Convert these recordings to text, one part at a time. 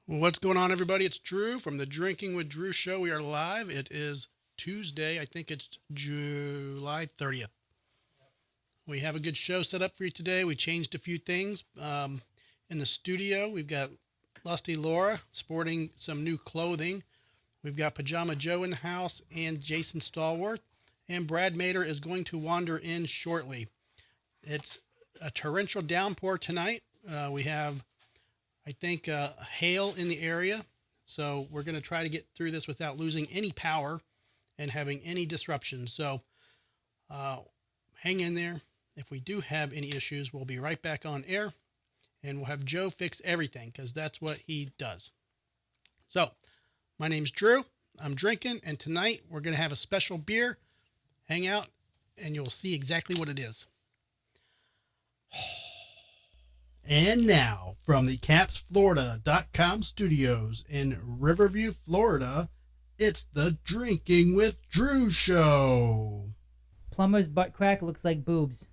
What's going on, everybody? It's Drew from the Drinking with Drew show. We are live. It is Tuesday. I think it's July 30th. We have a good show set up for you today. We changed a few things. In the studio, we've got Lusty Laura sporting some new clothing. We've got Pajama Joe in the house and Jason Stallworth. And Brad Mader is going to wander in shortly. It's a torrential downpour tonight. We have, I think, hail in the area. So we're going to try to get through this without losing any power and having any disruption. So hang in there. If we do have any issues, we'll be right back on air and we'll have Joe fix everything because that's what he does. So my name's Drew. I'm drinking, and tonight we're going to have a special beer. Hang out and you'll see exactly what it is. And now, from the CapsFlorida.com studios in Riverview, Florida, it's the Drinking with Drew show. Plumber's butt crack looks like boobs.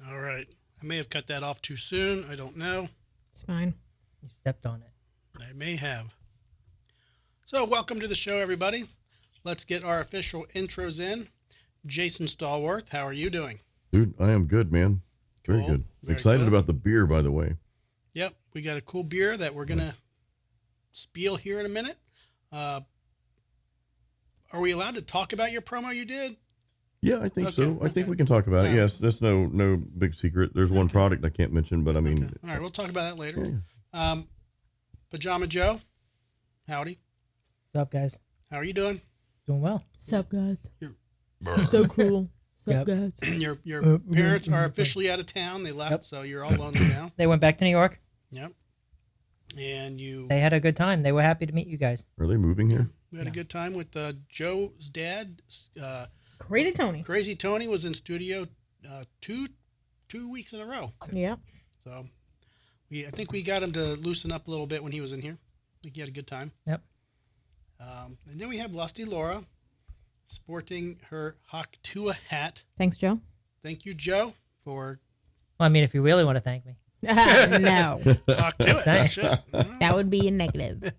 I may have cut that off too soon. I don't know. It's fine. You stepped on it. I may have. So welcome to the show, everybody. Let's get our official intros in. Jason Stallworth, how are you doing? Dude, I am good, man. Very Cool. good. Very Excited good. about the beer, by the way. Yep, we got a cool beer that we're going to spiel here in a minute. Are we allowed to talk about your promo you did? Yeah, I think Okay, so. I think okay. we can talk about it. Yeah. Yes, that's no big secret. There's one product I can't mention, but I mean, Okay. All right, we'll talk about that later. yeah. Pajama Joe, howdy. What's up, guys? How are you doing? Doing well. Sup, guys? You're- You're so cool. Sup, Yep. guys? Your parents are officially out of town. They left, Yep. so you're all lonely now. They went back to New York. Yep. And you They had a good time. They were happy to meet you guys. Are they moving here? we had a good time with Joe's dad. Crazy Tony. Crazy Tony was in studio two weeks in a row. Yeah. So I think we got him to loosen up a little bit when he was in here. I think he had a good time. Yep. And then we have Lusty Laura sporting her Haktua hat. Thanks, Joe. Thank you, Joe, for Well, I mean, if you really want to thank me. No. Haktua. Saying. Shit. That would be a negative.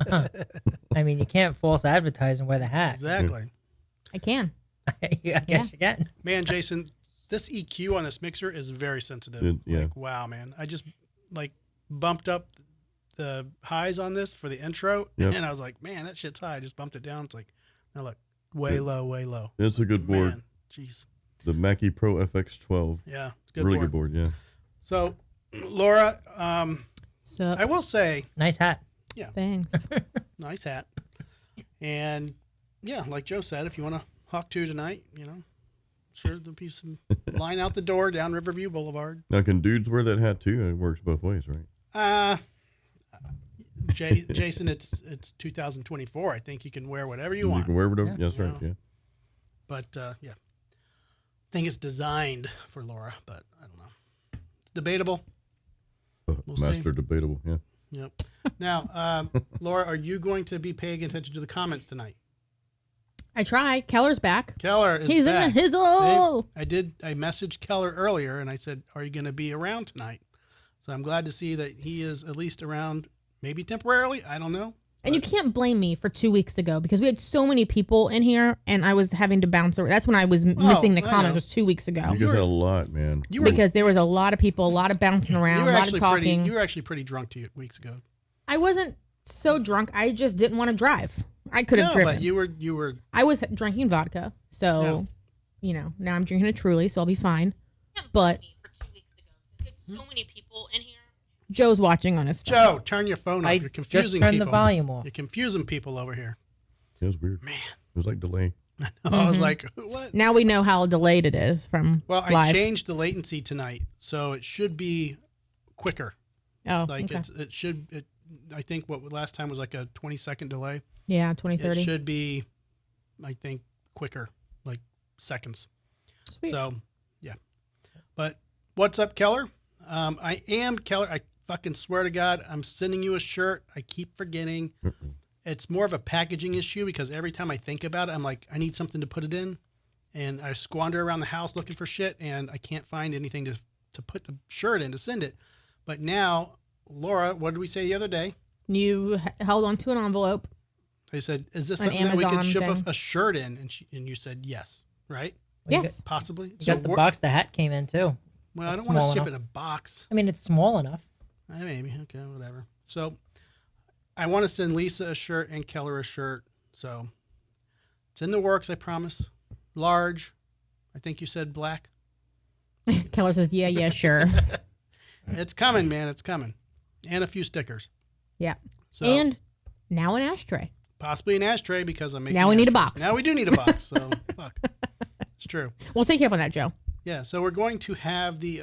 I mean, you can't false advertise and wear the hat. Exactly. I can. I guess you can. Man, Jason, this EQ on this mixer is very sensitive. Yeah. Like, wow, man. I just bumped up the highs on this for the intro, Yep. and I was like, man, that shit's high. I just bumped it down. It's like, now look, way low, way low. It's a good board. Man, jeez. The Mackie Pro FX12. Yeah, it's a good Really board. good board, yeah. So, Laura, Sup? I will say, Nice hat. Thanks. nice hat. And yeah, like Joe said, if you want to hawk two tonight, sure, there'll be some line out the door down Riverview Boulevard. Now, can dudes wear that hat too? It works both ways, right? Jason, it's 2024. I think you can wear whatever you want. can wear whatever. Yeah. That's right, Yeah. yeah. But yeah, I think it's designed for Laura, but I don't know. It's debatable. We'll see. Master debatable, yeah. Yep. Now, Laura, are you going to be paying attention to the comments tonight? I try. Keller's back. Keller is He's back. in the hizzle. See, I messaged Keller earlier and I said, are you going to be around tonight? So I'm glad to see that he is at least around, maybe temporarily. I don't know. And you can't blame me for 2 weeks ago because we had so many people in here and I was having to bounce around. That's when I was missing the I comments. know. Was 2 weeks ago. You guys had a lot, man. You were- Because there was a lot of people, a lot of bouncing around, a lot of talking. You were actually pretty drunk 2 weeks ago. I wasn't so drunk. I just didn't want to drive. I could have No, driven. but you were. I was drinking vodka, so now I'm drinking a Truly, so I'll be fine. But for 2 weeks ago. We had so many people in here. Joe's watching on his phone. Joe, turn your phone off. I You're confusing just turned people. the volume off. You're confusing people over here. It was weird. Man. It was like delay. I was like, what? Now we know how delayed it is from Well, I live. changed the latency tonight, so it should be quicker. Oh, Like okay. it should. I think what last time was like a 20-second delay. Yeah, 2030. It should be, I think, quicker, like seconds. Sweet. So, yeah. But what's up, Keller? I am Keller. I fucking swear to God, I'm sending you a shirt. I keep forgetting. It's more of a packaging issue because every time I think about it, I'm like, I need something to put it in. And I squander around the house looking for shit, and I can't find anything to put the shirt in to send it. But now, Laura, what did we say the other day? You held onto an envelope. I said, is this An something that we could Amazon ship thing. a shirt in? And you said yes, right? Well, Yes. Possibly. You got the box the hat came in too. Well, I That's don't want to small ship enough. it in a box. I mean, it's small enough. Maybe. Okay, whatever. So I want to send Lisa a shirt and Keller a shirt. So it's in the works, I promise. Large. I think you said black. Keller says, yeah, sure. It's coming, man. It's coming. And a few stickers. Yeah. So And now an ashtray. possibly an ashtray because I'm making Now we need a ashtrays. box. Now we do need a box. So fuck. It's true. We'll take you up on that, Joe. Yeah, so we're going to have the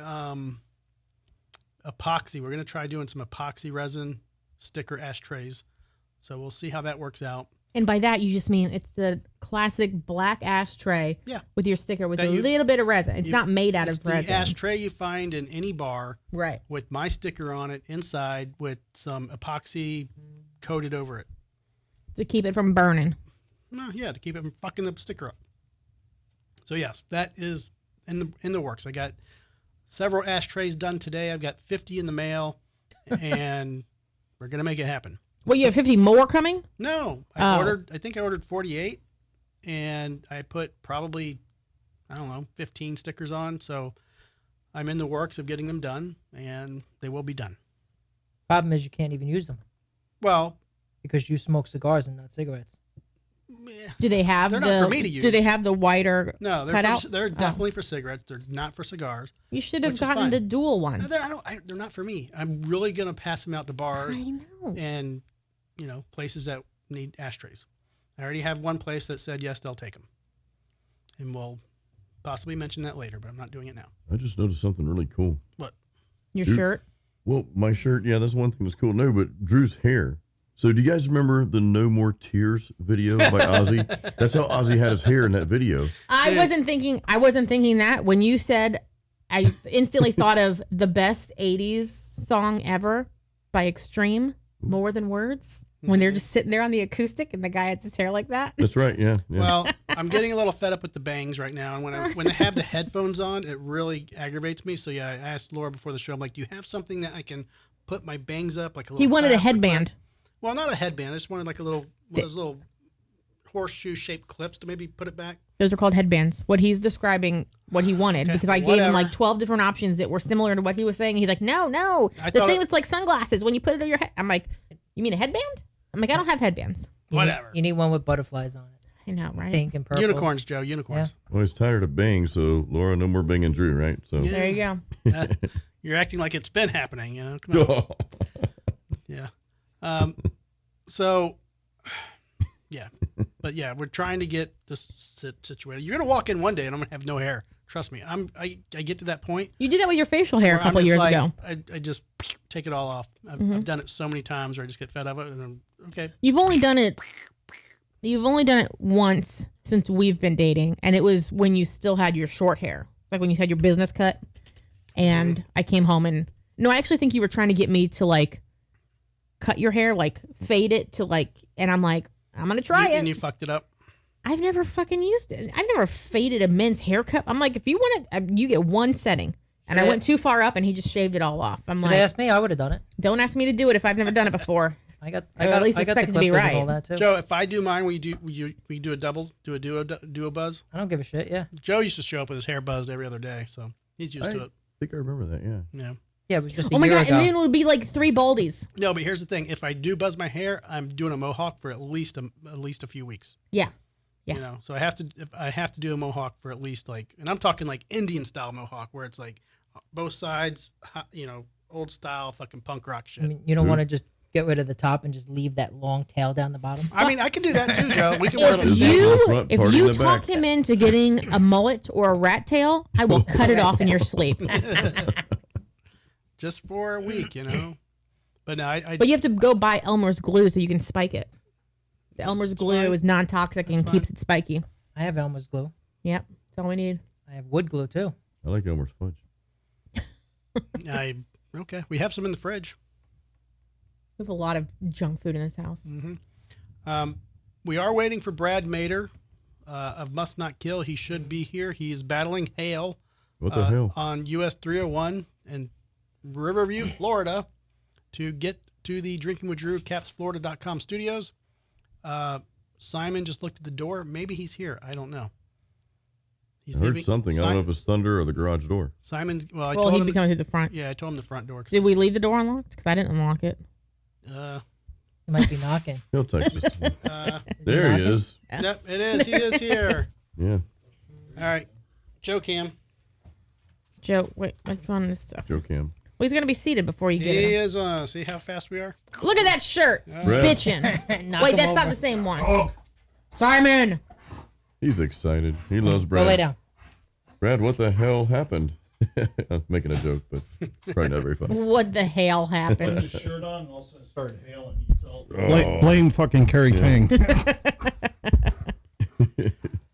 epoxy. We're going to try doing some epoxy resin sticker ashtrays. So we'll see how that works out. And by that, you just mean it's the classic black ashtray Yeah. with your sticker with That a you- little bit of resin. It's You- not made out it's of resin. the ashtray you find in any bar Right. with my sticker on it inside with some epoxy coated over it. To keep it from burning. No, yeah, to keep it from fucking the sticker up. So yes, that is in the works. I got several ashtrays done today. I've got 50 in the mail, and we're gonna make it happen. Well, you have 50 more coming? No, Oh. I think I ordered 48, and I put probably, I don't know, 15 stickers on. So I'm in the works of getting them done, and they will be done. Problem is you can't even use them Well, because you smoke cigars and not cigarettes. eh, Do they have They're the not for me to use. Do they have the wider no, cut out? they're definitely for cigarettes. They're not for cigars. You should have which is gotten fine. the dual No, one. they're not for me. I'm really gonna pass them out to bars I know. and places that need ashtrays. I already have one place that said yes, they'll take them, and we'll possibly mention that later. But I'm not doing it now. I just noticed something really cool. What? Your Dude. shirt? Well, my shirt, yeah, that's one thing that's cool. No, but Drew's hair. So do you guys remember the No More Tears video by Ozzy? That's how Ozzy had his hair in that video. I Dude. wasn't thinking that. When you said, I instantly thought of the best 80s song ever by Extreme, More Than Words. When they're just sitting there on the acoustic and the guy has his hair like that. That's right, yeah. Well, I'm getting a little fed up with the bangs right now, and when they have the headphones on, it really aggravates me. So yeah, I asked Laura before the show. I'm like, do you have something that I can put my bangs up like a little? He wanted a clasp or headband. clip? Well, not a headband. I just wanted like a little one of those little horseshoe-shaped clips to maybe put it back. Those are called headbands. What he's describing, what he wanted, Okay, because I gave him whatever. like 12 different options that were similar to what he was saying. He's like, no, I the thought thing it- that's like sunglasses when you put it on your head. I'm like, you mean a headband? I'm like, I don't have headbands. Whatever. You need one with butterflies on it, I know, right? pink and purple. Unicorns, Joe. Unicorns. Well, he's tired of bang, so Laura, no more banging Drew, right? So Yeah. There you go. You're acting like it's been happening. Come on. Yeah. So, yeah. But yeah, we're trying to get this situated. You're gonna walk in one day and I'm gonna have no hair. Trust me. I get to that point. You did that with your facial hair a where I'm couple just years like, ago. I just take it all off. I've done it so many times where I just get fed up with it and I'm okay. You've only done it once since we've been dating, and it was when you still had your short hair, like when you had your business cut. And I came home and no, I actually think you were trying to get me to like cut your hair, like fade it to like, and I'm like, I'm gonna try it. And you fucked it up. I've never fucking used it. I've never faded a men's haircut. I'm like, if you want it, you get one setting. And I Yeah. went too far up, and he just shaved it all off. I'm If like, they asked me, I would have done it. don't ask me to do it if I've never done it before. I got at least I got expect the it to be clippers and all right. that too. Joe, if I do mine, will you do a double, do a buzz? I don't give a shit. Yeah, Joe used to show up with his hair buzzed every other day, so he's used to I it. think I remember that, yeah. Yeah. yeah. It was just a Oh my year god! ago. And then it would be like 3 baldies. No, but here's the thing: if I do buzz my hair, I'm doing a mohawk for at least a few weeks. Yeah. Yeah. You know, so I have to do a mohawk for at least and I'm talking like Indian style mohawk where it's like both sides, old style fucking punk rock shit. I mean, you don't want to just get rid of the top and just leave that long tail down the bottom. I can do that too, Joe. We can work on Business that. in the front, If party in you the talk back. him into getting a mullet or a rat tail, I will cut it off in your sleep. Just for a week, you know. But no, But you have to go buy Elmer's glue so you can spike it. The Elmer's glue fine. is non-toxic and That's keeps it spiky. I have Elmer's glue. Yep, that's all we need. I have wood glue too. I like Elmer's fudge. Okay. We have some in the fridge. We have a lot of junk food in this house. We are waiting for Brad Mader of Must Not Kill. He should be here. He is battling hail What the hell? on US 301 in Riverview, Florida, to get to the Drinking with Drew, capsflorida.com studios. Simon just looked at the door. Maybe he's here. I don't know. I heard something. I don't know if it's thunder or the garage door. Simon. Well, I Well, told he'd him. be coming through the front. Yeah, I told him the front door. Did we leave the door unlocked? Because I didn't unlock it. He might be knocking. He'll text us. Uh, There he knocking? is. yep, it is. He is here. Yeah, All right, Joe Cam. Joe, wait, which one is? Joe Cam. Oh, Well, he's gonna be seated before you get He him. is. See how fast we are. Look at that shirt, Brad. bitchin'. Knock Wait, him that's over. not the same one. Simon, He's excited. He loves Go lay Brad. down. Brad, what the hell happened? I'm making a joke, but probably not very funny. what the hell happened? His shirt on and all of a sudden started hailing. You can tell. Oh. Blame fucking Kerry King.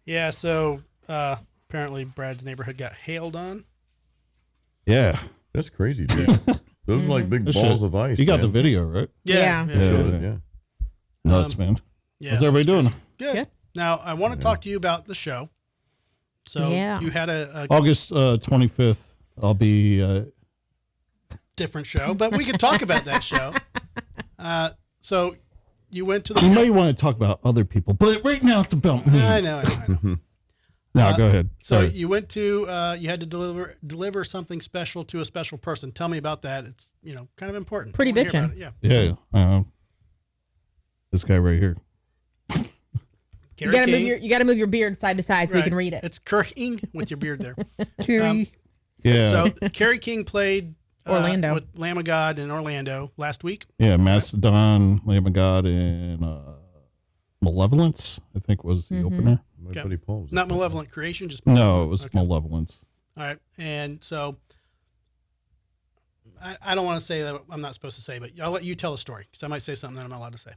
Yeah. So apparently Brad's neighborhood got hailed on. Yeah. That's crazy, dude. Those are like big That balls shit- of ice. You got the man. video, right? Yeah. Yeah. Showed it, yeah. Nuts, man. Yeah, How's everybody doing? Good. Good. Now I want to talk to you about the show. So Yeah. you had a August 25th, I'll be. different show, but we could talk about that show. So you went to the. You may want to talk about other people, but right now it's about me. I know. No, go ahead. So Sorry. you went to. You had to deliver something special to a special person. Tell me about that. It's kind of important. Pretty I wanna hear bitchin'. about it. Yeah. Yeah. This guy right here. You Kerry gotta move King. your move your beard side to side so we Right. can read it. It's King with your beard there. Kerry. Yeah. So Kerry King played Orlando. with Lamb of God in Orlando last week. Yeah. Mastodon, Lamb of God, and Malevolence, I think was the opener. My Okay. buddy Paul was Not up there. Malevolent Creation, just No, it was Okay. Malevolence. All right, and so I don't want to say that I'm not supposed to say, but I'll let you tell the story because I might say something that I'm not allowed to say.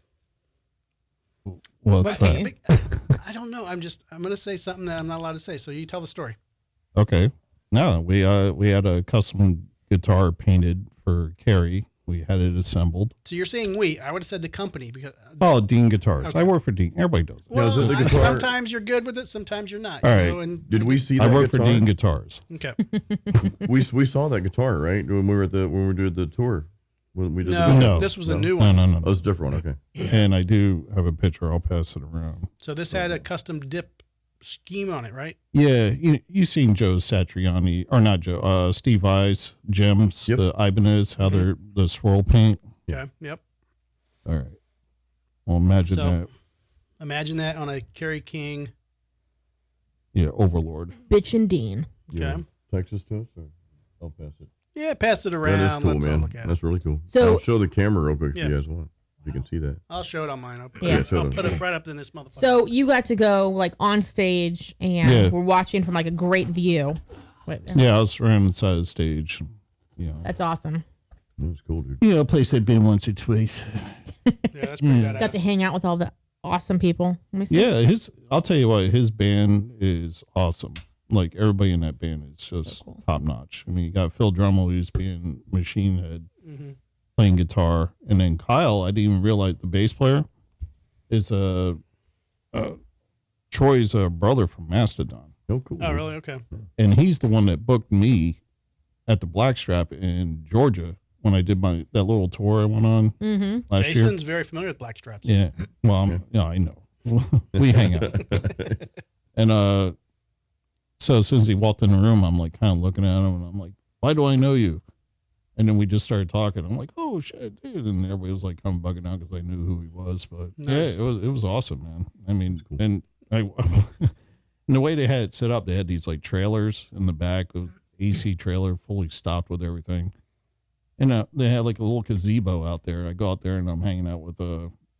Well, What it's, can you- I don't know. I'm going to say something that I'm not allowed to say. So you tell the story. okay. No, we had a custom guitar painted for Carrie. We had it assembled. So you're saying we? I would have said the company because. Oh, Dean Guitars. Okay. I work for Dean. Everybody does. It. Well, is it the guitar- sometimes you're good with it, sometimes you're not. All you right. know, and Did we see I that work for guitar? Dean Guitars. Okay. we saw that guitar, right? When we were when we did the tour. When we did No, the No. this was a No. new No, one. no, no. Oh, it's a different one. Okay. And I do have a picture. I'll pass it around. So this had a custom dip scheme on it, right? Yeah, you seen Joe Satriani, or not Joe, Steve I's gems, Yep. the Ibanez, how they're the swirl paint. Okay. Yep. All right. Well, imagine So- that. Imagine that on a Kerry King. Yeah, Overlord. Bitchin' Dean. Okay. Yeah. Text us to us, or I'll pass it. Yeah, pass it around. That is cool, Let's all man. look at it. That's really cool. So- I'll show the camera real quick Yeah. if you guys want. You can see that. I'll show it on mine. Yeah. show I'll them. put it right up in this motherfucker. So you got to go like on stage and Yeah. we're watching from like a great view. Wait, Yeah, I was around the side of the stage. You know, that's awesome. That was cool, dude. a place I've been once or twice. yeah, that's pretty badass. Got to hang out with all the awesome people. Let me see. Yeah, I'll tell you what, his band is awesome. Like everybody in that band is just cool. top notch. I mean, you got Phil Drummel who's being Machine Head Mhm. playing guitar, and then Kyle. I didn't even realize the bass player is Troy's brother from Mastodon, Oh, cool. Oh, dude. really? Okay. and he's the one that booked me at the Blackstrap in Georgia when I did that little tour I went on Mm-hmm. last year. Jason's very familiar with black straps. Yeah. Well, I know. We hang out. And so as soon as he walked in the room, I'm like kind of looking at him and I'm like, why do I know you? And then we just started talking. I'm like, oh shit, dude. And everybody was like kind of bugging out because I knew who he was. But Nice. yeah, it was awesome, man. I mean, cool. and I and the way they had it set up, they had these like trailers in the back of AC trailer fully stocked with everything. And they had like a little gazebo out there. I go out there and I'm hanging out with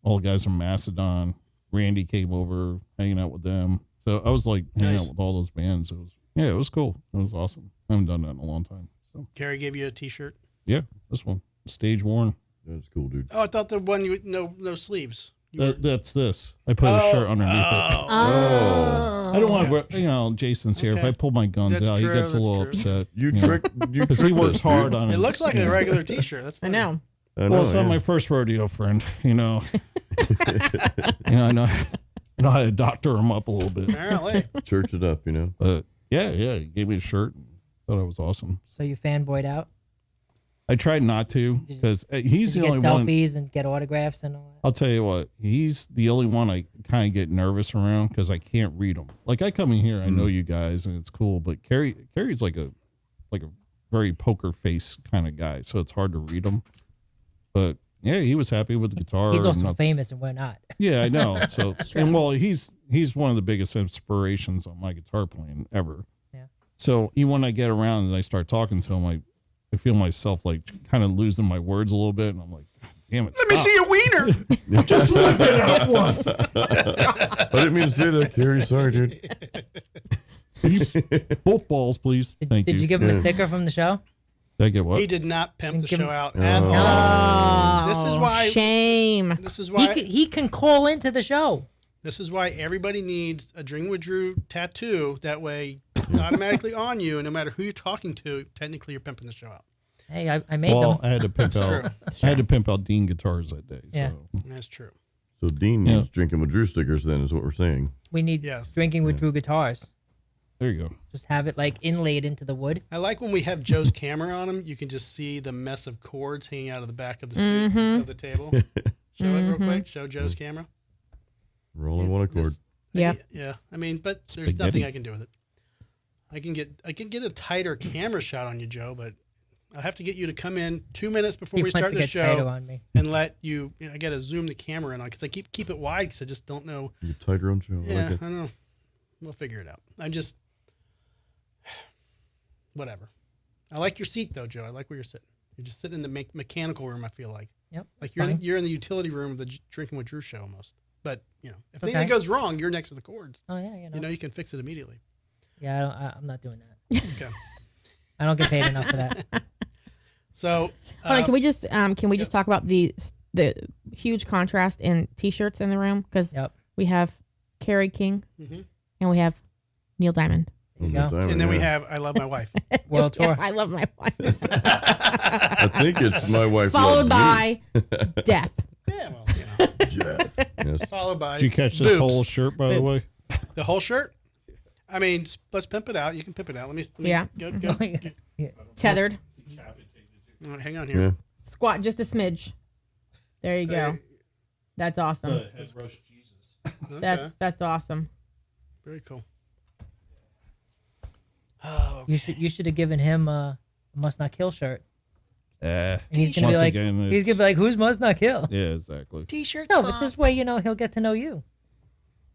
all the guys from Macedon. Randy came over, hanging out with them. So I was like hanging out with all those bands. It was cool. It was awesome. I haven't done that in a long time. So Carrie gave you a T-shirt. yeah, this one, stage worn. That's cool, dude. Oh, I thought the one you no sleeves. That's this. I put a shirt underneath it. Oh. I don't want to, Jason's here. If Okay. I pull my guns That's out, true, he gets a that's little true. upset. You know, trick, you because he tricked works us, hard dude. on it. It looks like a regular T-shirt. That's I funny. know. I know, Well, it's not yeah. my first rodeo, friend. I know. I know how to doctor him up a little bit. Apparently. Church it up, But yeah, he gave me a shirt. Thought it was awesome. So you fanboyed out? I tried not to because he's Did the you only get one. selfies and get autographs and all I'll tell you what, he's the only one I kind of get nervous around because I can't read him. Like I come in here, I know you guys, and it's cool, but Carrie's like a very poker face kind of guy, so it's hard to read him. But yeah, he was happy with the guitar. that? He's also and famous and we're not. yeah, I know. So and well, he's one of the biggest inspirations on my guitar playing ever. Yeah. So even when I get around and I start talking to him, I feel myself like kind of losing my words a little bit, and I'm like, damn it. Let me see your wiener. Just whip it out once. I didn't mean to say that, Carrie. Sorry, dude. Both balls, please. Thank you. Did you give him a Yeah. sticker from the show? Did I get what? He did not pimp the Give him- show out Oh. at all. This is why. Shame. This is He why. he can call into the show. This is why everybody needs a Drinking with Drew tattoo. That way, it's automatically on you, and no matter who you're talking to, technically you're pimping the show out. Hey, I made Well, them. I had to pimp That's out. true. I had to pimp out Dean guitars that day. Yeah. So That's true. So Dean Yeah. needs drinking with Drew stickers. Then is what we're saying. We need Yes. drinking with Drew guitars. there you go. Just have it like inlaid into the wood. I like when we have Joe's camera on him. You can just see the mess of cords hanging out of the back of the of the table. Show it real quick. Show Joe's camera. We're all in one accord. Yeah. Yeah. I mean, but there's Spaghetti. nothing I can do with it. I can get a tighter camera shot on you, Joe, but I'll have to get you to come in 2 minutes before He we wants start to the get tighter show on me. and let you. I got to zoom the camera in on because I keep it wide because I just don't know. You tighter on show. I Yeah, like it. I know. We'll figure it out. I'm just whatever. I like your seat though, Joe. I like where you're sitting. You're just sitting in the mechanical room. I feel like Yep. like that's you're fine. you're in the utility room of the Drinking with Drew show almost. But if Okay. anything goes wrong, you're next to the cords. Oh yeah, you know. You can fix it immediately. Yeah, I'm not doing that. Okay. I don't get paid enough for that. So Hold on, can we just talk about the huge contrast in t-shirts in the room? Because Yep. we have Carrie King Mhm. and we have Neil Diamond. There you Oh, go. Diamond, and then we yeah. have I Love My Wife. World tour. I love my wife. I think it's my wife. Followed loves me. by death. Yeah, well, Jeff. Yes. followed by Did you catch this boobs. whole shirt, by the Boobs. way? The whole shirt? I mean, let's pimp it out. You can pimp it out. Let me Yeah. Go. Yeah. Tethered. All right, hang on here. Yeah. Squat just a smidge. There you go. Hey. That's awesome. Okay. That's awesome. Very cool. Oh, You should have given him a Must Not Kill shirt. And And he's gonna be like, who's Must Not Kill? yeah, exactly. T-shirts. No, but this way, he'll get to know you.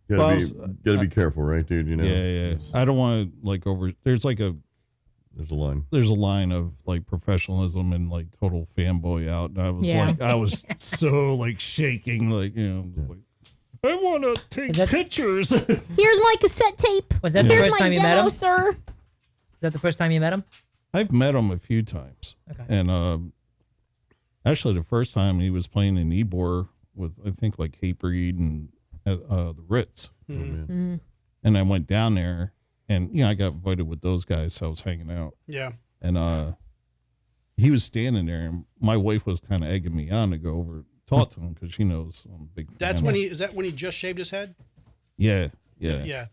Well, I Gotta be careful, right, dude? You know. Yeah. I don't want to like over. There's There's a line. a line of like professionalism and like total fanboy out, and I was so like shaking, like like, I want to take Is that- pictures. Here's my cassette tape. Was that the Here's first my time you met demo, him? sir. Is that the first time you met him? I've met him a few times, Okay. and actually the first time he was playing in Ybor with I think like Hatebreed and the Ritz, Oh, man. Mm-hmm. and I went down there, and I got invited with those guys, so I was hanging out, Yeah. and he was standing there, and my wife was kind of egging me on to go over and talk to him because she knows I'm a big fan. That's when is that when he just shaved his head? yeah. Yeah.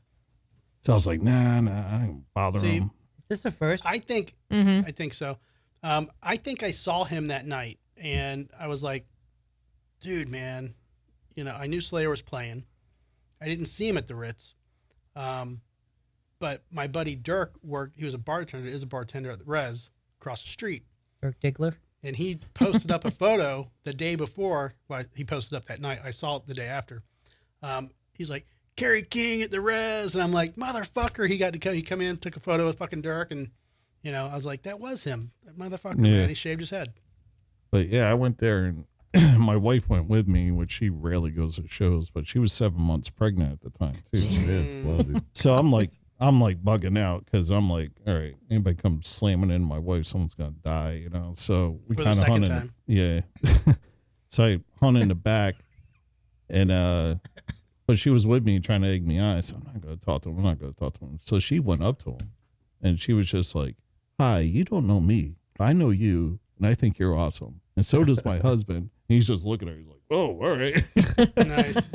So I was like, nah, I ain't bother See, him. Is this the first? I think Mm-hmm. I think so. I think I saw him that night, and I was like, dude, man, I knew Slayer was playing. I didn't see him at the Ritz. But my buddy Dirk he was a bartender at the Res across the street. Dirk Diggler? And he posted up a photo the day before. Well, he posted up that night. I saw it the day after. He's like, Kerry King at the Res. And I'm like, motherfucker. He come in, took a photo with fucking Dirk. And, I was like, that was him. That motherfucker, Yeah. man. He shaved his head. But yeah, I went there and my wife went with me, which she rarely goes to shows, but she was 7 months pregnant at the time too. Yeah, wow, dude. So I'm like bugging out because I'm like, all right, anybody come slamming in my wife, someone's gonna die, you know. So we For the kind of second hunted. time. Yeah. So I hung in the back, and but she was with me trying to egg me on. I said, I'm not gonna talk to him. I'm not gonna talk to him. So she went up to him, and she was just like, "Hi, you don't know me, but I know you, and I think you're awesome, and so does my husband." And he's just looking at her. He's like, "Oh, all right." Nice.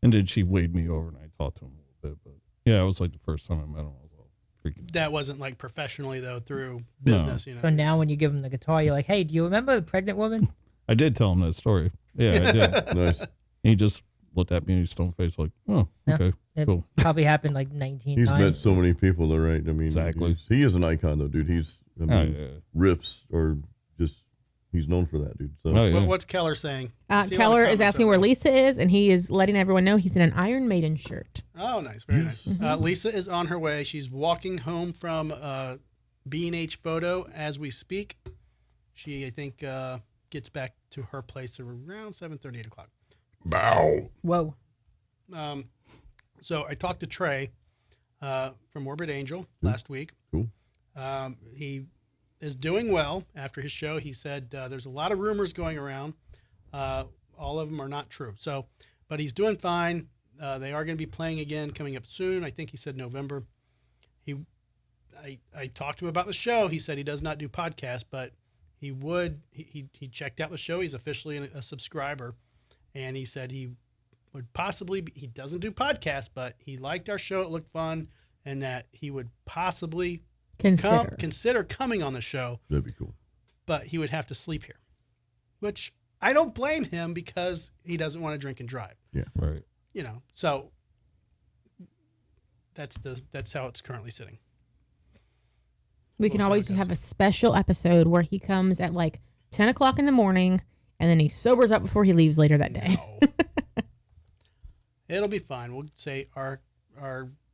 And then she weighed me over, and I talked to him a little bit. But yeah, it was like the first time I met him. I was all freaking. That wasn't like professionally though, through business, you know. So now when you give him the guitar, you're like, hey, do you remember the pregnant woman? I did tell him that story. Yeah, I did. Nice. He just looked at me, stone faced, like, "Oh, Yeah. okay, It cool." probably happened like 19 He's met times. so many people, though, right? I mean, Exactly. he is an icon, though, dude. He's, I Oh, mean, yeah. riffs are just, he's known for that, dude. So, Oh, yeah. What's Keller saying? See a lot of Keller is comments asking over where there. Lisa is, and he is letting everyone know he's in an Iron Maiden shirt. Oh, nice. Very nice. Lisa is on her way. She's walking home from B&H Photo as we speak. She, I think, gets back to her place around 7:30, 8 o'clock. Whoa. So I talked to Trey from Morbid Angel last week. Cool. He is doing well after his show. He said there's a lot of rumors going around. All of them are not true. So, but he's doing fine. They are going to be playing again coming up soon. I think he said November. I talked to him about the show. He said he does not do podcasts, but he would. He checked out the show. He's officially a subscriber, and he said he would possibly. He doesn't do podcasts, but he liked our show. It looked fun, and that he would possibly consider coming on the show. that'd be cool. But he would have to sleep here, which I don't blame him because he doesn't want to drink and drive. Right. You know, so that's how it's currently sitting. We can We'll see always how it have a special episode where he comes at like 10 o'clock in the morning, and then he sobers up before he leaves later that day. No. It'll be fine. We'll say our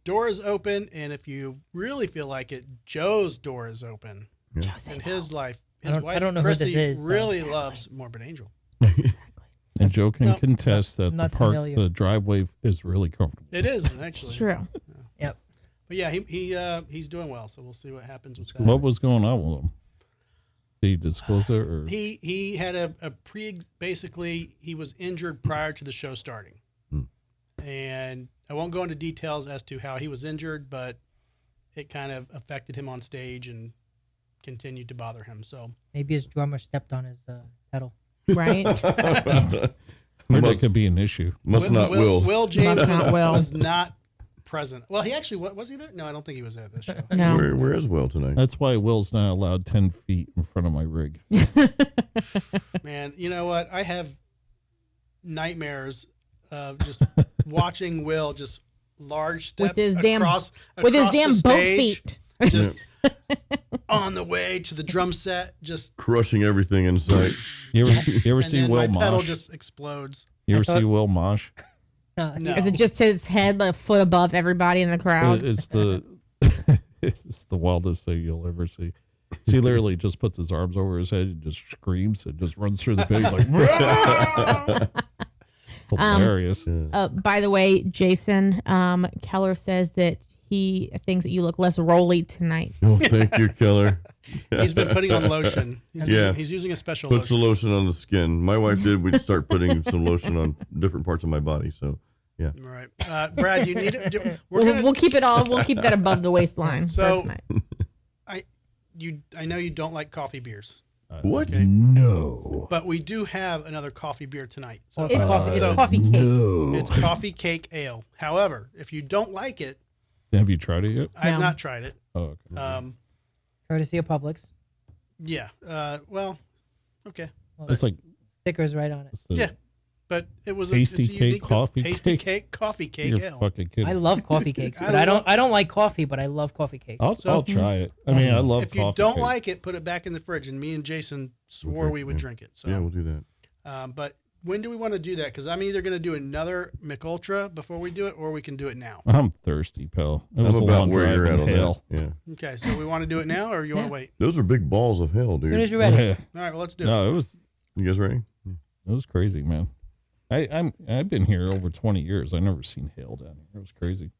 door is open, and if you really feel like it, Joe's door is open Joe, say in no. his life. I His don't- wife, I don't know who this Chrissy, is, so- really Exactly. loves Morbid Angel. And Joe can No, contest that the not park, familiar. the driveway is really comfortable. It is It's actually true. Yep. But yeah, he's doing well. So we'll see what happens with that. What was going on with him? Did he disclose it, or He had a basically he was injured prior to the show starting. And I won't go into details as to how he was injured, but it kind of affected him on stage and continued to bother him. So Maybe his drummer stepped on his pedal. Right? or that Must- could be an issue? Must not will. Will James Must not will. was not present. Well, he actually was he there? No, I don't think he was there at this show. No. Where is Will tonight? That's why Will's not allowed 10 feet in front of my rig. Man, you know what? I have nightmares of just watching Will just large step With his damn- across With his the damn boat stage, feet. just on the way to the drum set, just Crushing everything in sight. You ever and see then Will my pedal mosh? just explodes. You ever I thought- see Will mosh? No. Is it just his head a foot above everybody in the crowd? It's the it's the wildest thing you'll ever see. So he literally just puts his arms over his head and just screams and just runs through the pit. He's like, "Rah!" It's hilarious. By the way, Jason Keller says that he thinks that you look less rolly tonight. Oh, thank you, Keller. He's been putting on lotion. Yeah. He's using a special Puts lotion. the lotion on the skin. My wife did. We'd start putting some lotion on different parts of my body. So, yeah. All right. Brad, you need it. We're gonna, We'll keep it all. We'll keep that above the waistline. So- for tonight. I know you don't like coffee beers, What? Okay. No. but we do have another coffee beer tonight. So It's coffee. It's so coffee cake. No. it's coffee cake ale. However, if you don't like it, Have you tried it yet? I've No. not tried it. Oh, okay. Courtesy of Publix. Yeah. Well, okay. It's like Stickers right on it. it's the- Yeah. But it was Tasty it's a cake, unique coffee tasty cake? cake, coffee cake You're ale. fucking kidding. I love coffee cakes, I but I love- don't like coffee, but I love coffee cakes. I'll try it. I mean, I love If you coffee don't cake. like it, put it back in the fridge. And me and Jason swore Okay, we would yeah. drink it. So, Yeah, we'll do that. but when do we want to do that? Because I'm either going to do another McUltra before we do it, or we can do it now. I'm thirsty, pal. It was I'm a about long where drive you're at in on hell. that. Yeah. Okay, so we want to do it now, or you want Yeah. to wait? Those are big balls of hell, As dude. soon as you're ready. Yeah. All right, well, let's do it. No, it was You guys ready? It was crazy, man. I've been here over 20 years. I never seen hail down here. It was crazy.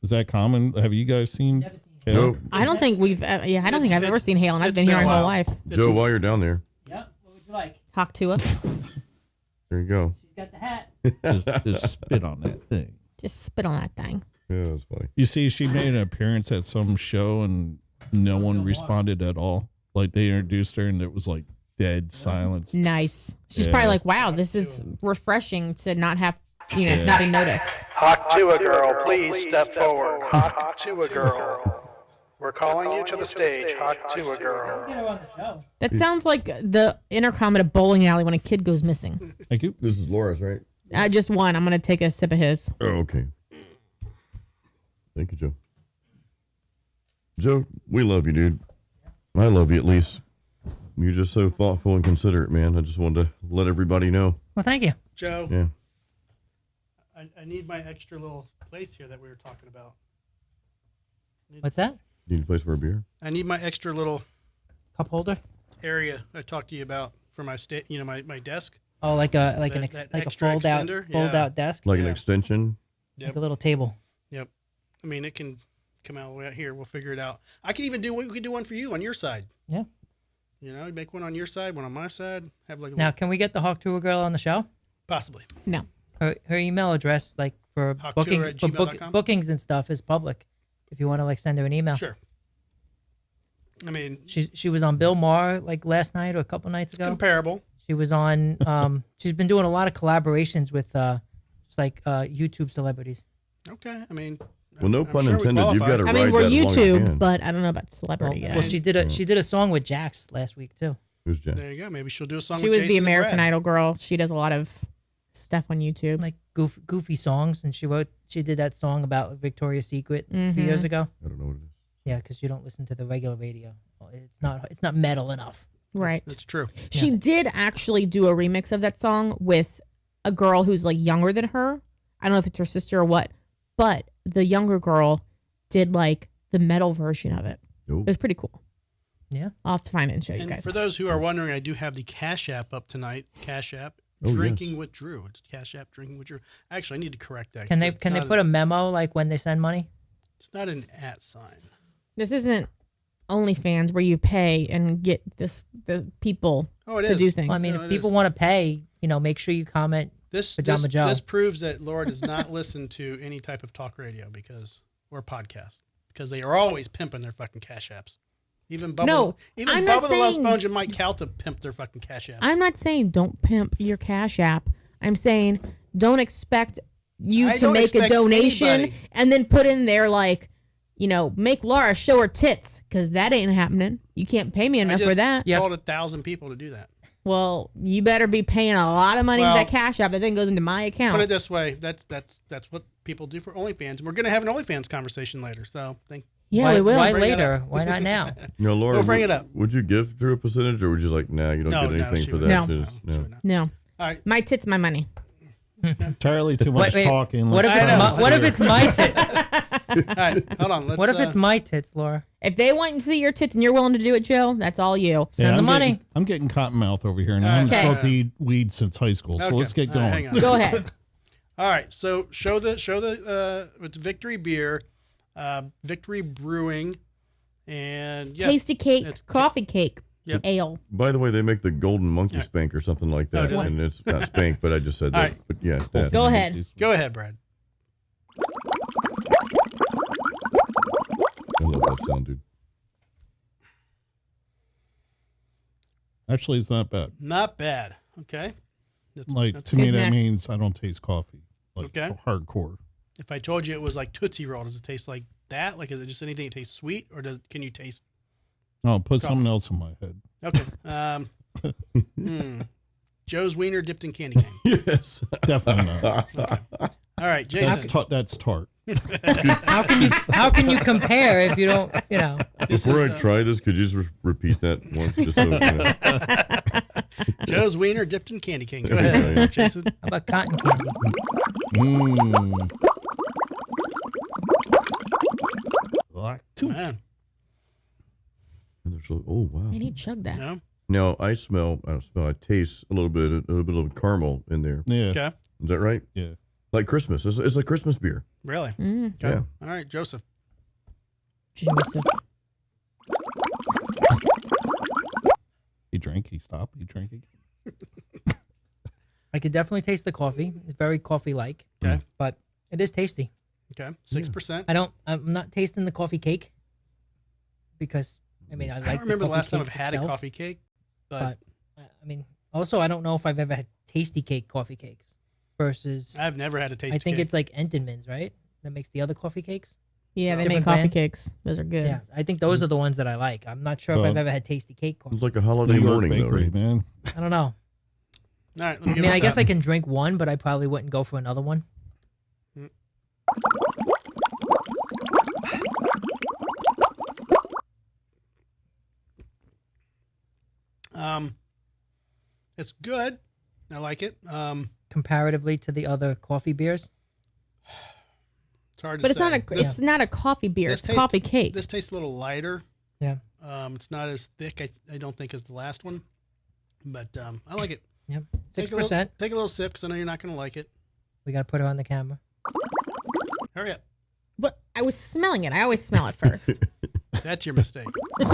Is that common? Have you guys seen hail? Joe, I don't think we've. I don't think I've ever seen hail, and I've been here my whole life. Joe, while you're down there, Yeah. What would you like? Talk to us. there you go. She's got the hat. Just spit on that thing. Just spit on that thing. Yeah, that's funny. You see, she made an appearance at some show and no one responded at all. Like they introduced her and it was like dead silence. Nice. She's Yeah. probably like, "Wow, this is refreshing to not have, to not be noticed." Hawk to a girl, please step forward. Hawk to a girl. We're calling you to the stage. Hawk to a girl. Get her on the show. That sounds like the intercom at a bowling alley when a kid goes missing. Thank you. This is Laura's, right? Just one. I'm gonna take a sip of his. Oh, okay. Thank you, Joe. Joe, we love you, dude. I love you at least. You're just so thoughtful and considerate, man. I just wanted to let everybody know. Well, thank you. Joe, Yeah. I need my extra little place here that we were talking about. What's that? Need a place for a beer? I need my extra little Cup holder? area I talked to you about for my my desk. Oh, like a extra fold out extender? desk, Like an Yeah. extension? like a little table. Yep. I mean, it can come out way out here. We'll figure it out. I can even we could do one for you on your side. Yeah. You know, make one on your side, one on my side. Have like a Now, little, can we get the Hawk Tour girl on the show? possibly. No. Her email address, like for hawktour@gmail.com? bookings and stuff, is public. If you want to like send her an email. Sure. I mean, She was on Bill Maher like last night or a couple nights ago. comparable. She was on. She's been doing a lot of collaborations with just like YouTube celebrities. Okay. I mean, Well, no I'm pun sure we intended. You've got to qualify. I ride mean, we're that as long as you YouTube, can. but I don't know about celebrity Well, guys. she did a song with Jax last week too. Who's Jack? There you go. Maybe she'll do a song She with was Jason the and American Brad. Idol girl. She does a lot of stuff on YouTube. Like goofy songs, and she did that song about Victoria's Secret a few Mhm. years ago. I don't know what it is. Yeah, because you don't listen to the regular radio. Well, it's not metal enough. Right. That's true. She did actually do a remix of that song with a girl who's like younger than her. I don't know if it's her sister or what, but the younger girl did like the metal version of it. Oh. It was pretty cool. Yeah. I'll have to find it and show you And guys. for those who are wondering, I do have the Cash App up tonight. Cash App. Oh, Drinking yes. with Drew. It's Cash App Drinking with Drew. Actually, I need to correct that. Can they It's can they not put a memo like when they send money? It's not an @ sign. This isn't OnlyFans where you pay and get the people Oh, it to is. do things. Well, I mean, No, if it people is. want to pay, make sure you comment. Pajama This Joe. proves that Laura does not listen to any type of talk radio or podcast because they are always pimping their fucking Cash Apps. Even Bubba, No, even I'm Bubba not the Love saying- Sponge and Mike Calta pimp their fucking Cash Apps. I'm not saying don't pimp your Cash App. I'm saying don't expect you I to don't make a expect donation anybody. and then put in there like, make Laura show her tits, because that ain't happening. You can't pay me I enough just for that. Yeah. called 1,000 people to do that. Well, you better be paying a lot of money Well, to that Cash App that then goes into my Put it account. this way, that's what people do for OnlyFans. And we're going to have an OnlyFans conversation later. So Yeah, why, we will. Why Bring it later? up. Why not now? No, Laura, We'll bring would, it up. Would you give Drew a percentage, or would you like, nah, you don't no, get anything she for would that? not. Just- No, she would not. No, All right. my tits, my money. Entirely too much Wait, talking. What if I know. it's my tits? All right. Hold on. Let's, What if it's my tits, Laura? If they want to see your tits and you're willing to do it, Joe, that's all you. Send the money. I'm getting cotton mouth over here, and I All haven't right. smoked weed since high school. So Okay. let's get All right, going. hang on. Go ahead. All right, so show the it's Victory Beer, Victory Brewing, and yeah, Tasty cake, It's- coffee cake, Yep. ale. By the way, they make the golden monkey spank or something like that, do they? and it's not spank, but I just said All that. right. But yeah, that. Go ahead. go ahead, Brad. I love that sound, dude. Actually, it's not bad. Not bad. Okay, Like to me, Who's that next? means I don't taste coffee. Like Okay. hardcore. if I told you it was like Tootsie Roll, does it taste like that? Like, is it just anything that tastes sweet, or can you taste? No, put something else in my head. Okay, Joe's Wiener dipped in candy cane. Yes. Definitely not. All right, That's Jason. that's tart. How can you compare if you don't? Before I try this, could you just repeat that once? Just so, Joe's Wiener dipped in candy cane. Go ahead, Jason. How about cotton candy? Mm. Like, Man, oh, wow. Man, he chugged that. no. Now I taste a little bit of caramel in there. Yeah. Okay. Is that right? Yeah. Like Christmas. It's a Christmas beer. Really? Mm. Okay. Yeah. All right, Joseph. Joseph. He drank. He stopped. He drank again. I could definitely taste the coffee. It's very coffee-like. Okay. But it is tasty. Okay. 6%. I'm not tasting the coffee cake because I mean I I like don't remember the last time I've cakes had a itself, coffee cake, but I mean also I don't know if I've ever had tasty cake coffee cakes versus I've never had a tasty I think cake. it's like Entenmann's, right? That makes the other coffee cakes. Yeah, they Different make coffee brand? cakes. Those are good. Yeah, I think those are the ones that I like. I'm not sure if Well, I've ever had tasty cake coffee. It's like a holiday New York morning, though, bakery, right? man. I don't know. All right. Let me I give mean, it a I guess shot. I can drink one, but I probably wouldn't go for another one. It's good. I like it. Comparatively to the other coffee beers. It's hard to But it's say. not it's not a coffee beer. this It's a coffee tastes- cake. This tastes a little lighter. Yeah. It's not as thick. I don't think as the last one, but I like it. Yep. Take a little- 6%. Take a little sip because I know you're not going to like it. We got to put it on the camera. Hurry up. But I was smelling it. I always smell it first. That's your mistake. Do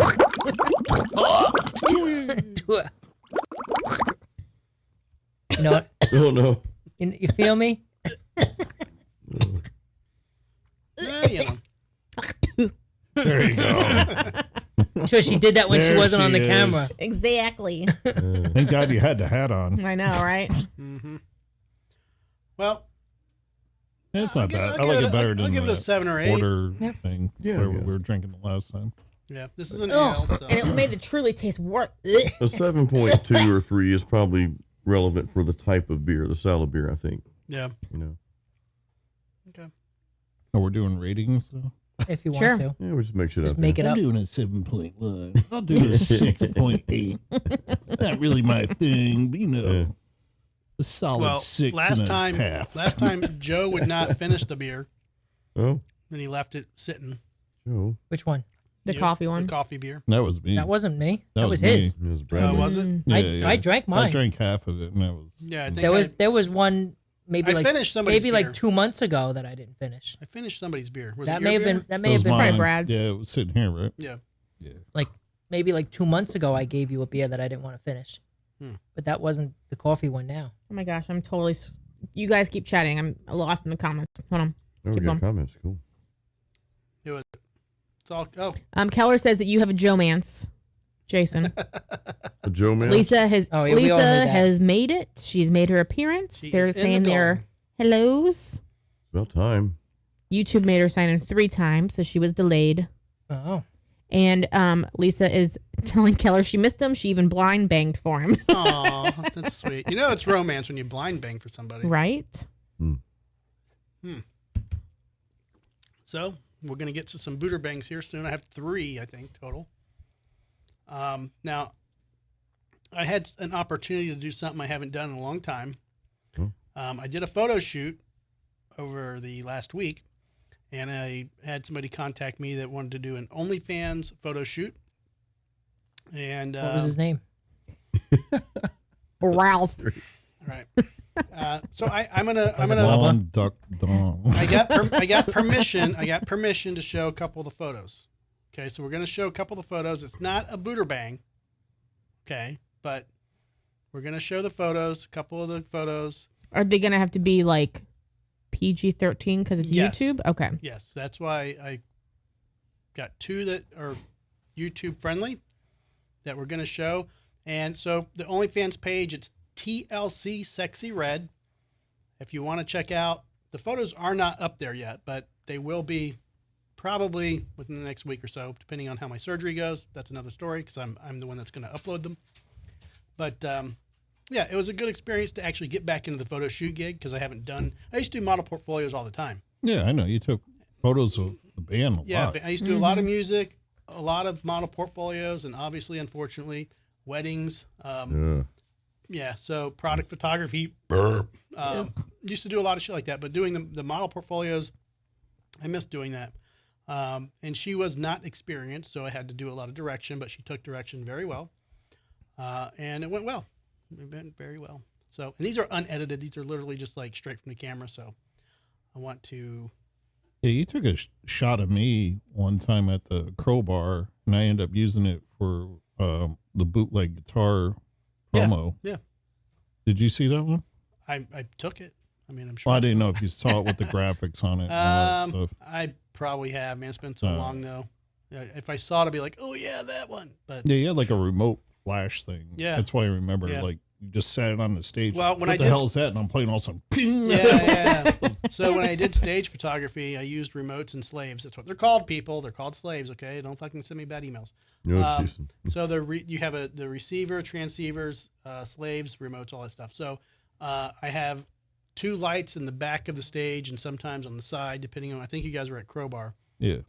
it. You know what? Oh no. You feel me? You know. There you go. I'm sure she did that when she There wasn't on she the is. camera. Exactly. Thank God you had the hat on. I know, right? Mm-hmm. Well, It's I'll not give- bad. I'll I like give it better I'll than give it a the 7 or 8. order Yep. thing. Yeah, where yeah. we were drinking the last time. Yeah, this is an Ugh. ale. So. And it made the truly taste worse. A 7.2 or 3 is probably relevant for the type of beer, the style of beer. I think. Yeah. You know. Okay. Oh, we're doing ratings though. If you Sure. want to. Yeah, we just make shit Just up. make it up. doing a 7.1. I'll do a 6.8. Not really my thing, but you know, Yeah. a solid Well, 6 last and a time, half. last time Joe would not finish the beer, Oh, and he left it sitting. Joe. Which one? The You- coffee one. The coffee beer. That was me. That wasn't me. That That was was his. me. It was Bradley. Was it? Mm. Yeah, I drank mine. I drank half of it, and that was. Yeah, I think There was one maybe I like finished somebody's maybe beer. like 2 months ago that I didn't finish. I finished somebody's beer. Was That it may your have beer? been that It may have was been Probably mine. Brad's. Yeah, it was sitting here, right? Yeah. Yeah. like maybe like 2 months ago I gave you a beer that I didn't want to finish. But that wasn't the coffee one now. Oh my gosh, I'm totally. You guys keep chatting. I'm lost in the comments. Hold on. Oh, we Keep got going. comments. Cool. It's all. Oh, Keller says that you have a Joe-mance, Jason. A Joe man. Lisa has Oh, yeah, we all heard Lisa that. has made it. She's made her appearance. She They're is in saying the their hellos. About time. YouTube made her sign in 3 times, so she was delayed. Oh. And Lisa is telling Keller she missed him. She even blind banged for him. aw, that's sweet. You know it's romance when you blind bang for somebody. Right? So we're gonna get to some Buderbangs here soon. I have 3, I think, total. Now, I had an opportunity to do something I haven't done in a long time. Oh. I did a photo shoot over the last week, and I had somebody contact me that wanted to do an OnlyFans photo shoot. And What was his name? Ralph. all right. So I'm gonna Blonde duck dong. I got permission. I got permission to show a couple of the photos. Okay, so we're gonna show a couple of the photos. It's not a Buderbang. Okay, but we're gonna show the photos. A couple of the photos. Are they gonna have to be like PG-13 because it's Yes. YouTube? Okay. Yes, that's why I got 2 that are YouTube friendly that we're gonna show. And so the OnlyFans page, it's TLC Sexy Red. If you want to check out, the photos are not up there yet, but they will be probably within the next week or so, depending on how my surgery goes. That's another story because I'm the one that's going to upload them. But yeah, it was a good experience to actually get back into the photo shoot gig because I used to do model portfolios all the time. Yeah, I know. You took photos of the band a Yeah, lot. but I used to do a lot of music, a lot of model portfolios, and obviously, unfortunately, weddings. Yeah, so product photography. Used to do a lot of shit like that, but doing the model portfolios, I miss doing that. And she was not experienced, so I had to do a lot of direction, but she took direction very well. And it went well. It went very well. So, and these are unedited. These are literally just like straight from the camera. So I want to. Yeah, you took a shot of me one time at the Crowbar, and I ended up using it for the bootleg guitar promo. Yeah. Did you see that one? I took it. I mean, I'm sure. Well, I didn't know if you saw it with the graphics on it. And all that stuff. I probably have, man. It's been so long though. Yeah, if I saw it, I'd be like, oh yeah, that one. But Yeah, you had like a remote flash thing. Yeah. That's why I remember. Yeah. Like you just sat it on the stage. Well, when what I the did- hell is that? And I'm playing all some ping. yeah. So when I did stage photography, I used remotes and slaves. That's what they're called, people. They're called slaves. Okay, don't fucking send me bad emails. No, Jason. So you have the receiver, transceivers, slaves, remotes, all that stuff. So I have 2 lights in the back of the stage and sometimes on the side, depending on. I think you guys were at Crowbar. Yeah.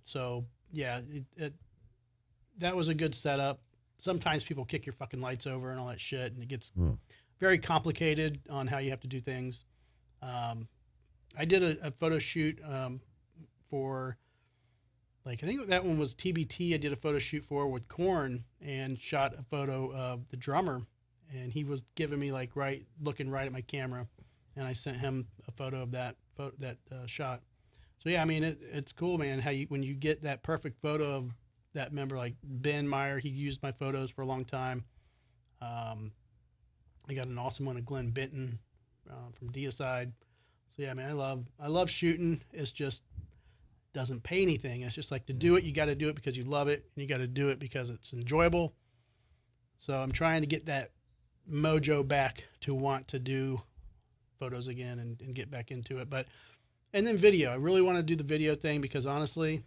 So yeah, that was a good setup. Sometimes people kick your fucking lights over and all that shit, and it gets very complicated on how you have to do things. I did a photo shoot for, like, I think that one was TBT. I did a photo shoot for with Korn and shot a photo of the drummer, and he was giving me like looking right at my camera, and I sent him a photo of that shot. So yeah, I mean it's cool, man. How when you get that perfect photo of that member, like Ben Meyer, he used my photos for a long time. I got an awesome one of Glenn Benton from Deicide. So yeah, man, I love shooting. It's just doesn't pay anything. It's just like to do it, you got to do it because you love it, and you got to do it because it's enjoyable. So I'm trying to get that mojo back to want to do photos again and get back into it. And then video. I really want to do the video thing because honestly,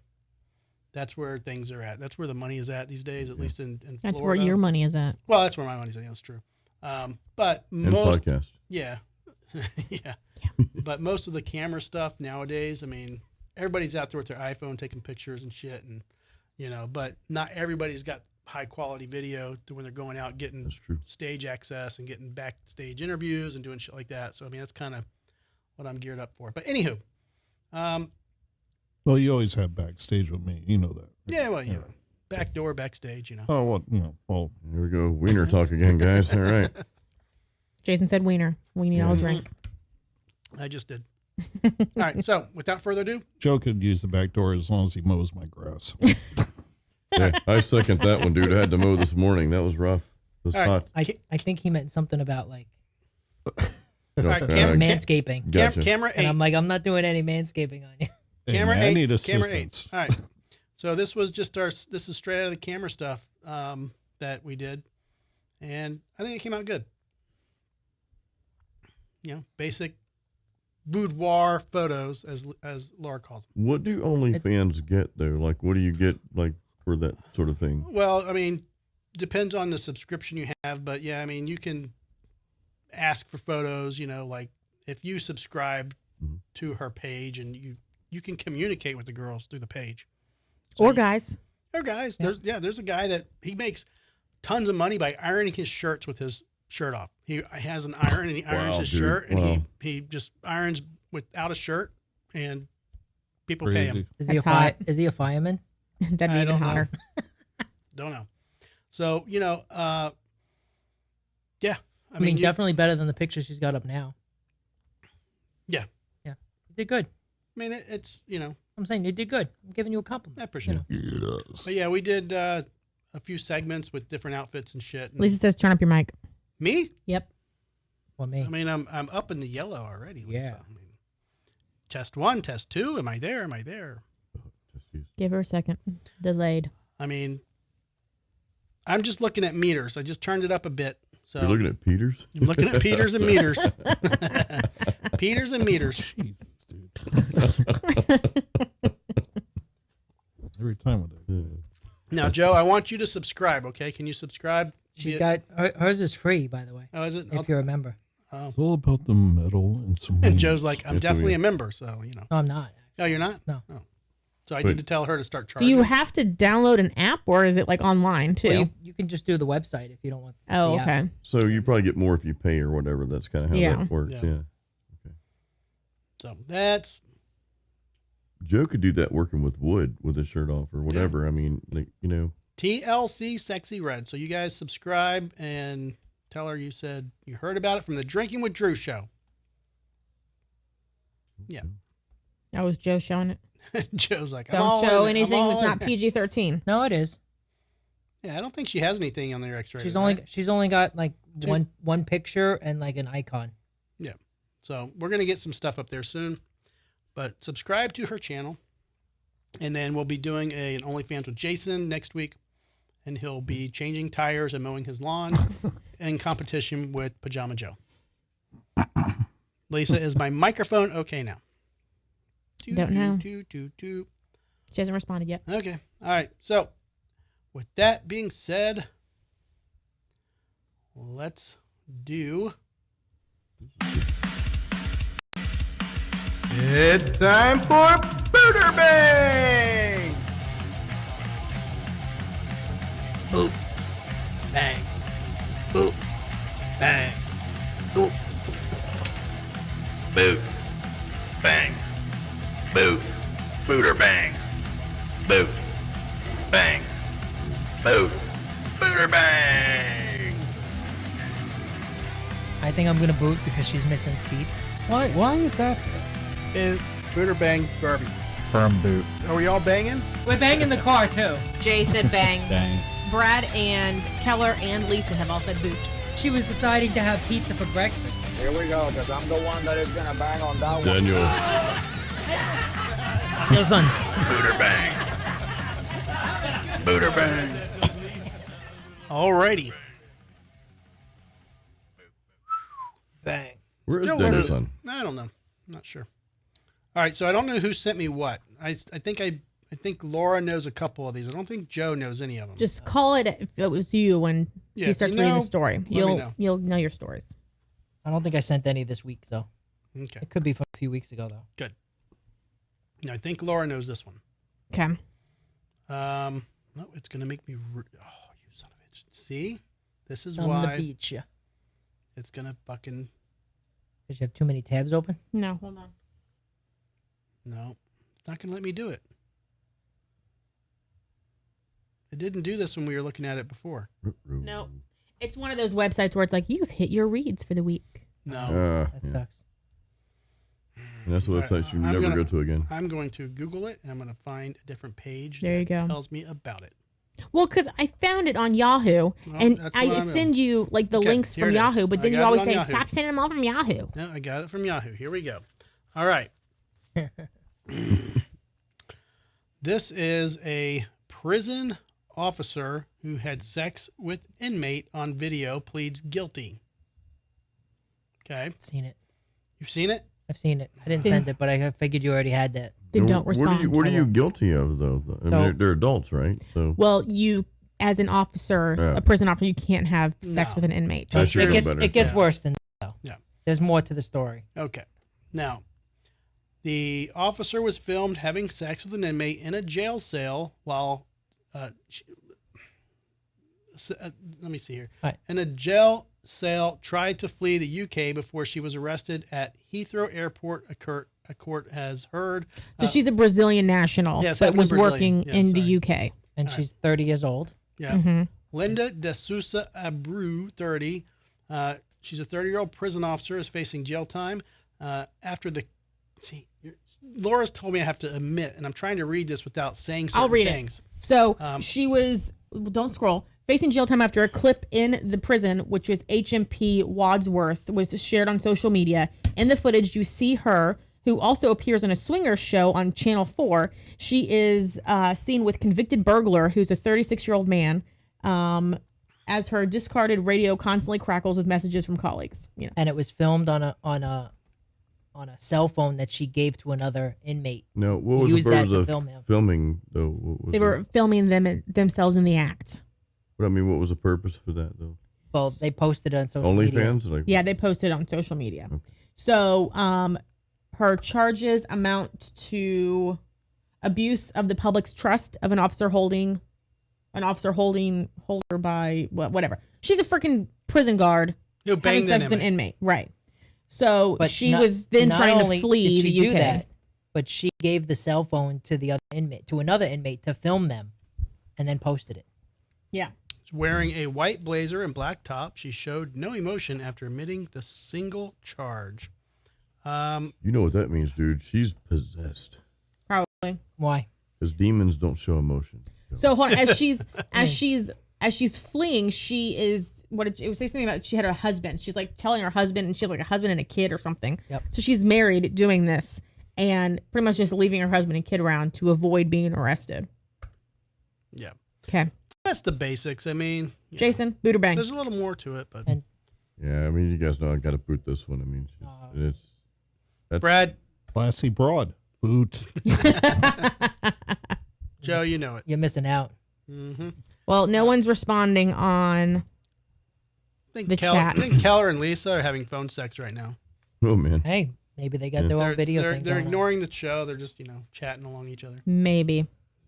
that's where things are at. That's where the money is at these days, at least in Florida. That's where your money is at. Well, that's where my money's at. That's true. But And most, podcast. yeah, yeah. But most of the camera stuff nowadays, I mean, everybody's out there with their iPhone taking pictures and shit, and but not everybody's got high quality video to when they're going out getting That's true. stage access and getting backstage interviews and doing shit like that. So I mean, that's kind of what I'm geared up for. But anywho, Well, you always have backstage with me. You know that. yeah, well, backdoor, backstage, Oh, well, well, Here we go. Wiener talk again, guys. All right. Jason said wiener. We need all drink. I just did. All right. So without further ado, Joe could use the back door as long as he mows my grass. Yeah, I second that one, dude. I had to mow this morning. That was rough. It was All right. hot. I think he meant something about like right, Cam- manscaping. Gotcha. camera And 8. I'm like, I'm not doing any manscaping on you. Camera Hey, man, 8. I need Camera 8. assistance. All right. So this was just this is straight out of the camera stuff that we did, and I think it came out good. Basic boudoir photos, as Laura calls them. What do OnlyFans get though? Like, what do you get like for that sort of thing? Well, I mean, depends on the subscription you have, but yeah, I mean, you can ask for photos. Like if you subscribe to her page, and you can communicate with the girls through the page. So Or guys. Or guys. There's a guy that he makes tons of money by ironing his shirts with his shirt off. He has an iron and he irons Wow, his dude. shirt, and Wow. he just irons without a shirt, and people pay Crazy. him. Is he a That's hot. is he a fireman? That'd be I even don't know. hotter. Don't know. So yeah. I mean, you- definitely better than the picture she's got up now. Yeah. Yeah. You did good. I mean, it's I'm saying you did good. I'm giving you a compliment. I appreciate it. Yes. But yeah, we did a few segments with different outfits and shit. And Lisa says turn up your mic. me? Yep. Well, me. I mean, I'm up in the yellow already, Lisa. Yeah. I mean, test 1, test 2. Am I there? Am I there? Give her a second. Delayed. I mean, I'm just looking at meters. I just turned it up a bit. So You're looking at Peters? I'm looking at Peters and meters. Peters and meters. Jesus, dude. Every time with that. Yeah. Now, Joe, I want you to subscribe, okay? Can you subscribe? She's via- got hers is free, by the way, Oh, is it? if you're a member. Oh. It's all about the metal and some. And Joe's like, I'm Yes, definitely we- a member, so, No, I'm not. Oh, you're not? No. Oh. So I Wait. need to tell her to start Do charging. you have to download an app or is it like online too? Well, you can just do the website if you don't want. oh, the app. okay. So you probably get more if you pay or whatever. That's kind of how Yeah. that works. Yeah. Yeah. So that's Joe could do that working with wood with his shirt off or whatever. I mean, like, TLC Sexy Red. So you guys subscribe and tell her you said you heard about it from the Drinking with Drew show. Yeah. That was Joe showing it. Joe's like, Don't show anything that's not PG-13. No, it is. Yeah, I don't think she has anything on there X-rated. She's only got like Two. one picture and like an icon. Yeah. So we're going to get some stuff up there soon. But subscribe to her channel. And then we'll be doing an OnlyFans with Jason next week. And he'll be changing tires and mowing his lawn in competition with Pajama Joe. Lisa, is my microphone okay now? Don't know. She She hasn't responded yet. Okay. All right. So, with that being said, let's do. It's time for Buderbangs! Boop, bang, boop, bang, boop. Boot. Bang. Boot. Booter bang. Boot. Bang. Boot. Booter bang. I think I'm gonna boot because she's missing teeth. Why is that? Is Buderbang garbage? Firm boot. Are we all banging? We're banging the car too. Jay said bang. Dang. Brad and Keller and Lisa have all said boot. She was deciding to have pizza for breakfast. Here we go, because I'm the one that is going to bang on that one. Daniel. Yo, son. Booter bang. Booter bang. Alrighty. Bang. Where is Still Daniel's learning. son? I don't know. I'm not sure. All right, so I don't know who sent me what. I think Laura knows a couple of these. I don't think Joe knows any of them. Just call it if it was you when Yeah, he starts you reading know, the story. let me know. You'll know your stories. I don't think I sent any this week, so Okay. it could be from a few weeks ago though. Good. I think Laura knows this one. Okay. No, it's gonna make me. Oh, you son of a bitch! See, this is On the why beach, yeah. it's gonna fucking Because you have too many tabs open. No, hold on. no. It's not gonna let me do it. It didn't do this when we were looking at it before. No. It's one of those websites where it's like, you've hit your reads for the week. No, That Yeah. sucks. And that's the website you I'm never gonna- go to again. I'm going to Google it and I'm gonna find a different page. There you that go. Tells me about it. Well, because I found it on Yahoo, and that's I what I'm send you like the Okay, links here from it is. Yahoo, but I then you got it always on say, Yahoo. stop sending them all from Yahoo. No, I got it from Yahoo. Here we go. All right. This is a prison officer who had sex with inmate on video pleads guilty. Okay. I've seen it. You've seen it? I've seen it. I didn't Yeah. send it, but I figured you already had that. Then And don't respond. What are I you won't. guilty of, though? I mean, So- they're adults, right? So Well, you, as an officer, Yeah. a prison officer, you can't have sex No. with an inmate. I should It, know get, better. it gets Yeah. worse than that, though. Yeah. There's more to the story. Okay. Now, the officer was filmed having sex with an inmate in a jail cell while, let me see here. Right. In a jail cell, tried to flee the UK before she was arrested at Heathrow Airport. A court has heard. So she's a Brazilian national, Yes, but happened in was Brazilian. working Yeah, in sorry. the UK. And All she's 30 years old. Yeah. hmm Linda de Sousa Abreu, 30. She's a 30-year-old prison officer, is facing jail time after the. See, Laura's told me I have to admit, and I'm trying to read this without saying certain I'll read things. it. So Um, she was, don't scroll, facing jail time after a clip in the prison, which was HMP Wadsworth, was shared on social media. In the footage, you see her, who also appears in a swinger show on Channel 4. She is seen with convicted burglar, who's a 36-year-old man, as her discarded radio constantly crackles with messages from colleagues. You know, And it was filmed on a cell phone that she gave to another inmate. no, what He was used the that purpose to of film him. filming, though? What was they were filming themselves in the act. But I mean, what was the purpose for that, though? Well, they posted it on social media. OnlyFans? Like, Yeah, they posted on social media. So, her charges amount to abuse of the public's trust of an officer holding holder by whatever. She's a freaking prison guard Who having banged sex an with an inmate. inmate, right? So But she not- was then not trying only to flee did she the do UK. that, but she gave the cell phone to the other inmate, to another inmate, to film them, and then posted it. Yeah. Wearing a white blazer and black top, she showed no emotion after admitting the single charge. You know what that means, dude? She's possessed. Probably. Why? Because demons don't show emotion. So hold on, as she's fleeing, she is it was something about she had a husband. She's like telling her husband, and she has like a husband and a kid or something. Yep. So she's married doing this and pretty much just leaving her husband and kid around to avoid being arrested. Yeah. Okay. That's the basics. I mean, Jason, Buderbang. there's a little more to it, but And- Yeah, I mean, you guys know I got to boot this one. I mean, that's Brad, Classy broad. Boot. Joe, you know it. You're missing out. Mm-hmm. Well, no one's responding on I The think, chat. I think Keller and Lisa are having phone sex right now. Oh man. Hey, maybe they got Yeah. their own video they're, thing they're going on. ignoring the show. They're just, chatting along each other. maybe.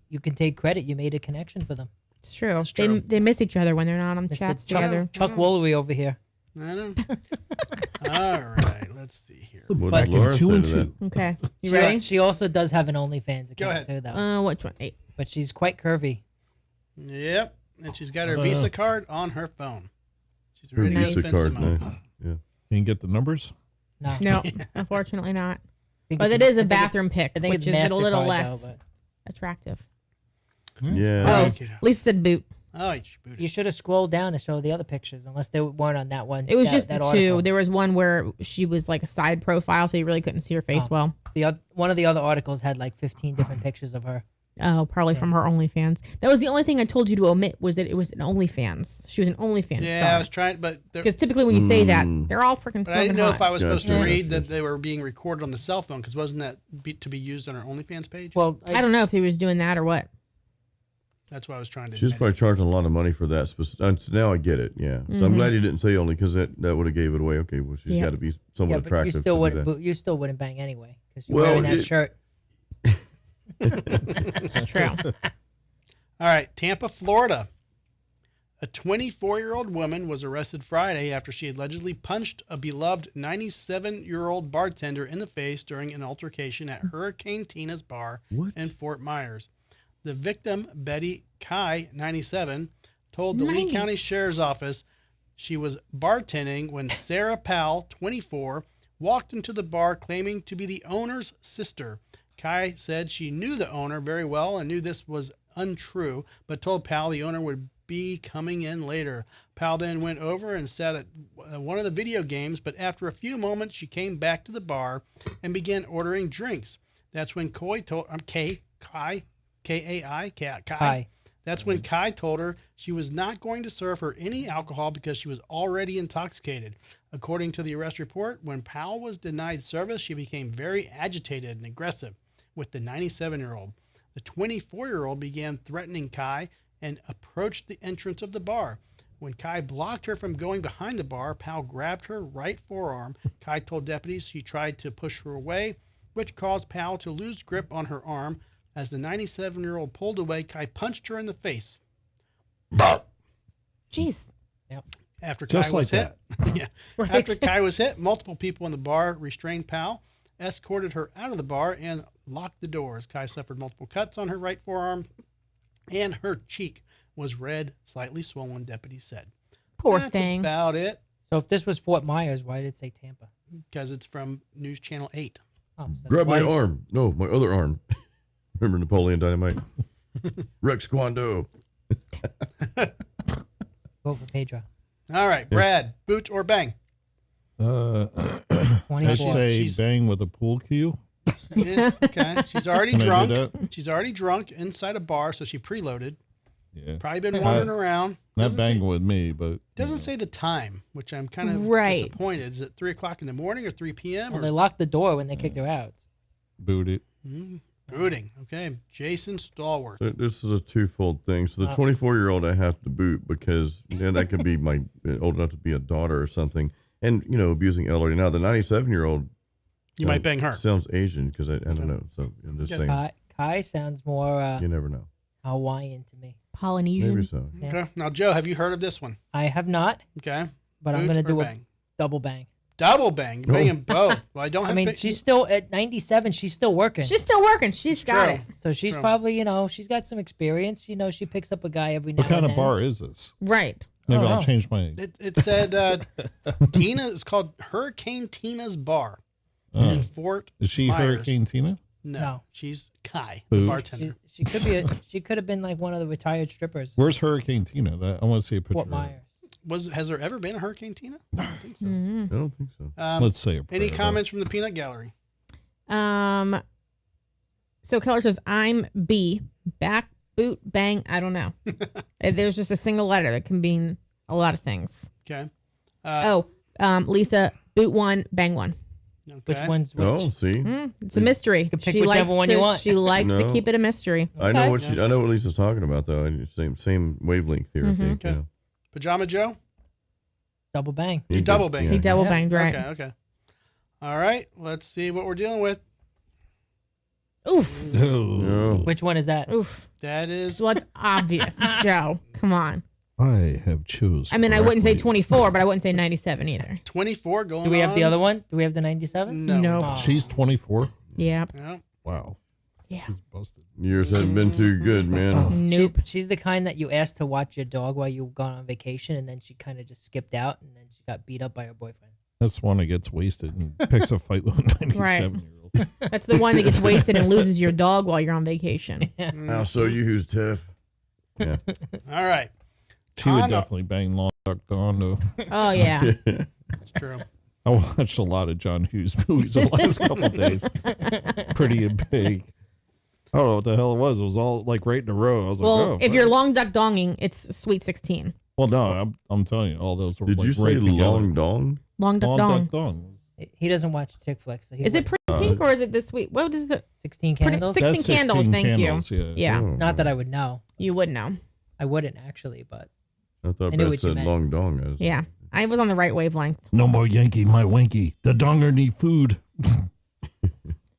You can take credit. You made a connection for them. It's true. It's true. They miss each other when they're not on Mr. chats Chuck, together. Chuck Woolery over here. I know. All right, let's see here. What But- did Laura Two say and to two. that? Okay. You She, ready? she also does have an OnlyFans Go account ahead. too, though. Which one? 8. But she's quite curvy. Yep, and she's got her Visa card on her phone. She's Her ready to Nice. Visa spend some card, money. nice. Yeah. Can you get the numbers? No. No, unfortunately not. I think But it's it is I a think bathroom pic, I think which it's is a little MasterCard, less though, attractive. Yeah. Oh, Okay. Lisa said boot. Oh, you should boot You it. should have scrolled down to show the other pictures, unless they weren't on that one. It was that, just that the article. two. There was one where she was like a side profile, so you really couldn't see her face well. One of the other articles had like 15 different pictures of her. Oh, probably from her OnlyFans. That was the only thing I told you to omit, was that it was an OnlyFans. She was an OnlyFans Yeah, I star. was trying, but Because typically when you say that, they're all freaking but I didn't smoking know hot. if I was supposed to Gotcha. read Gotcha. that they were being recorded on the cell phone, because wasn't that to be used on her OnlyFans page? Well, I don't know if he was doing that or what. That's why I was trying to. She's admit probably it. charging a lot of money for that. So now I get it. Yeah. So I'm glad you didn't say only, because that would have gave it away. Okay, well, she's Yeah. got to be somewhat yeah, but attractive. you still to do wouldn't. that. But you still wouldn't bang anyway because you're Well, wearing that it- shirt. It's true. All right, Tampa, Florida. A 24-year-old woman was arrested Friday after she allegedly punched a beloved 97-year-old bartender in the face during an altercation at Hurricane Tina's bar What? in Fort Myers. The victim, Betty Kai, 97, told the Lee County Sheriff's Office she was bartending when Sarah Powell, 24, walked into the bar claiming to be the owner's sister. Kai said she knew the owner very well and knew this was untrue, but told Powell the owner would be coming in later. Powell then went over and sat at one of the video games, but after a few moments, she came back to the bar and began ordering drinks. That's when Kai. That's when Kai told her she was not going to serve her any alcohol because she was already intoxicated. According to the arrest report, when Powell was denied service, she became very agitated and aggressive with the 97-year-old. The 24-year-old began threatening Kai and approached the entrance of the bar. When Kai blocked her from going behind the bar, Powell grabbed her right forearm. Kai told deputies she tried to push her away, which caused Powell to lose grip on her arm. As the 97-year-old pulled away, Kai punched her in the face. Jeez. After Just Kai was like hit, yeah. Right. After Kai was hit, multiple people in the bar restrained Powell, escorted her out of the bar, and locked the doors. Kai suffered multiple cuts on her right forearm, and her cheek was red, slightly swollen, deputies said. Poor That's thing. about it, So if this was Fort Myers, why did it say Tampa? because it's from News Channel 8. Oh, so Grab my why- arm. No, my other arm. Remember Napoleon Dynamite? Rex Kwando. Vote for Pedro. All right, Brad, boot or bang? I 24. say She's- bang with a pool cue. Yeah, okay, she's already Can I drunk. do that? She's already drunk inside a bar, so she preloaded. Yeah. Probably been wandering around. Not Doesn't say- banging with me, but Doesn't say the time, which I'm kind of Right. disappointed. Is it 3:00 in the morning or 3 p.m.? Well, or they locked the door when they kicked her out. boot it. booting? Okay, Jason Stallworth. This is a twofold thing. So the 24-year-old I have to boot because that could be my old enough to be a daughter or something, and abusing elderly. Now the 97-year-old, You might bang her. Sounds Asian because I don't know. So I'm just saying, Kai sounds more you never know. Hawaiian to me. Polynesian. Maybe so. Yeah. Okay. Now, Joe, have you heard of this one? I have not, Okay. but I'm Boot going to or do a bang? double bang. double bang. You're banging both. Well, I don't have. I mean, she's still at 97. She's still working. She's still working. She's got true. it. So she's True. probably, she's got some experience. She picks up a guy every now What kind and of then. bar is this? Right. Maybe Oh, I'll no. change my. It said Tina. It's called Hurricane Tina's Bar in Fort. Is she Myers. Hurricane Tina? No, she's Kai, Who? the bartender. She could be. She could have been like one of the retired strippers. Where's Hurricane Tina? I want to see a picture. Fort of her. Myers. Has there ever been a Hurricane Tina? I don't think so. Mm-hmm. I don't think so. Let's say a Any prayer. comments from the Peanut Gallery? So Keller says, I'm B. Back, boot, bang. I don't know. There's just a single letter that can mean a lot of things. Okay. Lisa, boot one, bang one. Okay. Which one's which? Oh, see, It's a mystery. can pick She whichever likes one to, you want. She likes to No. keep it a mystery. I know what Okay. I know what Lisa's talking about though. Same wavelength here. I think. Okay. Pajama Joe? Double bang. You double bang. He double Yeah. banged, right? Okay. All right. Let's see what we're dealing with. Oof. No. Which one is that? Oof. That is So what's obvious? Joe, come on. I have chosen. I mean, I wouldn't say correctly. 24, but I wouldn't say 97 either. 24 going on. Do we have the other one? Do we have the 97? No. No. Oh. She's 24. Yeah. Yeah. Wow. Yeah. She's busted. Yours haven't been too good, man. Nope. She's the kind that you asked to watch your dog while you were gone on vacation, and then she kind of just skipped out, and then she got beat up by her boyfriend. That's the one that gets wasted and picks a fight with a 97-year-old. That's the one that gets wasted and loses your dog while you're on vacation. I'll show you who's tough. Yeah. All right. She would Tana. definitely bang Long Duck Dawn, though. Oh, yeah. That's true. I watched a lot of John Hughes movies the last couple of days. Pretty and big. I don't know what the hell it was. It was all like right in a row. I was Well, like, oh. if you're long duck donging, it's Sweet 16. Well, no, I'm telling you, all those were Did like you say right together. long dong? Long duck Long dong. Duck Dong. He doesn't watch chick flicks. So he Is it wouldn't- pretty pink or is it the sweet? What is the 16 pretty, candles? 16 That's candles? 16 Thank candles, you. yeah. Oh, Not that I would know. You would know. I wouldn't actually, but I thought I knew Beth what you said meant. long dong. I was- Yeah. I was on the right wavelength. No more Yankee, my Wanky. The donger need food.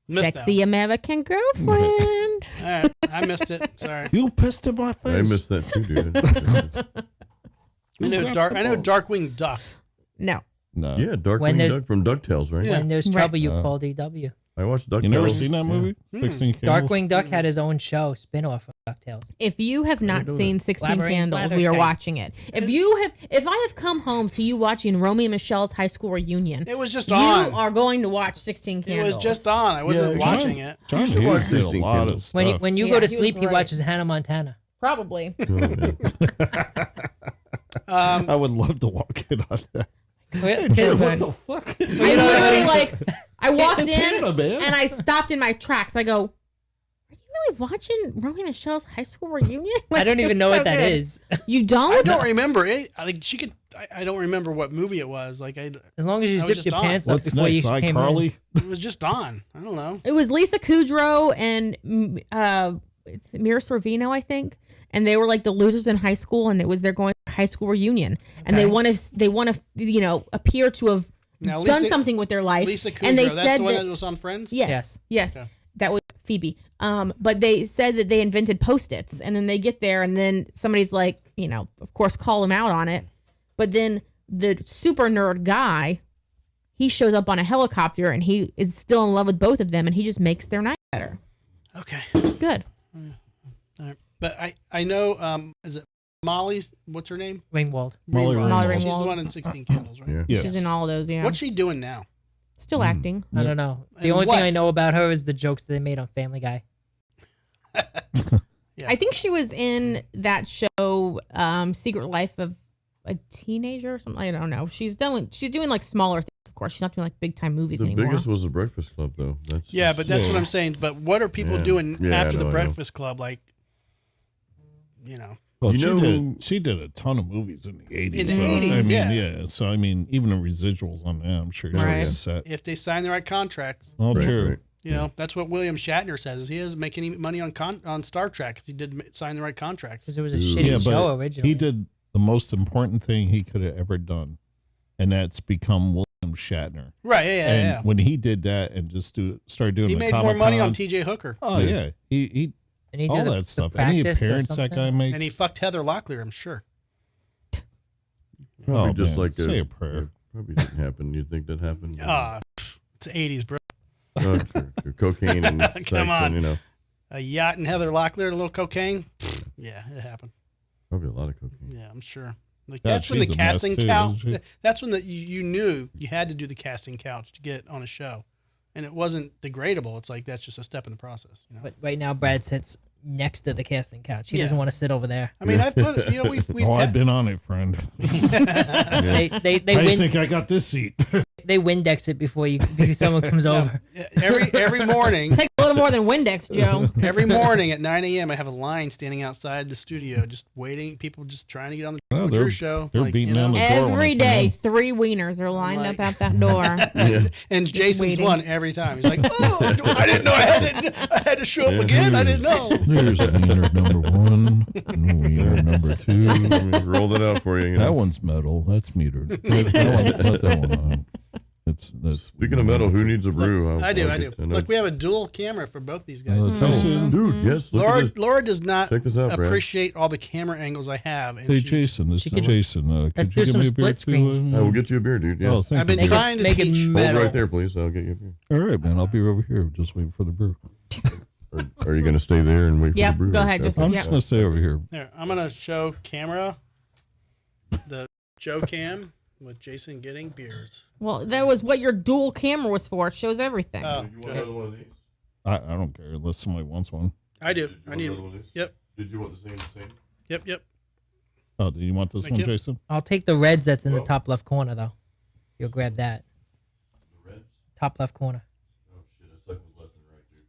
Missed Sexy American girlfriend. that. All right. I missed it. Sorry. You pissed in my face. I missed that too, dude. I know Darkwing Duck. No. No. Yeah, When Darkwing there's- Duck from DuckTales, right? Yeah. when there's Right. trouble, you call DW. I watched DuckTales. You never seen that movie? Hmm. 16 Candles? Darkwing Duck had his own show, spin-off of DuckTales. If you have not seen 16 Blabbering Candles, we are Blatherskite. watching it. If I have come home to you watching Romeo and Michelle's high school reunion, It was just you on. are going to watch 16 It Candles. was just on. I wasn't Yeah, watching it. John You should watch Hughes did a 16 lot of Candles. stuff. When you Yeah, go to he was sleep, he great. watches Hannah Montana. Probably. Oh, yeah. I would love to walk in on that. What the fuck? I literally I walked It's in Hannah, man. and I stopped in my tracks. I go, are you really watching Romeo and Michelle's high school reunion? I don't even know what that is. You don't? I don't remember it. I don't remember what movie it was. As long as you I was zipped just your on. pants up What's before next? you came iCarly? It was just on. I don't know. It was Lisa Kudrow and it's Mira Sorvino, I think. And they were like the losers in high school, and it was their going high school reunion, and they want to appear to have Now, done Lisa- something with their life. Lisa Kudrow. and they That's said the one that that was on Friends? yes, Okay. that was Phoebe. But they said that they invented Post-its, and then they get there, and then somebody's like, of course, call him out on it. But then the super nerd guy, he shows up on a helicopter, and he is still in love with both of them, and he just makes their night better. Okay. It's good. All right. But I know, is it Molly's, what's her name? Ringwald. Molly Ringwald. Molly She's the Ringwald. one in 16 Candles, right? Yeah. Yeah. She's in all of those, yeah. What's she doing now? Still acting. I don't know. The And only thing I what? know about her is the jokes that they made on Family Guy. Yeah. I think she was in that show, Secret Life of a Teenager or something. I don't know. She's doing like smaller things, of course. She's not doing like big time movies The anymore. biggest was the Breakfast Club, though. That's Yeah, but that's what I'm Yes. saying. But what are people Yeah. doing Yeah, after I the know. Breakfast Club? Like, Well, You she know did. who- She did a ton of movies in the 80s. In the so, 80s, I mean, yeah. So I mean, even the residuals on that, I'm sure Right. she's set. if they sign the right contracts, Oh, Right, true. right. that's what William Shatner says. He doesn't make any money on Star Trek because he did sign the right contracts. Because it was a Ooh. shitty Yeah, show but originally. he did the most important thing he could have ever done, and that's become William Shatner. Right? Yeah, and yeah. when he did that and just started doing He the made more money on Comic-Con- T.J. Hooker, Oh yeah, he And he all did that the stuff. Any Practice or appearance that something. guy makes. and he fucked Heather Locklear. I'm sure. Probably Oh, just man, like say a prayer. probably didn't happen. You think that happened? It's the 80s, bro. Oh, true. Cocaine and sex Come on. and, A yacht and Heather Locklear, a little cocaine. Yeah, it happened. probably a lot of cocaine. Yeah, I'm sure. Like God, that's when the she's a mess casting too, couch. isn't she? That's when you knew you had to do the casting couch to get on a show, and it wasn't degradable. It's like that's just a step in the process. You know? But right now, Brad sits next to the casting couch. He Yeah. doesn't want to sit over there. I mean, I've put we've Oh, I've had- been on it, friend. They I think I got this seat. they Windex it before someone comes over. every morning. Take a little more than Windex, Joe. Every morning at 9 a.m., I have a line standing outside the studio, just waiting. People just trying to get on the Oh, Drew they're- show. they're beating down the door when Every I come day, in. 3 wieners are lined Like- up at that door. Yeah. And Jason's waiting. won every time. He's like, "Oh, I didn't know I had to show up again. I didn't know." There's wiener number 1, and wiener number 2. Let me roll it out for you. That one's metal. That's metered. Let that one on. That's Speaking of metal, who needs a brew? I do. know. Look, we have a dual camera for both these guys. Jason, Dude, yes. Look at this. Laura does not Check this out, Brad. appreciate all the camera angles I have. And hey she- Jason, this She is could- Jason. let's Could you do give some me a beer split screens. too? I will get you a beer, dude. Yeah. Oh, thank I've been you. trying to make it teach. Hold metal. right there, please. I'll get you a beer. All right, man. I'll be over here. Just waiting for the brew. Or are you going to stay there and wait Yep, for the brew? go ahead, just- I'm Yeah. just gonna stay over here. There, I'm gonna show camera the Joe cam with Jason getting beers. Well, that was what your dual camera was for. It shows everything. Oh, You go want ahead. another one of these? I don't care unless somebody wants one. I do. Did you I want need. another one of these? Yep. Did you want the same? Yep. Oh, do you want this Thank one, you. Jason? I'll take the reds that's in the top left corner, though. You'll grab that. The reds? Top left corner. Oh, shit. I suck with left and right, dude.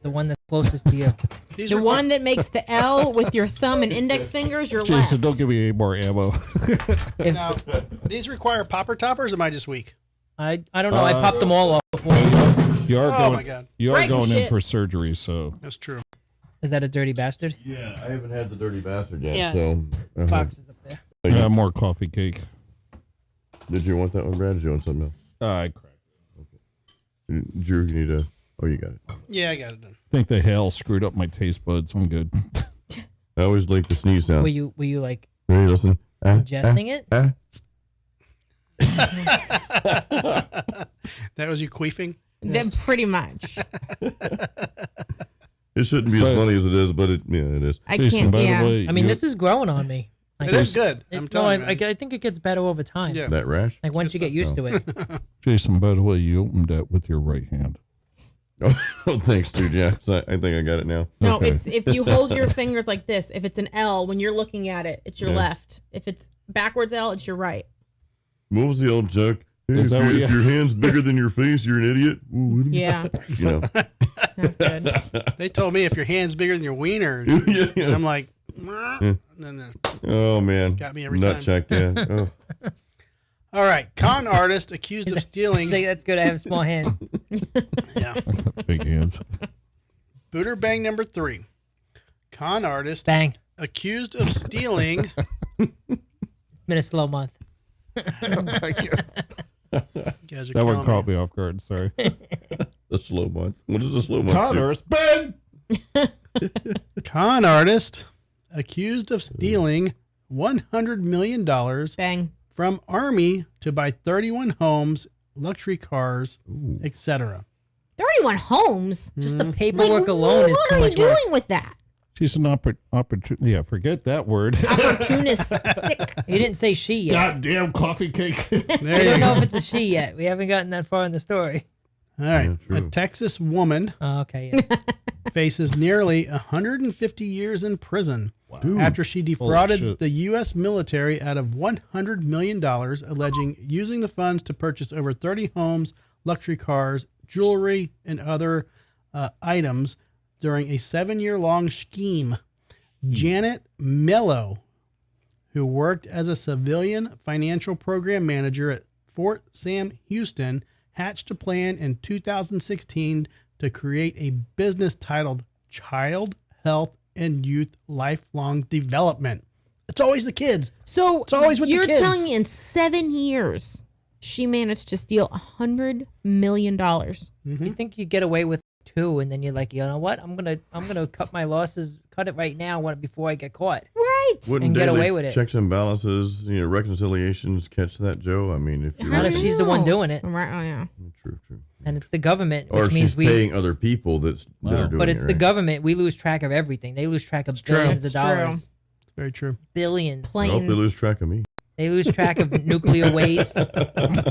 The one that's closest to you. These The requi- one that makes the L with your thumb and index fingers, your Jason, left. don't give me any more ammo. If, Now, these require popper toppers. Or am I just weak? I don't know. I popped them all off before. You are Oh going. my God, You are Breaking going in shit. for surgery, so that's true. Is that a dirty bastard? Yeah, I haven't had the dirty bastard yet, Yeah. so. Boxes up there. I have more coffee cake. Did you want that one, Brad? Did you want something else? I cracked. Drew, you need a. Oh, you got it. Yeah, I got it done. I think the hail screwed up my taste buds. I'm good. I always like the sneeze sound. Were you like Ready, listen. ingesting it? That was you queefing. Then pretty much. It shouldn't be as But- funny as it is, but it is. I Jason, can't. by Yeah. the way, I mean, you- this is growing on me. Like, It is good. it- I'm no, telling you. I think it gets better over time. Yeah. That rash? Like once you get used to it. Jason, by the way, you opened that with your right hand. Oh, thanks, dude. Yeah, so I think I got it now. No, Okay. it's if you hold your fingers like this. If it's an L, when you're looking at it, it's your Yeah. left. If it's backwards L, it's your right. What was the old joke? Hey, Is if that what if you- your hand's bigger than your face, you're an idiot. Ooh, what do you- Yeah, You know. that's good. They told me if your hand's bigger than your wiener, Yeah, and yeah. I'm like, "Mwah." And then Oh man. Got me every Nut time. check. Yeah. Oh. all right, con artist accused of I stealing. think that's good. I have small hands. Yeah, Big hands. Buderbang number 3. Con artist Bang. accused of stealing. It's been a slow month. You guys are That killing one caught me off guard. Sorry. A slow month. What is a slow month? do? Connors, Ben. Con artist accused of stealing $100 million Bang. from Army to buy 31 homes, luxury cars, Ooh. etc. 31 homes. Just the Like, paperwork alone is what too are you much work. doing with that? She's an opportunity. Yeah, forget that word. Opportunistic. You didn't say she yet. Goddamn coffee cake. There We you don't know go. if it's a she yet. We haven't gotten that far in the story. All right. Yeah, true. A Texas woman Oh, okay. Yeah. faces nearly 150 years in prison Dude. after she defrauded shit. the U.S. military out of $100 million, alleging using the funds to purchase over 30 homes, luxury cars, jewelry, and other items during a 7-year-long scheme. Janet Mello, who worked as a civilian financial program manager at Fort Sam Houston, hatched a plan in 2016 to create a business titled Child Health and Youth Lifelong Development. It's always the kids. So It's always with the you're kids. telling me in 7 years she managed to steal $100 million. You think you get away with 2, and then you're like, you know what? I'm gonna cut my losses, cut it right now, before I get caught. Right. Wouldn't And get daily away with it. checks and balances, reconciliations catch that, Joe? I mean, if you're Not if she's the one doing it. Right. Oh yeah. true. And it's the government, Or which she's means we. paying other people that are doing But it's it, the right? government. We lose track of everything. They lose track of true. billions of It's true. dollars. Very true. Billions. I hope they Planes, lose track of me. They lose track of nuclear waste.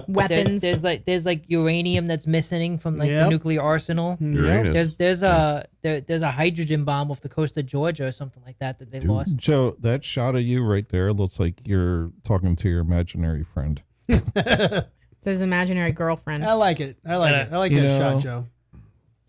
weapons. There's like uranium that's missing from like the Yep. nuclear arsenal. Uranus. There's a hydrogen bomb off the coast of Georgia or something like that they lost. Joe, that shot of you right there looks like you're talking to your imaginary friend. Says imaginary girlfriend. I like it. I like it. I like You that know, shot, Joe.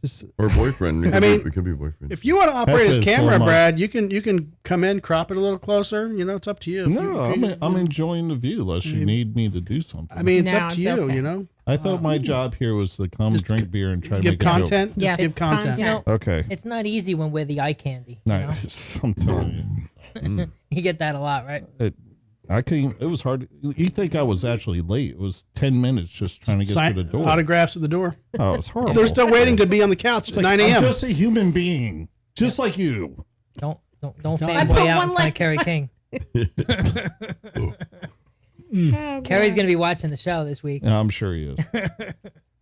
Just Or boyfriend. It I could mean, be, it could be boyfriend. If you want to operate That's his been so camera, much. Brad, you can come in, crop it a little closer. It's up to you. If I'm enjoying the view unless you need me to do something. I mean, it's No, up to it's you. okay. I thought my job here was to come Just drink beer and try to Give make a joke. content. Just Yes, give content. content. Okay. It's not easy when we're the eye candy. You know? Nice. I'm telling you. You get that a lot, right? It was hard. You think I was actually late. It was 10 minutes just trying to get Sign to the door. autographs at the door. Oh, it's horrible. They're still waiting to be on the couch It's at like, 9 I'm a.m. just a human being, just like you. Don't I put fanboy out one in front leg- of Kerry King. Oh, Kerry's God. gonna be watching the show this week. Yeah, I'm sure he is.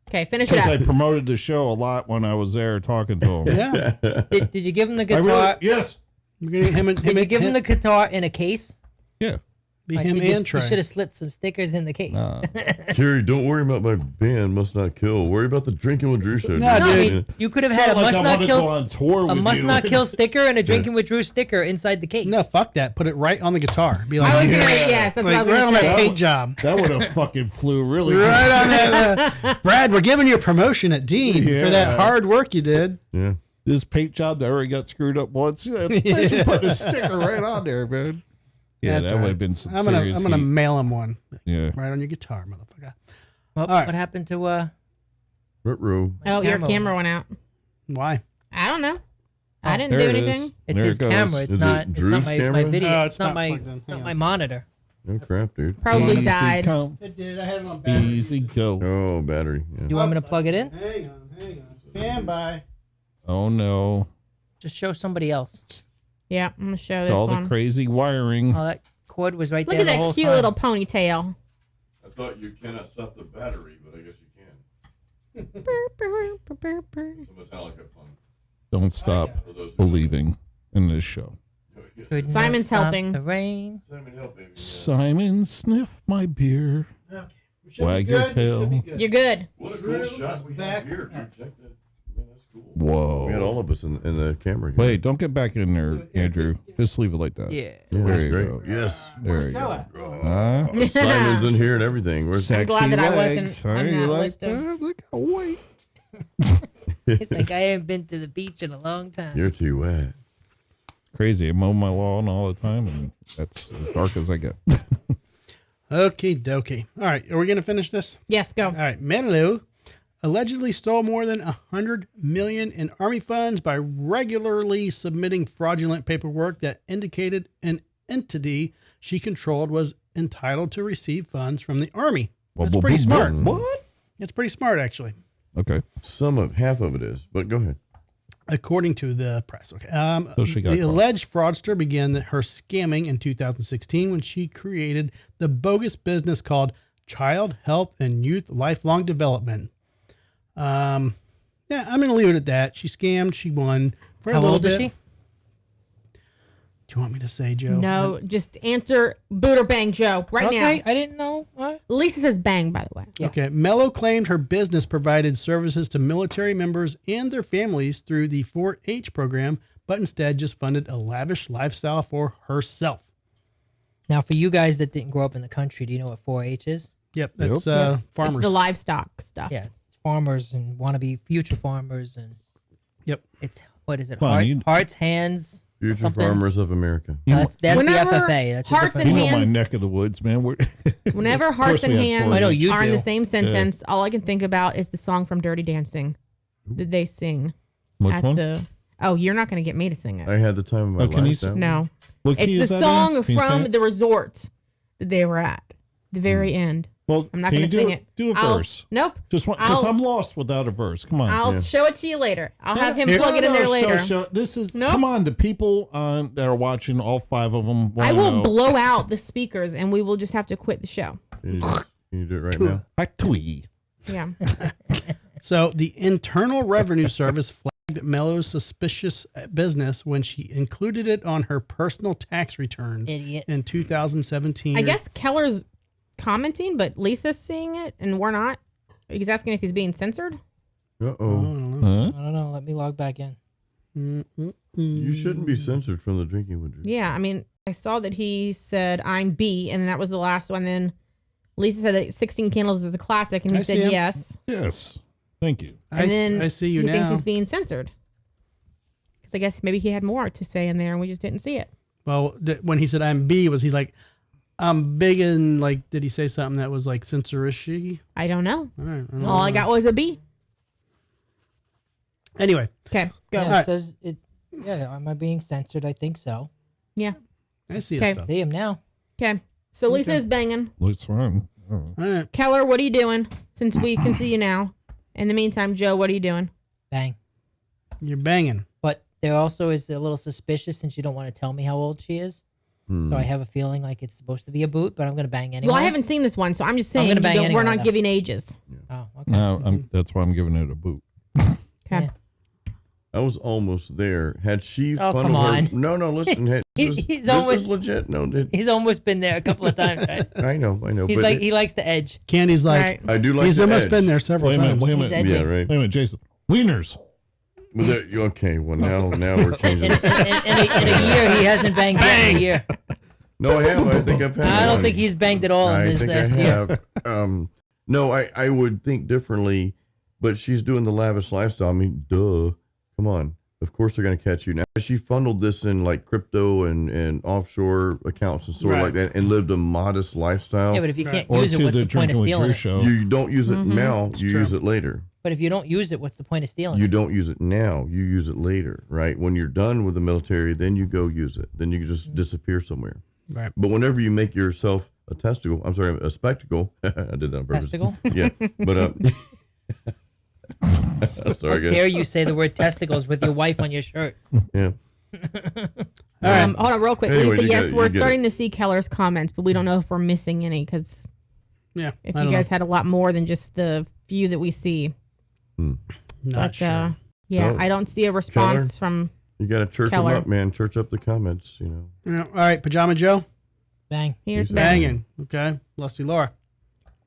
Okay, finish it Because I up. promoted the show a lot when I was there talking to him. Yeah. Did you give him the I guitar? yes. We're gonna him and Did you give him the guitar in a case? Yeah. be Like, him you and Trey. should have slit some stickers in the case. Carrie, don't worry about my band Must Not Kill. Worry about the Drinking with Drew show. No, No, I dude. mean, you could have had a must not go kill on tour a with must you. not kill sticker and a drinking with Drew sticker inside the case. No, fuck that. Put it right on the guitar. Be like, I was gonna, Yeah. yes, that's what I like was right on gonna that say. paint job. That would have fucking flew really Right good. on that. Brad, we're giving you a promotion at Dean for Yeah. that hard work you did. Yeah. This paint job that already got screwed up once. Yeah, they should put a sticker right on there, man. Yeah, That's that all would right. have been some I'm serious gonna heat. mail him one Yeah. right on your guitar, motherfucker. Well, All right. what happened to Ruh-roh. my Oh, your camera went out. Why? I don't know. I didn't There do it is. anything. It's There his it goes. camera. It's Is it not. It's not Drew's my camera? video. No, it's not my plugged in. Hang not on. my monitor. No crap, dude. Probably Easy died. come, It did. I had it on battery. easy go. Oh, battery. Do you Yeah. want me to plug it in? Hang on. Stand by. Oh no. Just show somebody else. Yeah, I'm gonna show It's this all the one. crazy wiring. Oh, that cord was right Look there at the that whole cute time. little ponytail. I thought you cannot stop the battery, but I guess you can. Some Metallica punk. Don't stop For those who believing in this show. Could not Simon's stop helping. The rain. Simon, help me. Simon, sniff my beer. We should Wag be your good. We should be tail. good. You're good. What a cool Drew shot we back have here, dude. up. Check that. Man, that's cool. Whoa. We had all of us in the camera. here. Wait, don't get back in there, Andrew. Just leave it like that. Yeah. Yeah, There that's you great. go. Yes. There you Joe go. at? Simon's in here and everything. Where's Sexy glad that I wasn't legs. on Huh? that You like list of- that? Look how white. It's like I haven't been to the beach in a long time. You're too wet. Crazy. I mow my lawn all the time, and that's as dark as I get. Okie dokie. All right. Are we going to finish this? Yes, go. All right. Menlo allegedly stole more than $100 million in Army funds by regularly submitting fraudulent paperwork that indicated an entity she controlled was entitled to receive funds from the Army. That's pretty smart. What? It's pretty smart, actually, Okay. Half of it is, but go ahead. according to the press. Okay. So she got The caught. alleged fraudster began her scamming in 2016 when she created the bogus business called Child Health and Youth Lifelong Development. Yeah, I'm going to leave it at that. She scammed. She won. For a How little old is bit. she? Do you want me to say, Joe? No, just answer Buderbang Joe right Okay, now. I didn't know. What? Lisa says bang, by the way. Yeah. Okay. Mello claimed her business provided services to military members and their families through the 4-H program, but instead just funded a lavish lifestyle for herself. Now, for you guys that didn't grow up in the country, do you know what 4-H is? Yep. That's It's farmers. the livestock stuff. Yeah, it's farmers and want to be future farmers, and Yep. it's what is it? Well, you- Hearts, hands. Future Something. Farmers of America. You know, That's Whenever the FFA. That's a Hearts different and you know my hands- neck of the woods, man. Whenever hearts and hands I know you are in do. the same sentence, all I can think about is the song from Dirty Dancing that they sing Which at one? the. Oh, you're not going to get me to sing it. I had the time of my Oh, can you life. s- that one. No, What key it's is the that song in? Can you sing from it? the resort that they were at. The very end. Well, I'm not can going to you sing it. Do a I'll- verse. Nope. Because I'll- I'm lost without a verse. Come on. I'll show it to you later. I'll have him No, plug it in there later. This is Nope. Come on, the people that are watching, all 5 of them. I will know. blow out the speakers, and we will just have to quit the show. Can you do it right now? Actually. Yeah. So the Internal Revenue Service flagged Mello's suspicious business when she included it on her personal tax returns Idiot. in 2017. I guess Keller's commenting, but Lisa's seeing it, and we're not. He's asking if he's being censored. Uh-oh. Huh? I don't know. Let me log back in. You shouldn't be censored from the drinking with Drew. Yeah, I mean, I saw that he said, I'm B, and that was the last one. Then Lisa said that 16 Candles is a classic, and he I see said him. yes. Yes. Thank you. And then I see you he now. thinks he's being censored. Because I guess maybe he had more to say in there, and we just didn't see it. Well, when he said I'm B, was he like, I'm big and like, did he say something that was like censorish-y? I don't know. All right. All I got was a B. Anyway, Okay, go. Yeah, Alright. it says it. Yeah, am I being censored? I think so. Yeah. I see Okay. it. Stuff. See him now. Okay. So Lisa Okay. is banging. Looks fine. Oh. All right. Keller, what are you doing? Since we can see you now. In the meantime, Joe, what are you doing? Bang. You're banging. But there also is a little suspicious since you don't want to tell me how old she is. So I have a feeling like it's supposed to be a boot, but I'm going to bang anyway. Well, I haven't seen this one, so I'm just saying gonna bang we're anyway, not though. giving ages. Oh, okay. No, that's why I'm giving it a boot. Okay. Yeah. I was almost there. Had she Oh, funneled come on. her? No, listen. He's This almost- is legit. No, He's almost been there a couple of times, right? I know. He's but like he likes the edge. Candy's like, Right. I do like. he's the almost edge. been there several Wait a minute. times. Wait a He's minute. edgy. Yeah, right. Wait a minute, Jason. Wieners. Was that okay? Well, now we're In, changing. in a year, he hasn't banged yet in a year. No, I have. I think I've had. I don't one. think he's banged at all in I this think last I year. have. No, I would think differently, but she's doing the lavish lifestyle. I mean, duh. Come on. Of course they're going to catch you. Now, she funneled this in like crypto and offshore accounts and sort of like that and lived a modest lifestyle. Yeah, but if you can't Or use it, to what's the the point of Drinking with stealing Drew it? show. You don't use it now, you true. use it later. But if you don't use it, what's the point of stealing You it? don't use it now, you use it later, right? When you're done with the military, then you go use it. Then you can just disappear somewhere. Right. But whenever you make yourself a spectacle, I did that on purpose. Testicle? Yeah, but sorry, How guys. dare you say the word testicles with your wife on your shirt? Yeah. Hold on, real quick. Anyway, Lisa, you yes, get it, we're you get starting to see Keller's comments, but we don't know if we're missing any because Yeah. if I you don't guys know. had a lot more than just the few that we see. Not But sure. yeah, So, I don't see a response from. You got to church them Keller. up, man. Church up the comments, you know. Yeah, all right, Pajama Joe. Bang. Here's He's Bang. Banging. Okay. Lusty Laura.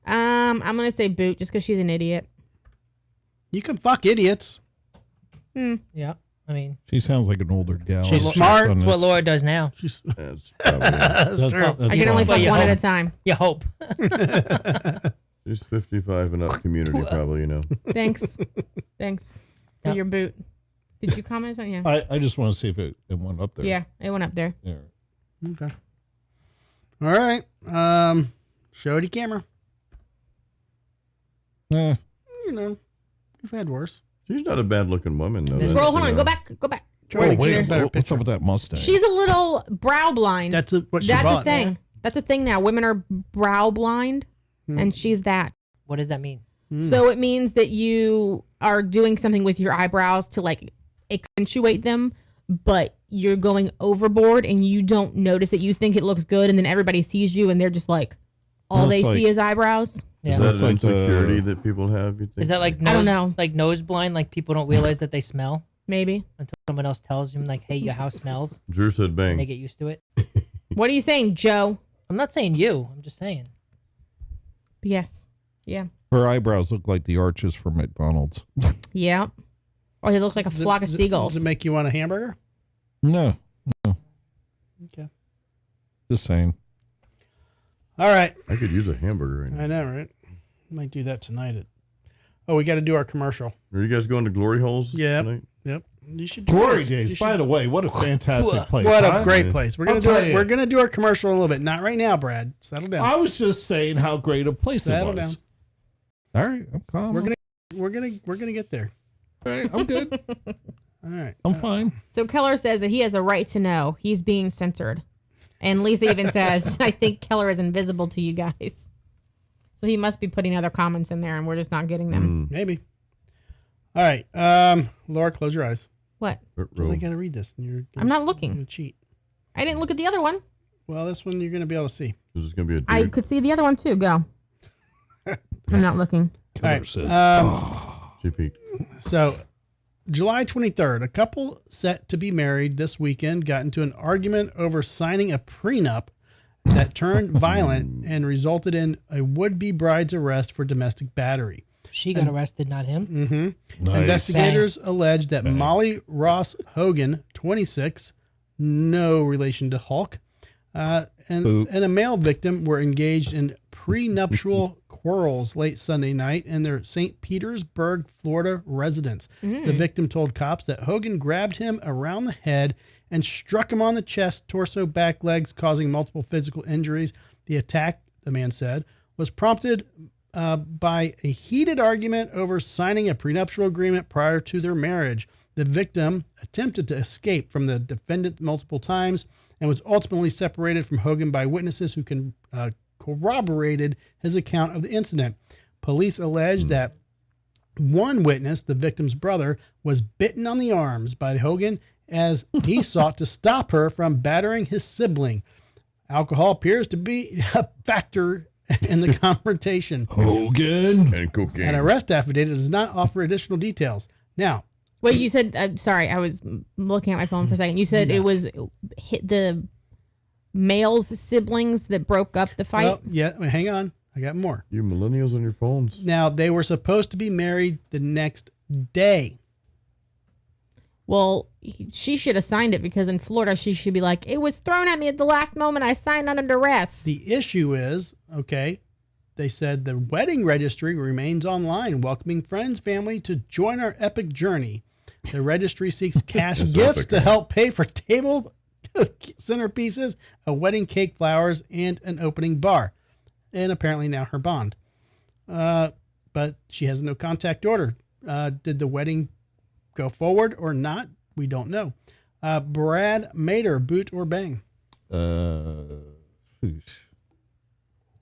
I'm gonna say boot just because she's an idiot. You can fuck idiots. Yeah. I mean, She sounds like an older gal. She's She's smart. done that's what this. Laura does now. She's That's probably that's true. That's I can only fine. fuck you one at hope. a time. You hope. she's 55 and up community, probably, you know. Thanks, thanks for Yeah. your boot. Did you comment on? Yeah, I just want to see if it went up there. yeah, it went up there. Yeah. Okay. All right. Show the camera. Eh, You know, we've had worse. She's not a bad looking woman, though. Miss That's, Scroll, hold you on, know. go back, go back. Try oh, to get wait. a better What's picture. up with that mustache? She's a little brow blind. That's what she That's bought. a thing. That's a thing now. Women are brow blind, Hmm. and she's that. What does that mean? So it means that you are doing something with your eyebrows to like accentuate them, but you're going overboard and you don't notice it. You think it looks good, and then everybody sees you, and they're just like, all Well, they it's see like- is eyebrows. Yeah. Is that It's an like the- insecurity that people have, you think? Is that like I don't nose, know. like nose blind? Like people don't realize that they smell Maybe. until someone else tells them, like, "Hey, your house smells." Drew said And they bang. get used to it. What are you saying, Joe? I'm not saying you. I'm just saying. Yes. Yeah. Her eyebrows look like the arches from McDonald's. Yeah. Or they look like a flock of seagulls. Does it make you want a hamburger? No, Okay. just saying. All right. I could use a hamburger right now. I know, right? Might do that tonight. Oh, we got to do our commercial. Are you guys going to Glory Holes Yep. tonight? Yep. You should. do Glory this. days. You By should- the way, what a fantastic place. What huh? a great place. We're gonna I'll do tell it. you. We're gonna do our commercial in a little bit. Not right now, Brad. Settle down. I was just saying how great a place Settle it was. down. All right, I'm calm. We're gonna get there. All right, I'm good. All right. I'm fine. So Keller says that he has a right to know he's being censored. And Lisa even says, I think Keller is invisible to you guys. So he must be putting other comments in there, and we're just not getting them. Maybe. All right. Laura, close your eyes. What? Because I got to read this. And you're I'm not You're looking. going to cheat. I didn't look at the other one. Well, this one you're going to be able to see. This is going to be a dude. I could see the other one too. Go. I'm not looking. All right. She peeked. So, July 23rd, a couple set to be married this weekend got into an argument over signing a prenup that turned violent and resulted in a would-be bride's arrest for domestic battery. She got arrested, not him. Mm-hmm. Nice. Investigators allege that Molly Ross Hogan, 26, no relation to Hulk, and a male victim were engaged in prenuptial quarrels late Sunday night in their St. Petersburg, Florida residence. The victim told cops that Hogan grabbed him around the head and struck him on the chest, torso, back, legs, causing multiple physical injuries. The attack, the man said, was prompted by a heated argument over signing a prenuptial agreement prior to their marriage. The victim attempted to escape from the defendant multiple times and was ultimately separated from Hogan by witnesses who corroborated his account of the incident. Police alleged that one witness, the victim's brother, was bitten on the arms by Hogan as he sought to stop her from battering his sibling. Alcohol appears to be a factor in the confrontation. Hogan and cocaine. An arrest affidavit does not offer additional details. Now, Wait, you said, sorry, I was looking at my phone for a second. You said it was the male's siblings that broke up the fight? well, yeah, hang on. I got more. You millennials on your phones. Now, they were supposed to be married the next day. Well, she should have signed it because in Florida, she should be like, it was thrown at me at the last moment. I signed under duress. The issue is, okay, they said the wedding registry remains online, welcoming friends, family to join our epic journey. The registry seeks cash It's gifts epic, to huh? help pay for table centerpieces, a wedding cake, flowers, and an opening bar. And apparently now her bond. But she has no contact order. Did the wedding go forward or not? We don't know. Brad Mader, boot or bang?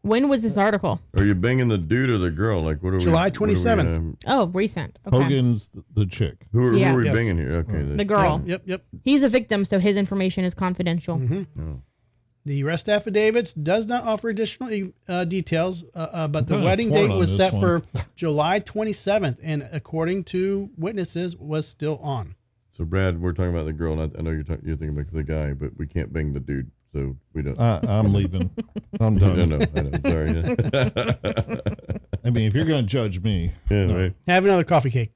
When was this article? Are you banging the dude or the girl? Like, what are July we? 27th. Oh, recent. Okay. Hogan's the chick. Who are Yeah. we Yes. banging here? Okay. The girl. Yep. He's a victim, so his information is confidential. Mm-hmm. The arrest affidavits does not offer additional details, but the kinda wedding torn date on was this set one. for July 27th, and according to witnesses, was still on. So, Brad, we're talking about the girl. And I know you're thinking about the guy, but we can't bang the dude, so we don't. I'm leaving. I'm I done. know. Sorry. I mean, if you're gonna judge me, Yeah, no. right. Have another coffee cake.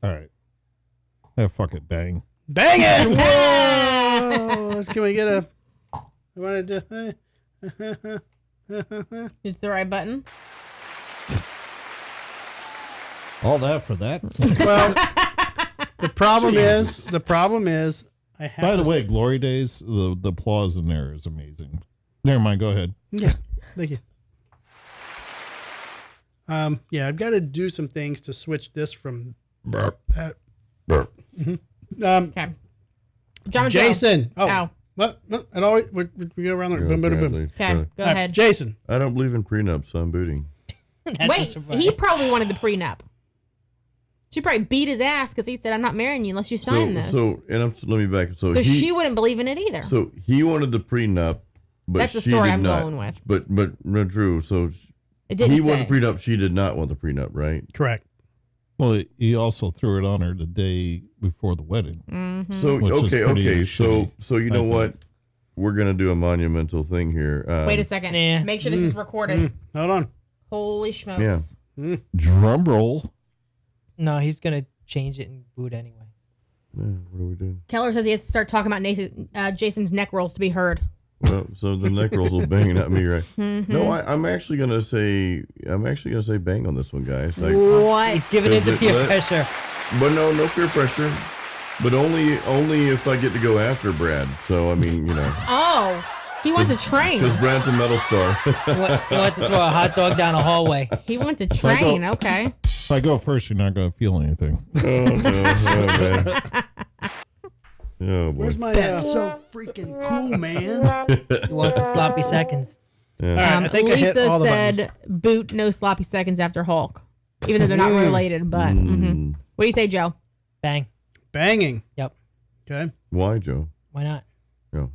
All right. Yeah, fuck it, bang. Bang it! Whoa! Can we get a? I wanted to. It's the right button. All that for that. Well, the problem is, I have. By the to- way, Glory Days, the applause in there is amazing. Never mind. Go ahead. Yeah, thank you. Yeah, I've got to do some things to switch this from that. Okay. Pajama Joe. Jason. Oh, Ow. what? No, it always we go around like boom, boom, boom. Okay, go All right, ahead. Jason. I don't believe in prenups, so I'm booting. That's a Wait, surprise. he probably wanted the prenup. She probably beat his ass because he said, I'm not marrying you unless you sign this. Let me back. So she wouldn't believe in it either. So he wanted the prenup, but That's the she story did I'm not. going with. But no, Drew. So It didn't he say. wanted the prenup. She did not want the prenup, right? Correct. Well, he also threw it on her the day before the wedding. Mm-hmm. So Which is pretty okay. shitty, So you know I what? think. We're gonna do a monumental thing here. Wait a second. Nah. Make sure this is recorded. Hold on. Holy smokes. Yeah. Drum roll. No, he's gonna change it and boot anyway. Yeah, what are we doing? Keller says he has to start talking about Jason's neck rolls to be heard. Well, so the neck rolls will bang at me, right? Mm-hmm. No, I'm actually gonna say bang on this one, guys. What? He's giving in to Does it peer let- pressure. But no peer pressure. But only if I get to go after Brad. So I mean, Oh, he wants to train. because Brad's a metal star. He wants to throw a hot dog down a hallway. He wants to train. Okay. If I go first, you're not going to feel anything. Oh no! Oh man! Oh boy! Where's my so freaking cool, man? He wants the sloppy seconds. All right, I think I hit Lisa all the buttons. said boot no sloppy seconds after Hulk, even though they're not related. But what do you say, Joe? Bang. Banging. Yep. Okay. Why, Joe? Why not? No.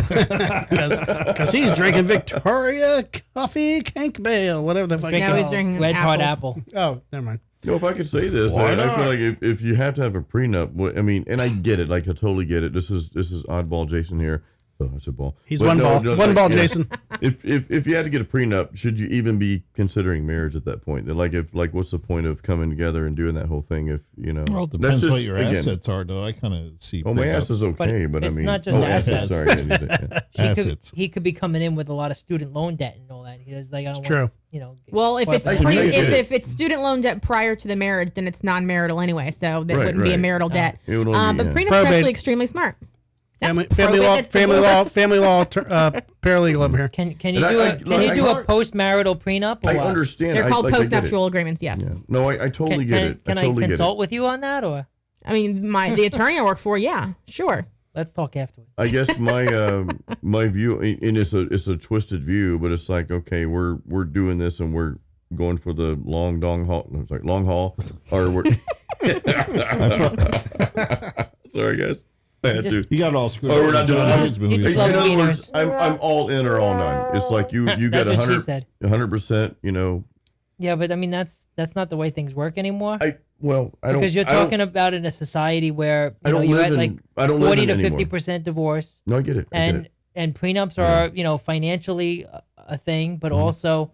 Because he's drinking Victoria KoffeeKake Ale, whatever the fuck. Now it's he's called. drinking Red's hard apples. apple. Oh, never mind. No, if I could say this, I feel like if you have to have a prenup, I mean, and I get it, like I totally get it. This is oddball Jason here. Oh, that's a ball. He's But one ball. no, One like, ball, yeah. Jason. If you had to get a prenup, should you even be considering marriage at that point? Like what's the point of coming together and doing that whole thing if Well, it that's depends just, what your again, assets are, though. I kind of see. Oh, my prenup ass is okay, but I it's mean, not just assets. Sorry, anything, yeah. assets. He could be coming in with a lot of student loan debt and all that. He does like I don't True. want, you know. Well, if it's I get it. if it's student loan debt prior to the marriage, then it's non-marital anyway, so that Right, wouldn't be a right. marital debt. It would only But be, prenup's Probate. actually extremely smart. That's Family probate, law, that's family law, divorce. paralegal over here. Can you And do I- a can you do a postmarital prenup? Or I what? understand. They're called I get it. post-nuptial agreements. Yes. Yeah. No, I totally get it. Can I I totally consult with you on that, or I mean, the attorney I work for, yeah, sure. let's talk afterwards? I guess my my view, and it's a twisted view, but it's like, okay, we're doing this and we're going for the long haul, or we're. Sorry, guys. I had Just- to. You got it all screwed. Oh, we're not doing up. this. You just In love other wieners. words, I'm all in or all none. It's like you got That's what she said. 100%. You know, Yeah, but I mean that's not the way things work anymore. I don't Because you're I don't- talking about in a society where I you know don't you're live at in. like I don't live 40 in to anymore. 50% divorce, No, I get it. I get it. and prenups are you know financially a thing, but Mm-hmm. also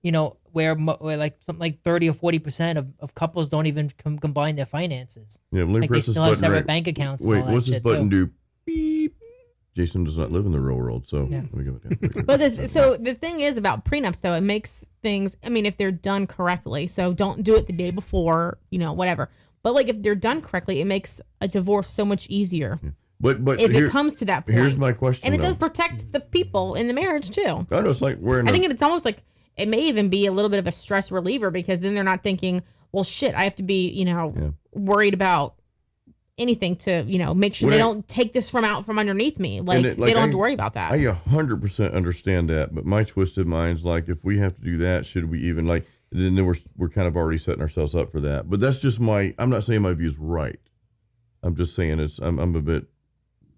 you know where like something like 30 or 40% of couples don't even combine their finances. Yeah, let me Like they press this still have button. separate Right. bank accounts. Wait, and all that what's this shit button too. do? Beep. Jason does not live in the real world, so Yeah. let me go down. But the thing is about prenups, though, it makes things. I mean, if they're done correctly, so don't do it the day before, you know, whatever. But like if they're done correctly, it makes a divorce so much easier But if here- it comes to that point. here's my question. and it though. does protect the people in the marriage too. I know it's like we're in. I think it's almost like it may even be a little bit of a stress reliever because then they're not thinking, well, shit, I have to be, you know, worried about anything to, you know, make sure When they I- don't take this from underneath me. Like, And it- like, they don't have I- to worry about that. I 100% understand that, but my twisted mind's like, if we have to do that, should we even like? Then we're kind of already setting ourselves up for that. But that's just I'm not saying my view's right. I'm just saying I'm a bit,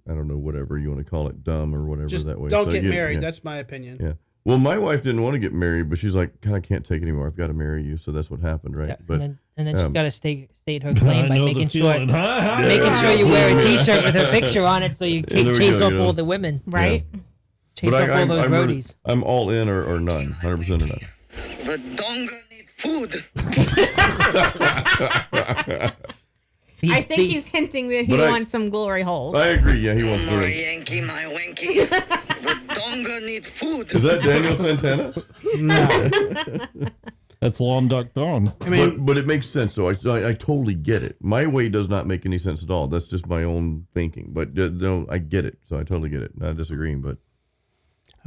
I don't know, whatever you want to call it, dumb or whatever Just that way. don't So, get yeah, married. yeah. That's my opinion. Yeah. Well, my wife didn't want to get married, but she's like, God, I can't take it anymore. I've got to marry you. So that's what happened, right? Yeah, But and then she's um, got to state her claim by I know making the sure feeling. making sure you wear a T-shirt with her picture on it, so you there we chase go, off you know. all the women, right? chase but off all those I'm really- roadies. I'm all in or none, 100% or none. The donga need food. I think he's hinting that he But I- wants some glory holes. I agree. Yeah, he wants More to. Yankee, my wanky. The donga need food. Is that Daniel Santana? No. That's Long Duck Dawn. I mean, But it makes sense. So I totally get it. My way does not make any sense at all. That's just my own thinking. But no, I get it. So I totally get it. Not disagreeing, but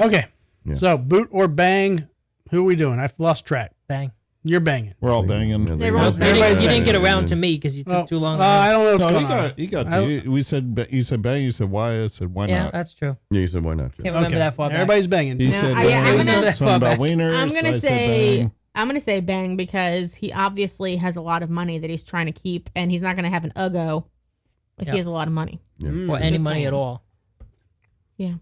okay. Yeah. So boot or bang? Who are we doing? I've lost track. Bang. You're banging. We're all banging. Yeah, Everyone's You banging. didn't, you didn't get Yeah, around yeah. to me because you took Well, too long. I don't know what's No, going he on. got he got I- to. We said you said bang. You said why? I said why yeah, not? that's true. Yeah, you said why not? Can't Yeah. remember that far back. Everybody's banging. He No, said I'm gonna- something about wieners. I'm gonna I said say bang. I'm gonna say bang because he obviously has a lot of money that he's trying to keep, and he's not gonna have an uggo if Yeah. he has a lot of money. Or any Just money saying. at all. Yeah.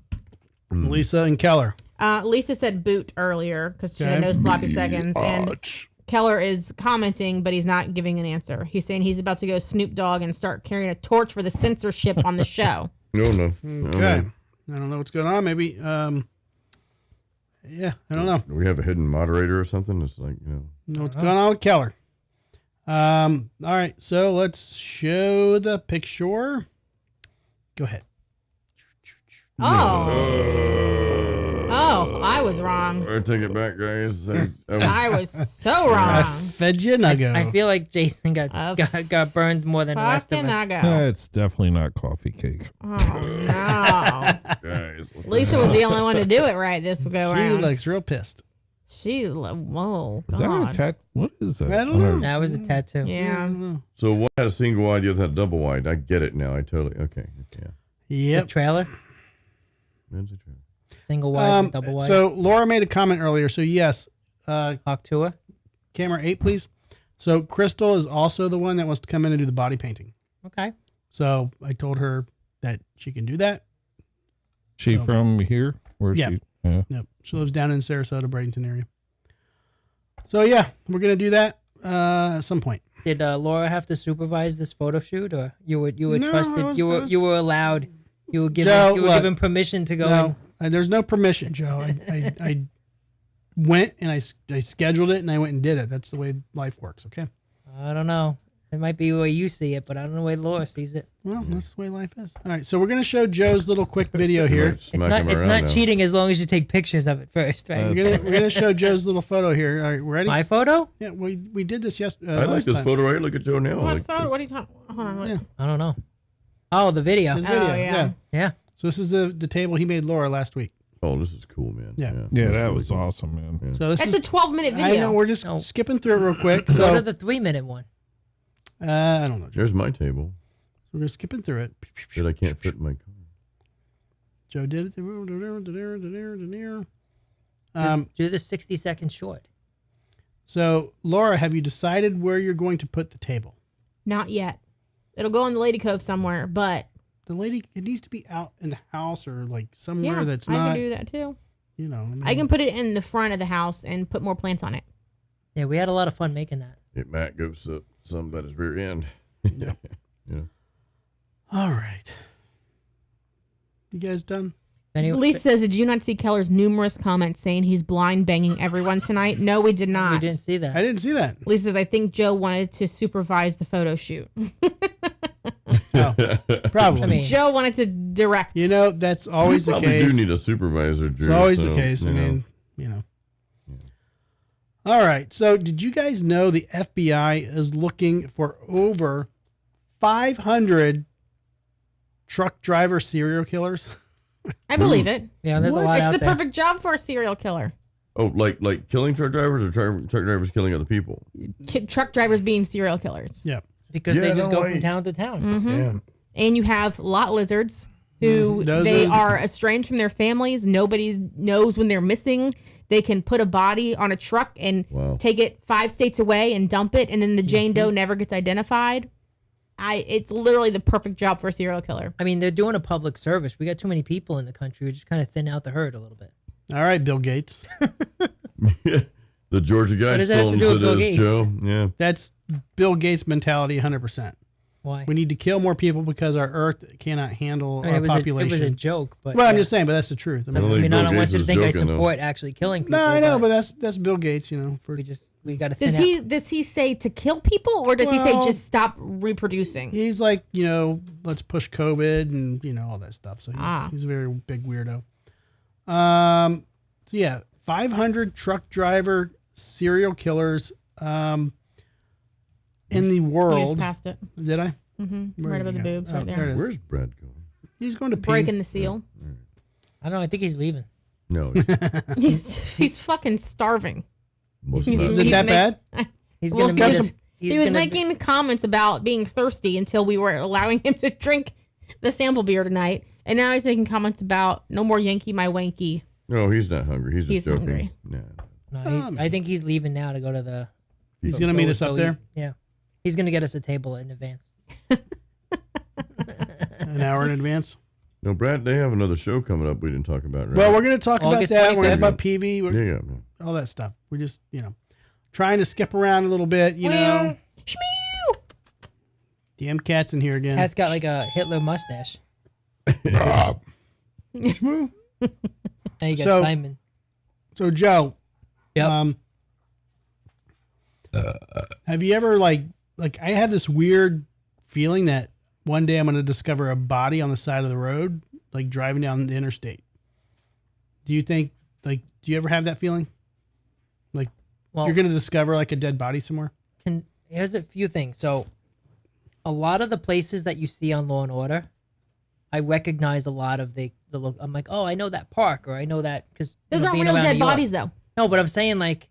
Lisa and Keller. Lisa said boot earlier because she had no sloppy seconds, and Keller is commenting, but he's not giving an answer. He's saying he's about to go Snoop Dogg and start carrying a torch for the censorship on the show. No. Okay. I don't know what's going on. Maybe. Yeah, I don't know. Do we have a hidden moderator or something? It's like, Know what's going on with Keller. All right, so let's show the picture. Go ahead. Oh, I was wrong. I take it back, guys. I was so wrong. Fed you nuggo. I feel like Jason got burned more than the rest of Fucking us. nuggo. It's definitely not coffee cake. Oh no. guys, what the Lisa was the only one to do it right this go She around. looks real pissed. Whoa. Is that a God. tat? What is that? I don't know. That was a tattoo. I Yeah. don't know. So one had a single wide, the other had a double wide. I get it now. I totally okay. Yeah. The Yep. trailer. When's it true? Single wide, double wide. So Laura made a comment earlier. So yes, Hawk Tour. camera 8, please. So Crystal is also the one that wants to come in and do the body painting. Okay. So I told her that she can do that. She So- from here? Where's Yeah. she? Yeah. Yep. She lives down in Sarasota, Bradenton area. So yeah, we're gonna do that at some point. Did Laura have to supervise this photo shoot, or you were No, trusted? it was- you it were was- you were allowed. You were given Joe, you were look, given permission to go No, in. there's no permission, Joe. I went and I scheduled it and I went and did it. That's the way life works. Okay. I don't know. It might be the way you see it, but I don't know the way Laura sees it. Well, that's the way life is. All right. So we're gonna show Joe's little quick video here. It's not cheating as long as you take pictures of it first, right? We're gonna show Joe's little photo here. All right, ready? My photo? Yeah, we did this yesterday. I like this photo right. Look at Joe now. What Like, photo? What are you talking? Hold on. What? Yeah. I don't know. Oh, the video. His video. Oh, yeah. Yeah. So this is the table he made Laura last week. oh, this is cool, man. Yeah. Yeah, That's that really was cool. awesome, man. So this That's is a 12-minute video. I know we're just No. skipping through it real quick. Go So to the 3-minute one. I don't know. Joe. There's my table We're just skipping through it. that I can't fit in my car. Joe did it. Do the 60-second short. So Laura, have you decided where you're going to put the table? Not yet. It'll go in the lady cove somewhere, but The lady, it needs to be out in the house or like somewhere yeah, that's I not. can do that too. You know, I can put it in the front of the house and put more plants on it. Yeah, we had a lot of fun making that. It might go some about his rear end. Yeah. Yeah. All right. You guys done? Anyway, Lisa says, "Did you not see Keller's numerous comments saying he's blind banging everyone tonight?" No, we did not. we didn't see that. I didn't see that. Lisa says, "I think Joe wanted to supervise the photo shoot." Oh, probably. I mean, Joe wanted to direct. You know, that's always the Probably case. do need a supervisor, Drew. It's always the so, case. I you know. mean, you know. All right. So, did you guys know the FBI is looking for over 500 truck driver serial killers? I believe it. yeah, there's a What? lot It's out the there. perfect job for a serial killer. Oh, like killing truck drivers or truck drivers killing other people? Truck drivers being serial killers. Yeah. Because Yeah, they just no, go from I- town to town. Mm-hmm. Yeah. And you have lot lizards who Those they are- are estranged from their families. Nobody knows when they're missing. They can put a body on a truck and Wow. take it 5 states away and dump it, and then the Jane Doe never gets identified. It's literally the perfect job for a serial killer. I mean, they're doing a public service. We got too many people in the country. We just kind of thin out the herd a little bit. All right, Bill Gates. The Georgia guy What does that have stole to do with him Bill to Gates? Joe. Yeah. That's Bill Gates mentality 100%. Why? We need to kill more people because our Earth cannot handle I mean, our it was population. a joke, but well, I'm yeah. just saying, but that's the truth. I I don't mean, I mean, I Bill don't want Gates you to is think I joking, though. support actually killing people. no, I know, but that's Bill Gates. You know, for we got to thin Does he say to kill people, or does he Well- say just stop reproducing? he's like, you know, let's push COVID and you know all that stuff. So he's a very big weirdo. So yeah, 500 truck driver serial killers in the You just world. passed it. Did I? Mm-hmm. Where Right did over he the go? boobs, Oh, right there there. it is. Where's Brad going? He's going to pee. Breaking the seal. I don't know. I think he's leaving. No, He's fucking starving. must He's- not. Is it he's that ma- bad? He's Well, gonna he make was- us. He's He was gonna making comments about being thirsty until we were allowing him to drink the sample beer tonight, and now he's making comments about no more Yankee my wanky. No, he's not hungry. He's just He's joking. hungry. Nah. No, I think he's leaving now to go to the. He's going to meet us up there Yeah, he's gonna get us a table in advance. an hour in advance. No, Brad, they have another show coming up we didn't talk about, right? Well, we're going to talk August about that. We're going to 25th. talk about PV. yeah, yeah. All that stuff. We're just, you know, trying to skip around a little bit, you know. Shmeew! Damn cat's in here again. Cat's got like a Hitler mustache. Ah. Now you got So- Simon. So, Joe, Yep. have you ever like I have this weird feeling that one day I'm going to discover a body on the side of the road, like driving down the interstate. Do you think, like, do you ever have that feeling? Like, Well, you're going to discover like a dead body somewhere? here's a few things. So, a lot of the places that you see on Law and Order, I recognize a lot of the look. I'm like, oh, I know that park, or I know that because Those aren't real dead bodies, though. No, but I'm saying like,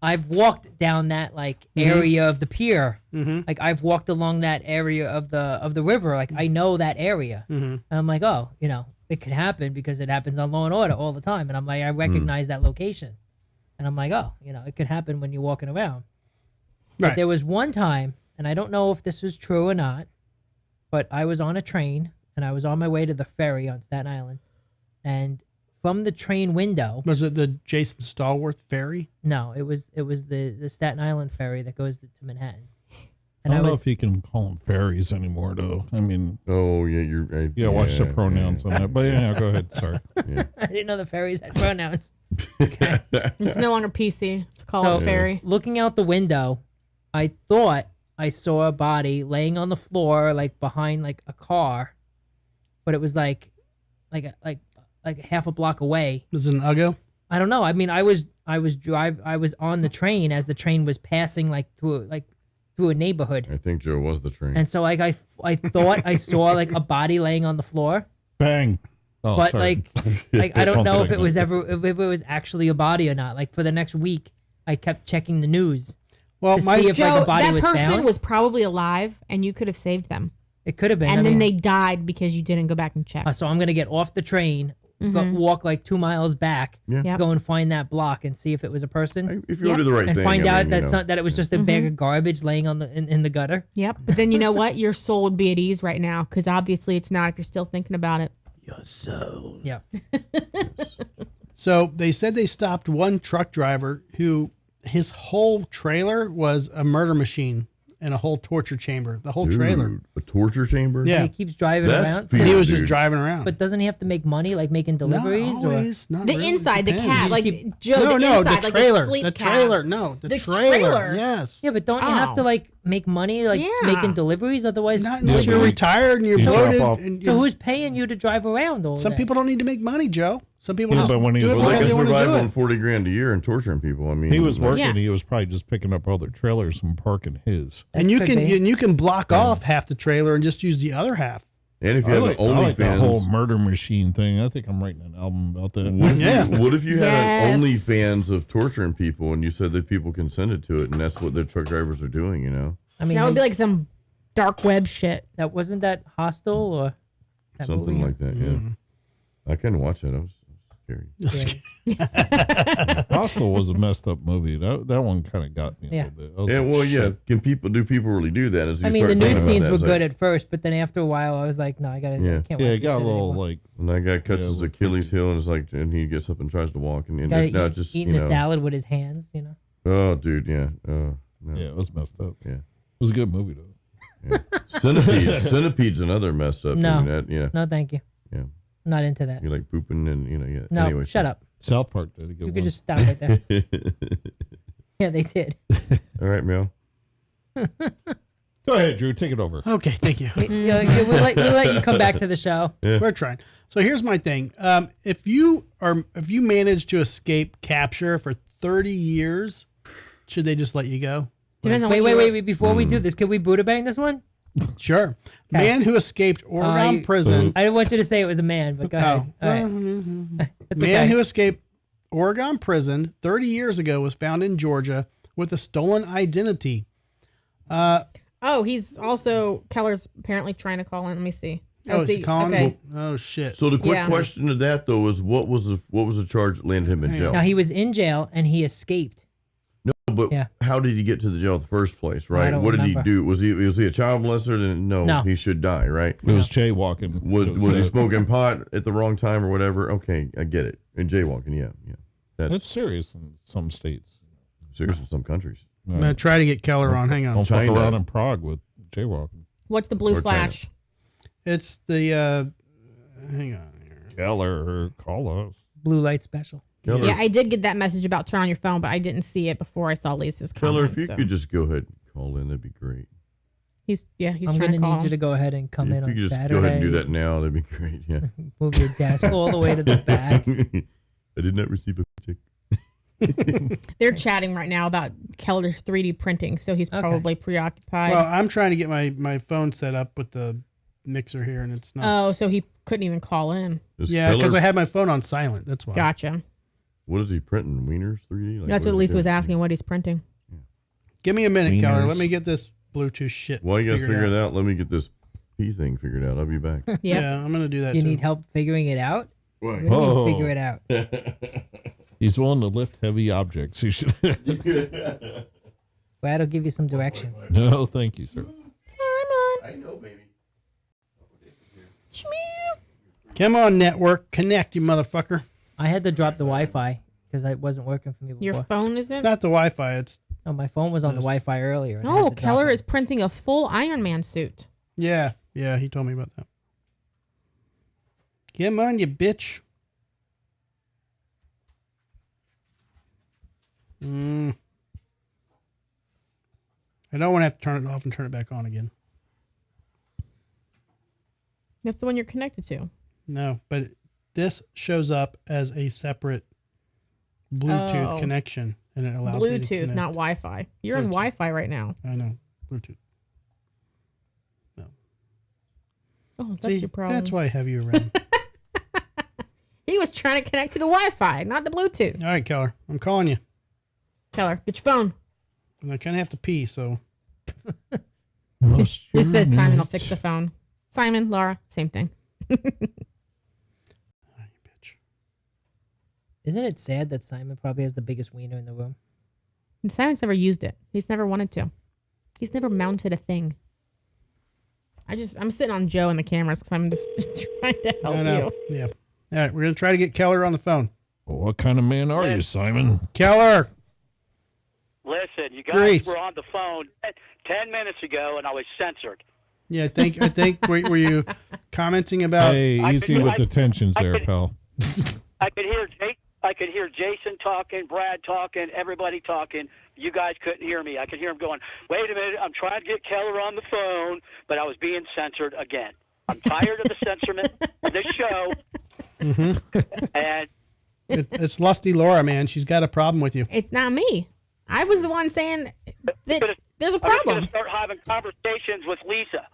I've walked down that like area of the pier. Mm-hmm. Like I've walked along that area of the river. Like I know that area. Mm-hmm. And I'm like, oh, you know, it could happen because it happens on Law and Order all the time. And I'm like, I recognize that location. And I'm like, oh, it could happen when you're walking around. But Right. there was one time, and I don't know if this was true or not, but I was on a train and I was on my way to the ferry on Staten Island. And from the train window, Was it the Jason Stallworth ferry? no, it was the Staten Island ferry that goes to Manhattan. I And don't I know was if you can call them ferries anymore, though. I mean, Oh yeah, you're right. yeah, watch the pronouns on that. But yeah, go ahead. Sorry. I didn't know the ferries had pronouns. It's no longer PC to call So it a ferry. looking out the window, I thought I saw a body laying on the floor, like behind like a car, but it was like half a block away. Was it an Uggo? I don't know. I mean, I was on the train as the train was passing like through a neighborhood, I think Joe was the train. and so like I thought I saw like a body laying on the floor, Bang. Oh, but sorry. like I don't One know if it second. was if it was actually a body or not. Like for the next week, I kept checking the news Well, to my see if like Joe, a body that was person found. was probably alive, and you could have saved them. It could have been. And I then mean, they died because you didn't go back and check. so I'm gonna get off the train, walk like 2 miles back, Yeah. Yep. go and find that block and see if it was a person, If you want to do the right and thing, find I out mean, that you know. that it was just a bag of garbage laying on in the gutter. Yep. But then you know what? Your soul would be at ease right now because obviously it's not if you're still thinking about it. Yeah. So they said they stopped one truck driver who his whole trailer was a murder machine and a whole torture chamber. The whole trailer. Dude, a torture chamber. Yeah. He keeps driving That's around. fear. He was just Dude. driving around. But doesn't he have to make money, like making deliveries? Not always. Not The really. inside, the Depends. cab, just like keep- Joe, no, the no, inside, the like trailer. the sleep The cab. trailer. No, the trailer. Yes. Yeah, but don't you have to Oh. like make money, like Yeah. making deliveries? Otherwise, Not unless Yeah, you're but retired and you're you drop bloated. off- And so you're- who's paying you to drive around all some day? people don't need to make money, Joe. Some people Yeah, just but when he do was it Well, they because can they want to survive do on it. 40 grand a year and torturing people. I mean, He was like, working. Yeah. He was probably just picking up other trailers and parking his. And you Could can be. you can block off half the trailer and just use the other half. And if you I have like, an I like that whole OnlyFans, murder machine thing. I think I'm writing an album about that. what if, Yeah. what if you had an Yes. OnlyFans of torturing people and you said that people consented to it and that's what the truck drivers are doing, you know? I mean, That would be like some dark web shit. that wasn't that Hostel or that Something movie? like that, yeah. Mm-hmm. I couldn't watch it. I was scared. Yeah. Hostel was a messed up movie. That one kind of got me a Yeah. little bit. I was Yeah, like, well, yeah. shit. Do people really do that? As you I mean, start the thinking nude about scenes that, were it's good like, at first, but then after a while, I was like, no, I Yeah. can't watch Yeah, this it got a shit little anymore. like when that guy cuts Yeah, his it was Achilles heel and it's like, and he gets up and tries to walk and Guy no, just eating you the know. salad with his hands, you know. Oh, dude, yeah. Oh, no. yeah, it was messed up. Yeah. It was a good movie though. Yeah. Centipede's another messed up No. thing. That, yeah. No, thank you. Yeah. Not into that. You like pooping and, you know, yeah. No, Anyway, shut up. South Park did a good You one. could just stop right there. Yeah, they did. All right, Mel. Go ahead, Drew. Take it over. Okay, thank you. Yeah, we'll let you come back to the show. We're trying. So here's my thing. If you manage to escape capture for 30 years, should they just let you go? Depends on Wait, what wait. Before we do this, can we Buderbang this one? Sure. Man who escaped Oregon prison. I didn't want you to say it was a man, but go ahead. All right. It's Man okay. who escaped Oregon prison 30 years ago was found in Georgia with a stolen identity. Oh, he's also Keller's apparently trying to call in. Let me see. Oh, is he calling? Okay. Oh shit. So the quick Yeah. question to that though is what was the charge that landed him in jail? Now he was in jail and he escaped. No, but Yeah. how did he get to the jail in the first place? I Right? don't What did remember. he do? Was he a child molester? Then no, he should die. Right? It was jaywalking. Was he smoking pot at the wrong time or whatever? Okay, I get it. And jaywalking, yeah. That's That's serious in some states. serious in some countries. I'm gonna try to get Keller on. Hang on. Don't fuck China. around in Prague with jaywalking. What's the blue Or flash? It's the hang on here. Keller, call us. Blue light special. Keller, Yeah, I did get that message about turn on your phone, but I didn't see it before I saw Lisa's Keller, comment. if you so. could just go ahead and call in, that'd be great. He's I'm trying gonna to call. need you to go ahead and come If in you on could just Saturday. go ahead and do that now, that'd be great. Yeah. Move your desk all the way to the back. I did not receive a check. They're chatting right now about Keller's 3D printing, so he's Okay. probably preoccupied. Well, I'm trying to get my phone set up with the mixer here, and it's not. Oh, so he couldn't even call in. Is Yeah, because Keller- I had my phone on silent. That's why. Gotcha. What is he printing? Wieners 3D? Like, That's what is he Lisa doing? was asking, what he's printing. Give me a minute, Keller. Wieners. Let me get this Bluetooth shit. While you guys figured figure it out, let me get this pee thing figured out. I'll be back. Yeah, I'm gonna do that. You too. need help figuring it out? What? What do you Oh. mean figure it out? He's willing to lift heavy objects. You should. Brad will give you some directions. No, thank you, sir. I know, baby. Come on, network, connect, you motherfucker. I had to drop the Wi-Fi because it wasn't working for me before. Your phone It's isn't? not the Wi-Fi. It's No, my phone was on the Wi-Fi earlier. and I had Oh, to drop Keller it. is printing a full Iron Man suit. yeah. He told me about that. Come on, you bitch. I don't want to have to turn it off and turn it back on again. That's the one you're connected to. No, but this shows up as a separate Bluetooth Oh. connection, and it allows me to Bluetooth, connect. not Wi-Fi. You're on Bluetooth. Wi-Fi right now. I know Bluetooth. Oh, that's See, your problem. that's why I have you around. He was trying to connect to the Wi-Fi, not the Bluetooth. All right, Keller, I'm calling you. Keller, get your phone. And I kind of have to pee, so He said Simon will fix the phone. Simon, Laura, same thing. oh, you bitch. Isn't it sad that Simon probably has the biggest wiener in the room? And Simon's never used it. He's never wanted to. He's never mounted a thing. I'm sitting on Joe and the cameras because I'm just trying to help you. Yeah. All right, we're gonna try to get Keller on the phone. Well, what kind of man are you, Simon? Keller. Listen, you guys Grease. were on the phone 10 minutes ago, and I was censored. Yeah, I think were you commenting about? Hey, I easy could- with I- the tensions I there, could- pal. I could hear Jason talking, Brad talking, everybody talking. You guys couldn't hear me. I could hear them going, "Wait a minute, I'm trying to get Keller on the phone," but I was being censored again. I'm tired of the censorment of this show. And It's Lusty Laura, man. She's got a problem with you. It's not me. I was the one saying that there's a I'm just going problem. to start having conversations with Lisa.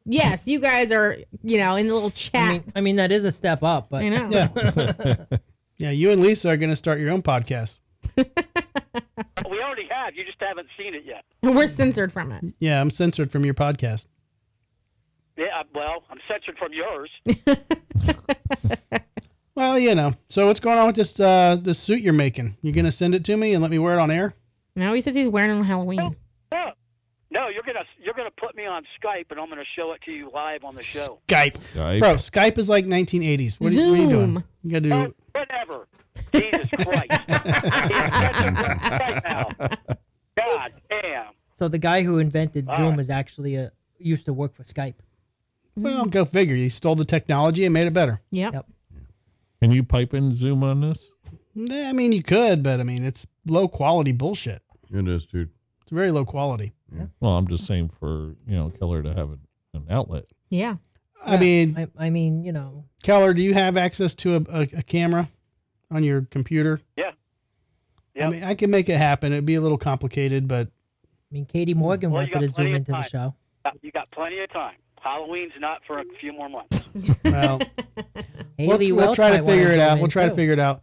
Yes, you guys are, in the little chat. I mean that is a step up, but I know. Yeah. Yeah, you and Lisa are gonna start your own podcast. We already have. You just haven't seen it yet. We're censored from it. Yeah, I'm censored from your podcast. Yeah, well, I'm censored from yours. Well, so what's going on with this suit you're making? You gonna send it to me and let me wear it on air? No, he says he's wearing it on Halloween. No, you're gonna put me on Skype, and I'm gonna show it to you live on the show. Skype. Skype. Bro, Skype is like 1980s. What are you doing? Zoom. You gotta do. Oh, whatever. Jesus Christ. Right now. God damn. so the guy who invented Zoom is actually used to work for Skype. Well, go figure. He stole the technology and made it better. Yep. Yep. Can you pipe in Zoom on this? I mean, you could, but I mean, it's low quality bullshit. It is, dude. It's very low quality. Well, I'm just saying for, Keller to have an outlet. Yeah. I mean, I mean, Keller, do you have access to a camera on your computer? Yeah. I Yep. mean, I can make it happen. It'd be a little complicated, but Katie Morgan Well, you wanted to got plenty zoom of into the time. show. You got plenty of time. Halloween's not for a few more months. well, Haley we'll Welch try to might wanna figure it zoom out. in We'll try to too. figure it out.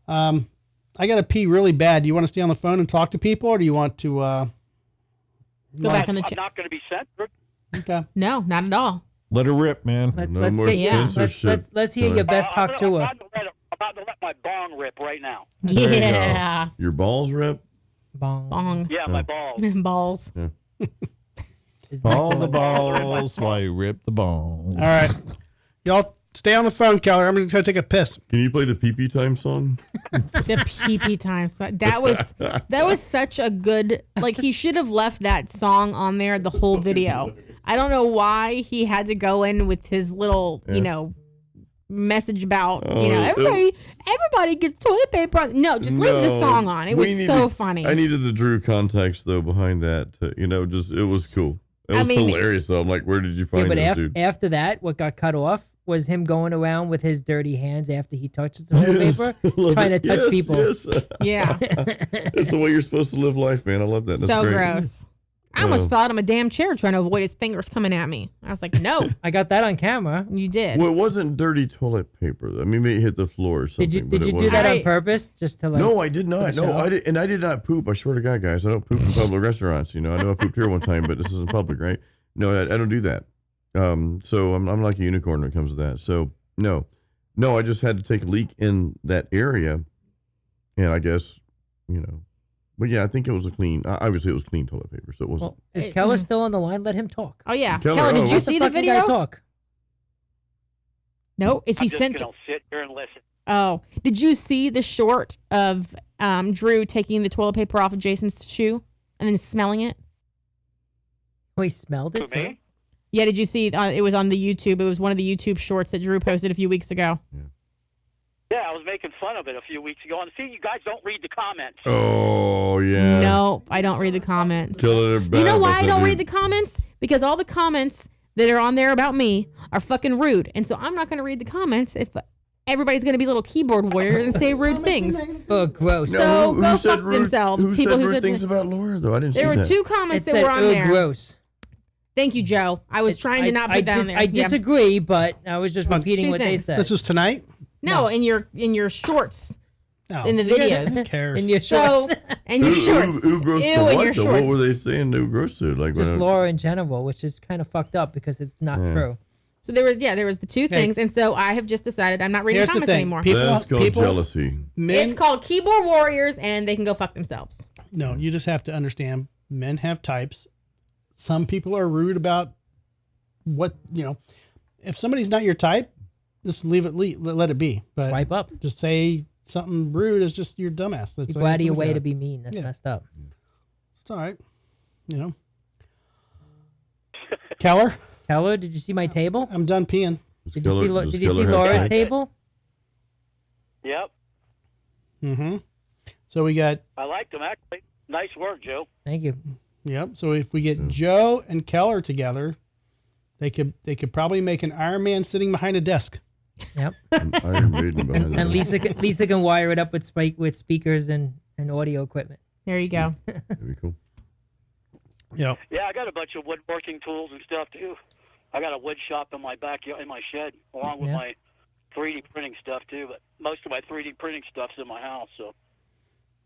I got to pee really bad. Do you want to stay on the phone and talk to people, or do you want to Go back on the I'm chat. not going to be censored. Okay. No, not at all. Let her rip, man. No more yeah. censorship. Let's hear your best I'm talk to her. about to let my bong rip right now. There you go. Yeah. Your balls rip? Bong. Bong. Yeah, my balls. Balls. Is that All the good? balls, why you rip the ball. All right. Y'all stay on the phone, Keller. I'm just going to take a piss. Can you play the pee-pee time song? The pee time. That was such a good, he should have left that song on there the whole video. I don't know why he had to go in with his little, message about, everybody gets toilet paper. No, just leave the song on. It was so funny. I needed the Drew context, though, behind that. It was cool. It was hilarious, though. I'm like, where did you find but this, dude? after that, what got cut off was him going around with his dirty hands after he touched the toilet paper, trying to touch people. Yes. Yeah. That's the way you're supposed to live life, man. I love that. That's So great. gross. I almost fell out of my damn chair trying to avoid his fingers coming at me. I was like, no, I got that on camera. you did. Well, it wasn't dirty toilet paper. Though. I mean, maybe it hit the floor or something. Did but you it do wasn't. that on I- purpose just to No, I did not. the No, show? I did, and I did not poop. I swear to God, guys, I don't poop in public restaurants. I know I pooped here one time, but this isn't public, right? No, I don't do that. So I'm like a unicorn when it comes to that. So no, I just had to take a leak in that area, and I guess but yeah, I think it was obviously it was clean toilet paper, so it wasn't. Well, is Keller still on the line? Let him talk. Oh yeah, Keller, Keller, did you what see the fucking guy video? talk? No, is he I'm just sent? gonna sit here and listen. Oh, did you see the short of Drew taking the toilet paper off of Jason's shoe and then smelling it? Oh, he smelled it To too? me? Yeah, did you see? It was on the YouTube. It was one of the YouTube shorts that Drew posted a few weeks ago. Yeah, I was making fun of it a few weeks ago. And see, you guys don't read the comments. Oh yeah. No, I don't read the comments. Killer, You know why I don't read the comments? Because all the comments that are on there about me are fucking rude. And so I'm not going to read the comments if everybody's going to be little keyboard warriors and say rude things. Oh, gross. So who go said fuck rude, themselves. Who People said who rude said things about Laura though? I didn't there see were that. two It comments that said, were on "Ugh, there. gross." Thank you, Joe. I was trying to not put that on there. I Yeah. disagree, but I was just repeating Two what things. they said. This was tonight? No, in your shorts, No. in the videos. Who cares? In your So, shorts. and your shorts. Who gross Ew, to in what your though? What shorts. were they saying? Who gross to? Like Just when Laura in general, which is kind of fucked up because it's not true. So there was the two things, and so I have just decided I'm not reading Here's the comments thing. anymore. that's called people- jealousy. Men, It's called keyboard warriors, and they can go fuck themselves. no, you just have to understand men have types. Some people are rude about what, if somebody's not your type, just let it be. But Swipe up. just say something rude is just your dumbass. That's You how go out of your look way at to it. be mean. That's Yeah. messed up. It's all right. Keller, Keller, did you see my table? I'm done peeing. Did you see, Does did you see Keller have Laura's type? table? Yep. Mm-hmm. So we got, I liked them, actually. Nice work, Joe. Thank you. yep. So if we get Joe and Keller together, they could probably make an Iron Man sitting behind a desk. Yep. Iron Maiden behind And that. Lisa can wire it up with speakers and audio equipment. There you go. Very cool. Yep. Yeah, I got a bunch of woodworking tools and stuff, too. I got a wood shop in my backyard, in my shed, along with Yeah. my 3D printing stuff, too. But most of my 3D printing stuff's in my house, so.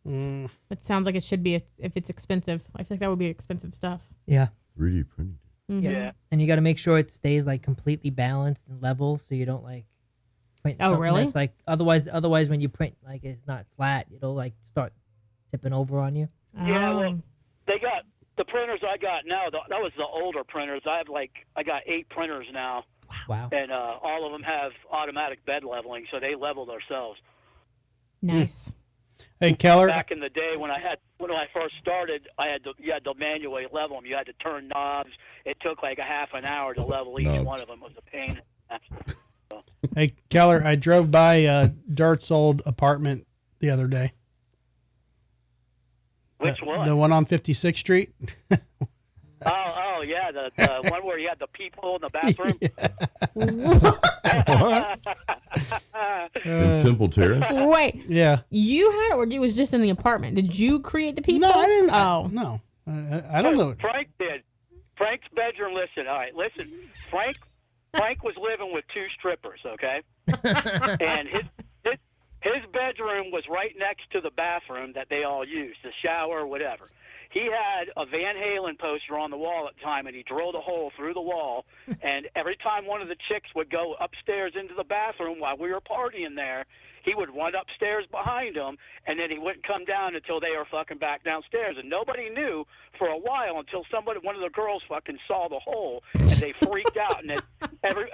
Mm, It sounds like it should be if it's expensive. I feel like that would be expensive stuff. Yeah. 3D printing. Mhm. Yeah. And you got to make sure it stays like completely balanced and level, so you don't like print Oh, something really? that's like otherwise when you print like it's not flat, it'll like start tipping over on you. Yeah, well, Oh. they got the printers I got now. That was the older printers. I got 8 printers now, Wow. and all of them have automatic bed leveling, so they level themselves. Nice. Hey, Keller. Back in the day when I first started, you had to manually level them. You had to turn knobs. It took like a half an hour to level each Knobs. one of them. It was a pain. Hey, Keller. I drove by Dart's old apartment the other day. Which one? The one on 56th Street. Oh, yeah, the one where you had the peephole in the bathroom. In Temple Terrace. Wait, Yeah. you had, or it was just in the apartment? Did you create the people? No, I didn't. Oh, No. I don't know. Frank did. Frank's bedroom. Listen, all right, listen. Frank was living with 2 strippers, okay, and his bedroom was right next to the bathroom that they all used, the shower, whatever. He had a Van Halen poster on the wall at the time, and he drilled a hole through the wall. And every time one of the chicks would go upstairs into the bathroom while we were partying there, he would run upstairs behind them, and then he wouldn't come down until they were fucking back downstairs. And nobody knew for a while until one of the girls fucking saw the hole, and they freaked out. And then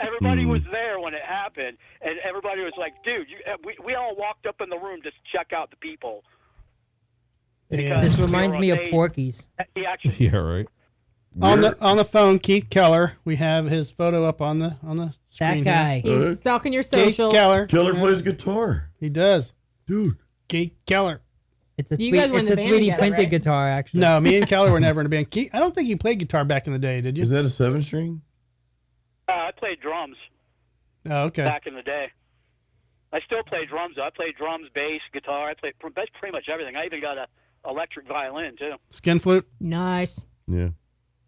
everybody was there when it happened, and everybody was like, "Dude, we all walked up in the room to check out the people." Yeah. This reminds me of They- Porky's. He actually, Yeah, right. On the phone, Keith Keller. We have his photo up on the screen. That guy. he's stalking your Keith socials. Keller. Keller Yeah, plays guitar. He does. Dude. Keith Keller. It's a You guys were in it's the a band 3D together, printed right? guitar actually. No, me and Keller were never in a band. Keith, I don't think you played guitar back in the day, did you? Is that a 7-string? I played drums Oh, okay. back in the day. I still play drums. I play drums, bass, guitar. I play pretty much everything. I even got a electric violin too. Skin flute. Nice. Yeah.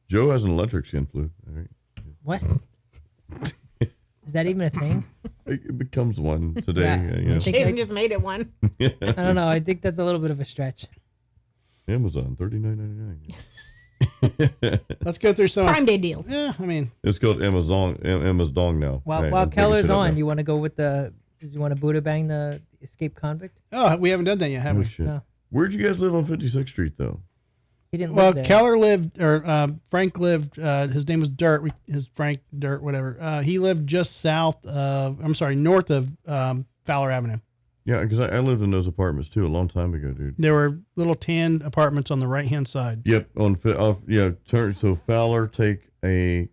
Joe has an electric skin flute. All right. What? Is that even a thing? It becomes one today. Yeah. You know. I think Jason just made it one. I don't know. I think that's a little bit of a stretch. Amazon, $39.99. Let's go through some. Prime Day deals. Yeah, I mean, It's called Emma's Dong now. While Hey, while I'm taking Keller's shit up on, now. you want to go with the? Does you want to Buderbang the escaped convict? oh, we haven't done that yet, have Oh, we? shit. No. Where'd you guys live on 56th Street, though? He didn't Well, live there. Keller lived, or Frank lived. His name was Dirt. His Frank Dirt, whatever. He lived just south of. I'm sorry, north of Fowler Avenue. Yeah, because I lived in those apartments, too, a long time ago, dude. There were little tan apartments on the right hand side. Yep, turn. So Fowler, take a...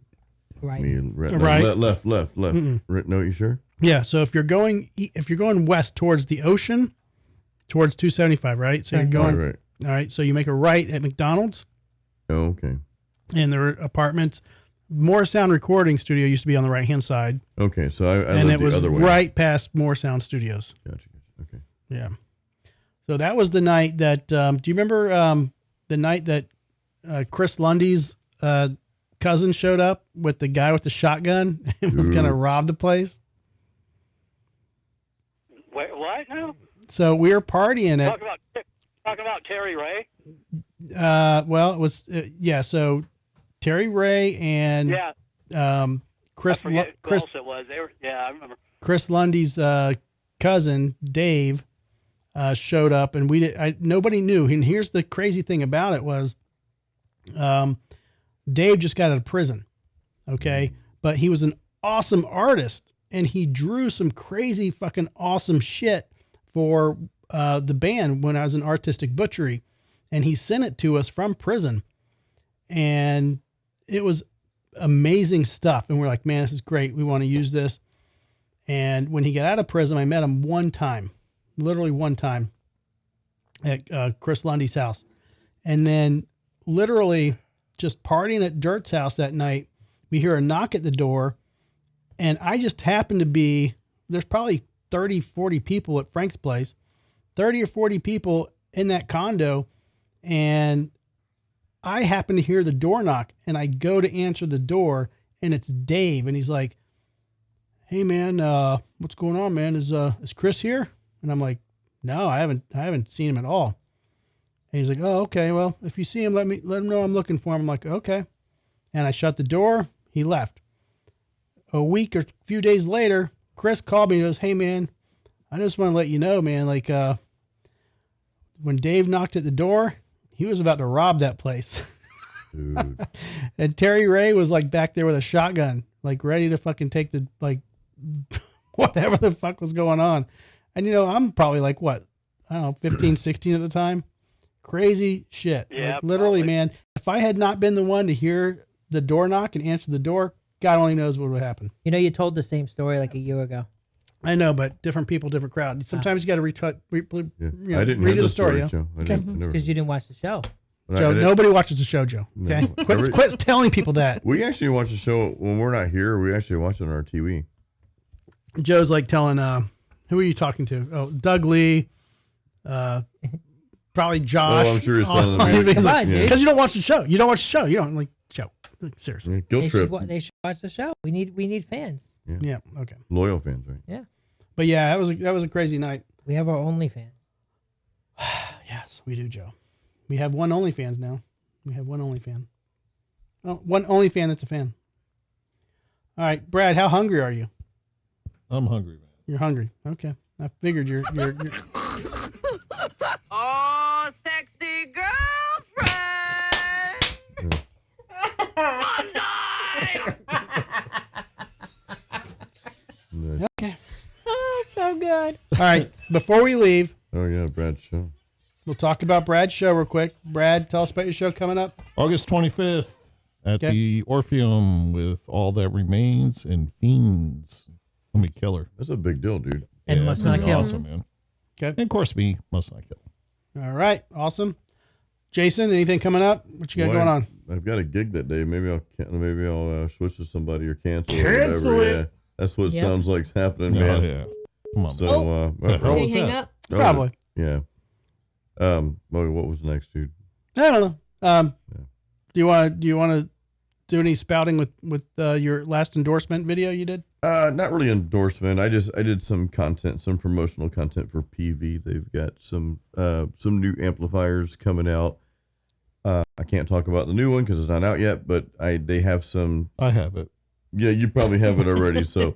Right. Right. Left. Mm-mm. Right, no, you sure? Yeah, so if you're going west towards the ocean, towards 275, right? So you're Right. going. Right. All right, so you make a right at McDonald's, Oh, okay. and there are apartments. More Sound Recording Studio used to be on the right hand side, Okay, so I and lived it was the other way. right past More Sound Studios. Gotcha. Okay. Yeah. So that was the night that. Do you remember the night that Chris Lundy's cousin showed up with the guy with the shotgun and was going to Dude. rob the place? Wait, what now? So we were partying at. Talk about Terry Ray. Well, it was So Terry Ray and Yeah, Chris I forget who Chris else it was. I remember. Chris Lundy's cousin Dave showed up, and nobody knew. And here's the crazy thing about it was, Dave just got out of prison, okay, but he was an awesome artist, and he drew some crazy fucking awesome shit for the band when I was in Artistic Butchery, and he sent it to us from prison, and it was amazing stuff. And we're like, man, this is great. We want to use this. And when he got out of prison, I met him one time, literally one time, at Chris Lundy's house. And then literally just partying at Dirt's house that night, we hear a knock at the door. And I just happened to be, there's probably 30, 40 people at Frank's place, 30 or 40 people in that condo. And I happen to hear the door knock, and I go to answer the door, and it's Dave. And he's like, hey man, what's going on, man? Is Chris here? And I'm like, no, I haven't seen him at all. And he's like, oh, okay. Well, if you see him, let him know I'm looking for him. I'm like, okay. And I shut the door. He left. A week or a few days later, Chris called me and goes, hey man, I just want to let you know, man, like, when Dave knocked at the door, he was about to rob that place. Dude. And Terry Ray was like back there with a shotgun, like ready to fucking take the, like, whatever the fuck was going on. And, I'm probably like, what? I don't know, 15, 16 at the time. Crazy shit. Yeah, Like, literally, probably. man, if I had not been the one to hear the door knock and answer the door, God only knows what would happen. You told the same story like a year ago. I know, but different people, different crowd. Sometimes you got to Yeah. I didn't hear redo the story, Joe. Joe. I Okay. didn't. I never- Because you didn't watch the show. but Joe, I didn't- nobody watches the show, Joe. Okay, No. quit telling people that. We actually watch the show when we're not here. We actually watch it on our TV. Joe's like telling, who are you talking to? Oh, Doug Lee, probably Josh. Oh, I'm sure he's telling them. Because Come on, dude. you don't watch the show. You don't watch the show. You don't like Joe. Seriously. Yeah, guilt trip. They should watch the show. We need fans. Yeah. Okay. Loyal fans, right? But yeah, that was a crazy night. We have our OnlyFans. Yes, we do, Joe. We have one OnlyFans now. We have one OnlyFan. Oh, one OnlyFan that's a fan. All right, Brad, how hungry are you? I'm hungry, man. You're hungry. Okay. I figured you're Oh, sexy girlfriend. Nice. okay. Oh, so good. All right. Before we leave, Oh yeah, Brad's show. we'll talk about Brad's show real quick. Brad, tell us about your show coming up. August 25th at Okay. the Orpheum with All That Remains and Fiends. Let me killer. That's a big deal, dude. And Yeah, Must it's Not gonna be Kill. Awesome, man. Okay. And of course, me, Must Not Kill. All right. Awesome. Jason, anything coming up? What you got Well, going on? I've got a gig that day. Maybe I'll switch to somebody or cancel. Cancel or whatever. it. Yeah, that's what it Yep. sounds like's happening, Oh, man. yeah. Come on, So, man. The hell Did was he hang that? up? oh, Probably. Yeah. What was next, dude? I don't know. Yeah. Do you want to do any spouting with your last endorsement video you did? Not really endorsement. I did some content, some promotional content for PV. They've got some new amplifiers coming out. I can't talk about the new one because it's not out yet, but they have some. I have it. Yeah, you probably have it already. So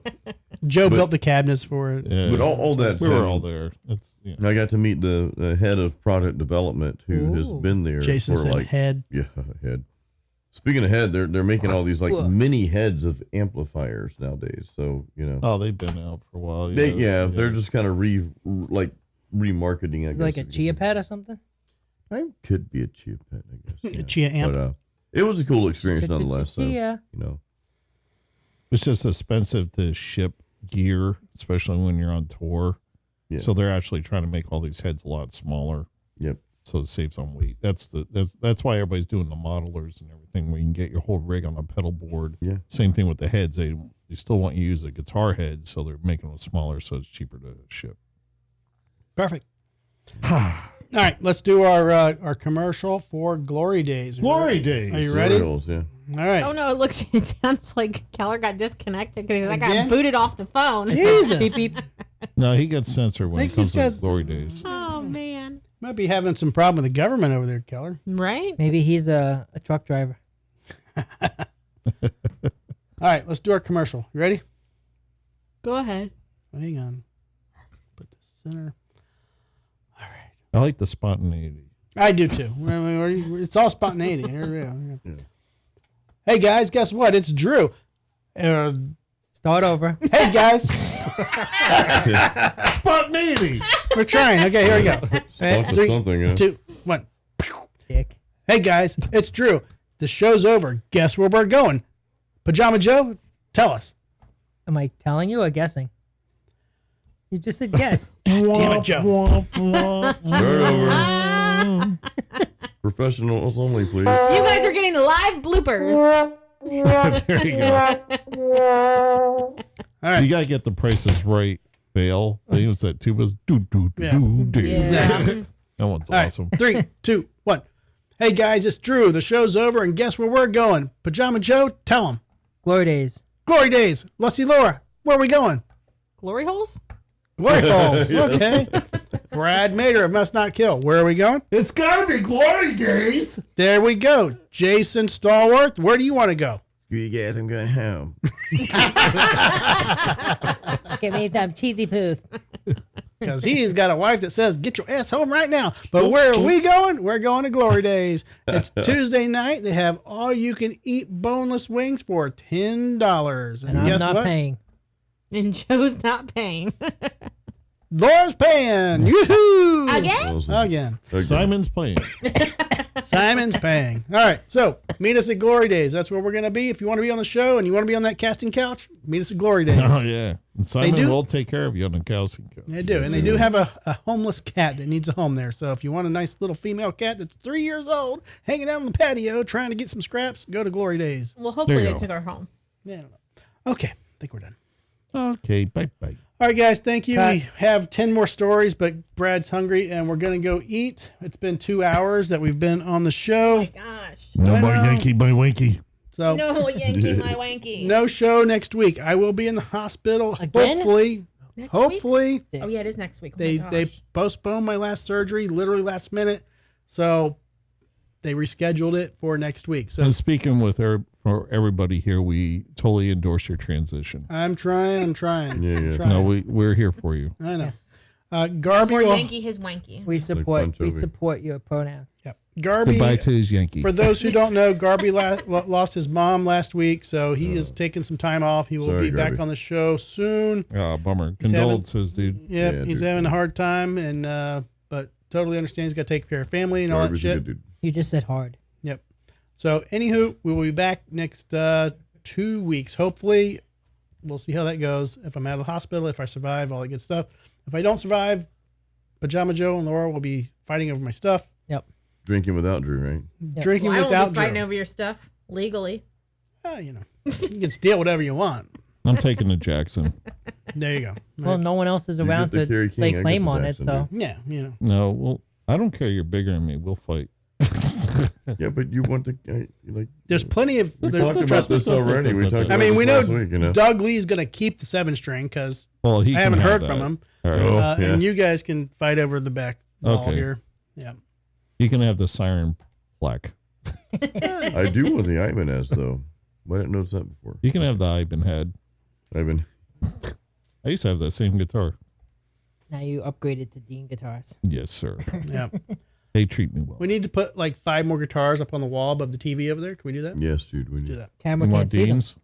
Joe built the cabinets for it. Yeah, But all that we were said, all there. It's I got to meet the head of product development who has Ooh. been there Jason for said like head. yeah head. Speaking of head, they're making all these like mini heads of amplifiers nowadays. So oh, they've been out for a while. they're just kind of remarketing. I It's guess like a you could chia say. pet or something. I could be a chia pet, I guess. A chia amp. But it was a cool experience nonetheless. So Chia. It's just expensive to ship gear, especially when you're on tour. Yeah. So they're actually trying to make all these heads a lot smaller. Yep. So it saves on weight. That's why everybody's doing the modelers and everything, where you can get your whole rig on a pedal board. Yeah. Same thing with the heads. They still want you to use a guitar head, so they're making them smaller, so it's cheaper to ship. Perfect. All right, let's do our commercial for Glory Days. Days. Are you ready? Cereals, yeah. All right. Oh no, it sounds like Keller got disconnected because I Again? got booted off the phone. Jesus. Beep beep. No, he gets censored when I it think comes he's to got- Glory Days. Oh man. Might be having some problem with the government over there, Keller. Right? Maybe he's a truck driver. All right, let's do our commercial. You ready? Go ahead. Hang on. Put this center. All right. I like the spontaneity. I do too. It's all spontaneity. Here we go. Yeah. Hey guys, guess what? It's Drew. Start over. Hey guys, Spontaneity. we're trying. Okay, here we go. Sponsor Three, something, yeah. 2, 1. Dick. Hey guys, it's Drew. The show's over. Guess where we're going? Pajama Joe, tell us. Am I telling you or guessing? You just said guess. Damn it, Joe. Start over. Professionals only, please. You guys are getting live bloopers. There you go. All right. You gotta get the prices right. Fail. They use that tubas. Do do do Yeah. do do. Exactly. That one's All right, awesome. 3, 2, 1. Hey guys, it's Drew. The show's over, and guess where we're going? Pajama Joe, tell him. Glory days. Glory Days. Lusty Laura, where are we going? Glory holes? Glory Falls. Okay. Brad Mater of Must Not Kill. Where are we going? It's gotta be Glory Days. There we go. Jason Stallworth, where do you want to go? Screw you guys, I'm going home. Get me some cheesy pooth. Because he's got a wife that says, get your ass home right now. But where are we going? We're going to Glory Days. It's Tuesday night. They have all-you-can-eat boneless wings for $10. And I'm guess not what? paying. And Joe's not paying. Laura's paying. Yoo-hoo! Again? Awesome. Again. Okay. Simon's playing. Simon's paying. All right. So meet us at Glory Days. That's where we're going to be. If you want to be on the show and you want to be on that casting couch, meet us at Glory Days. Oh yeah. And Simon do- will take care of you on the calcium couch. They do. And they do have a homeless cat that needs a home there. So if you want a nice little female cat that's 3 years old, hanging out on the patio, trying to get some scraps, go to Glory Days. Well, hopefully There you they go. took her home. Yeah, I don't know. Okay. I think we're done. Okay. Bye bye. All right, guys. Thank you. Cut. We have 10 more stories, but Brad's hungry and we're going to go eat. It's been 2 hours that we've been on the show. Gosh. No I more know. Yankee, my wanky. So No, Yankee, my wanky. no show next week. I will be in the hospital. Again? Hopefully. Next Hopefully. week? Oh, yeah, it is next week. Oh, They my they gosh. postponed my last surgery literally last minute, so they rescheduled it for next week. So And speaking with for everybody here, we totally endorse your transition. I'm trying. Yeah. Trying. No, we're here for you. I know. Garby More will, Yankee, his wanky. We punch over. support your pronouns. yeah. Goodbye Garby. to his Yankee. For those who don't know, Garby lost his mom last week, so he is taking some time off. He will Sorry, be back Garby. on the show soon. Ah, bummer. He's Condolences, dude. Yep, Yeah, he's dude. having a hard time, and but totally understands. He's got to take care of family and all that Garbage is shit. good, dude. You just said hard. Yep. So, anywho, we will be back next 2 weeks. Hopefully, we'll see how that goes. If I'm out of the hospital, if I survive, all that good stuff. If I don't survive, Pajama Joe and Laura will be fighting over my stuff, Yep. Drinking without Drew, right? Yep. drinking Well, I without won't be fighting Joe. over your stuff legally. You can steal whatever you want. I'm taking to Jackson. There you go. Well, no one else is You around get the to Kerry King, lay I get claim the on it, Jackson, so Yeah, No, well, I don't care. You're bigger than me. We'll fight. Yeah, but you want to like. there's plenty of. We there's- talked about trust me. this already. We talked I about I mean, this we know last week, you know? Doug Lee's going to keep the 7-string because Well, he I can haven't have heard that. from him. All right. Oh. yeah. And you guys can fight over the back wall Okay. here. Yeah. You can have the siren plaque. I do want the Ibanez though. I didn't notice that before. You can have the Iban head. I used to have that same guitar. Now you upgraded to Dean guitars. Yes, sir. Yeah. They treat me well. We need to put like 5 more guitars up on the wall above the TV over there. Can we do that? Yes, dude. We Do that. Camera You can't want see them. Dean's?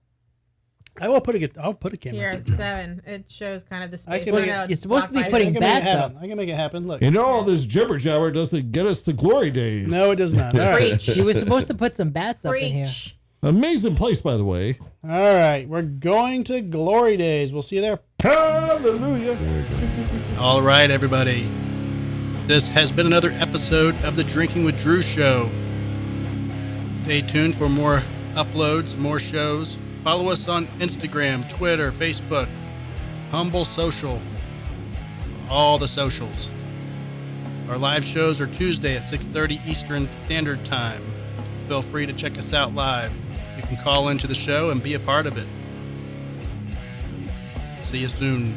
I will put I'll put a camera. Here, up it's there. 7. It shows kind of the I space. can Look make it- how You're it's supposed to be blocked by putting I this. can make it bats happen. up. I can make it happen. Look. You know, all this jibber jabber doesn't get us to glory days. No, it does not. All right. Preach. You were supposed to put some bats up in here. Preach. Amazing place, by the way. All right. We're going to Glory Days. We'll see you there. Hallelujah. All right, everybody. This has been another episode of the Drinking with Drew show. Stay tuned for more uploads, more shows. Follow us on Instagram, Twitter, Facebook, Humble Social, all the socials. Our live shows are Tuesday at 6:30 Eastern Standard Time. Feel free to check us out live. You can call into the show and be a part of it. See you soon.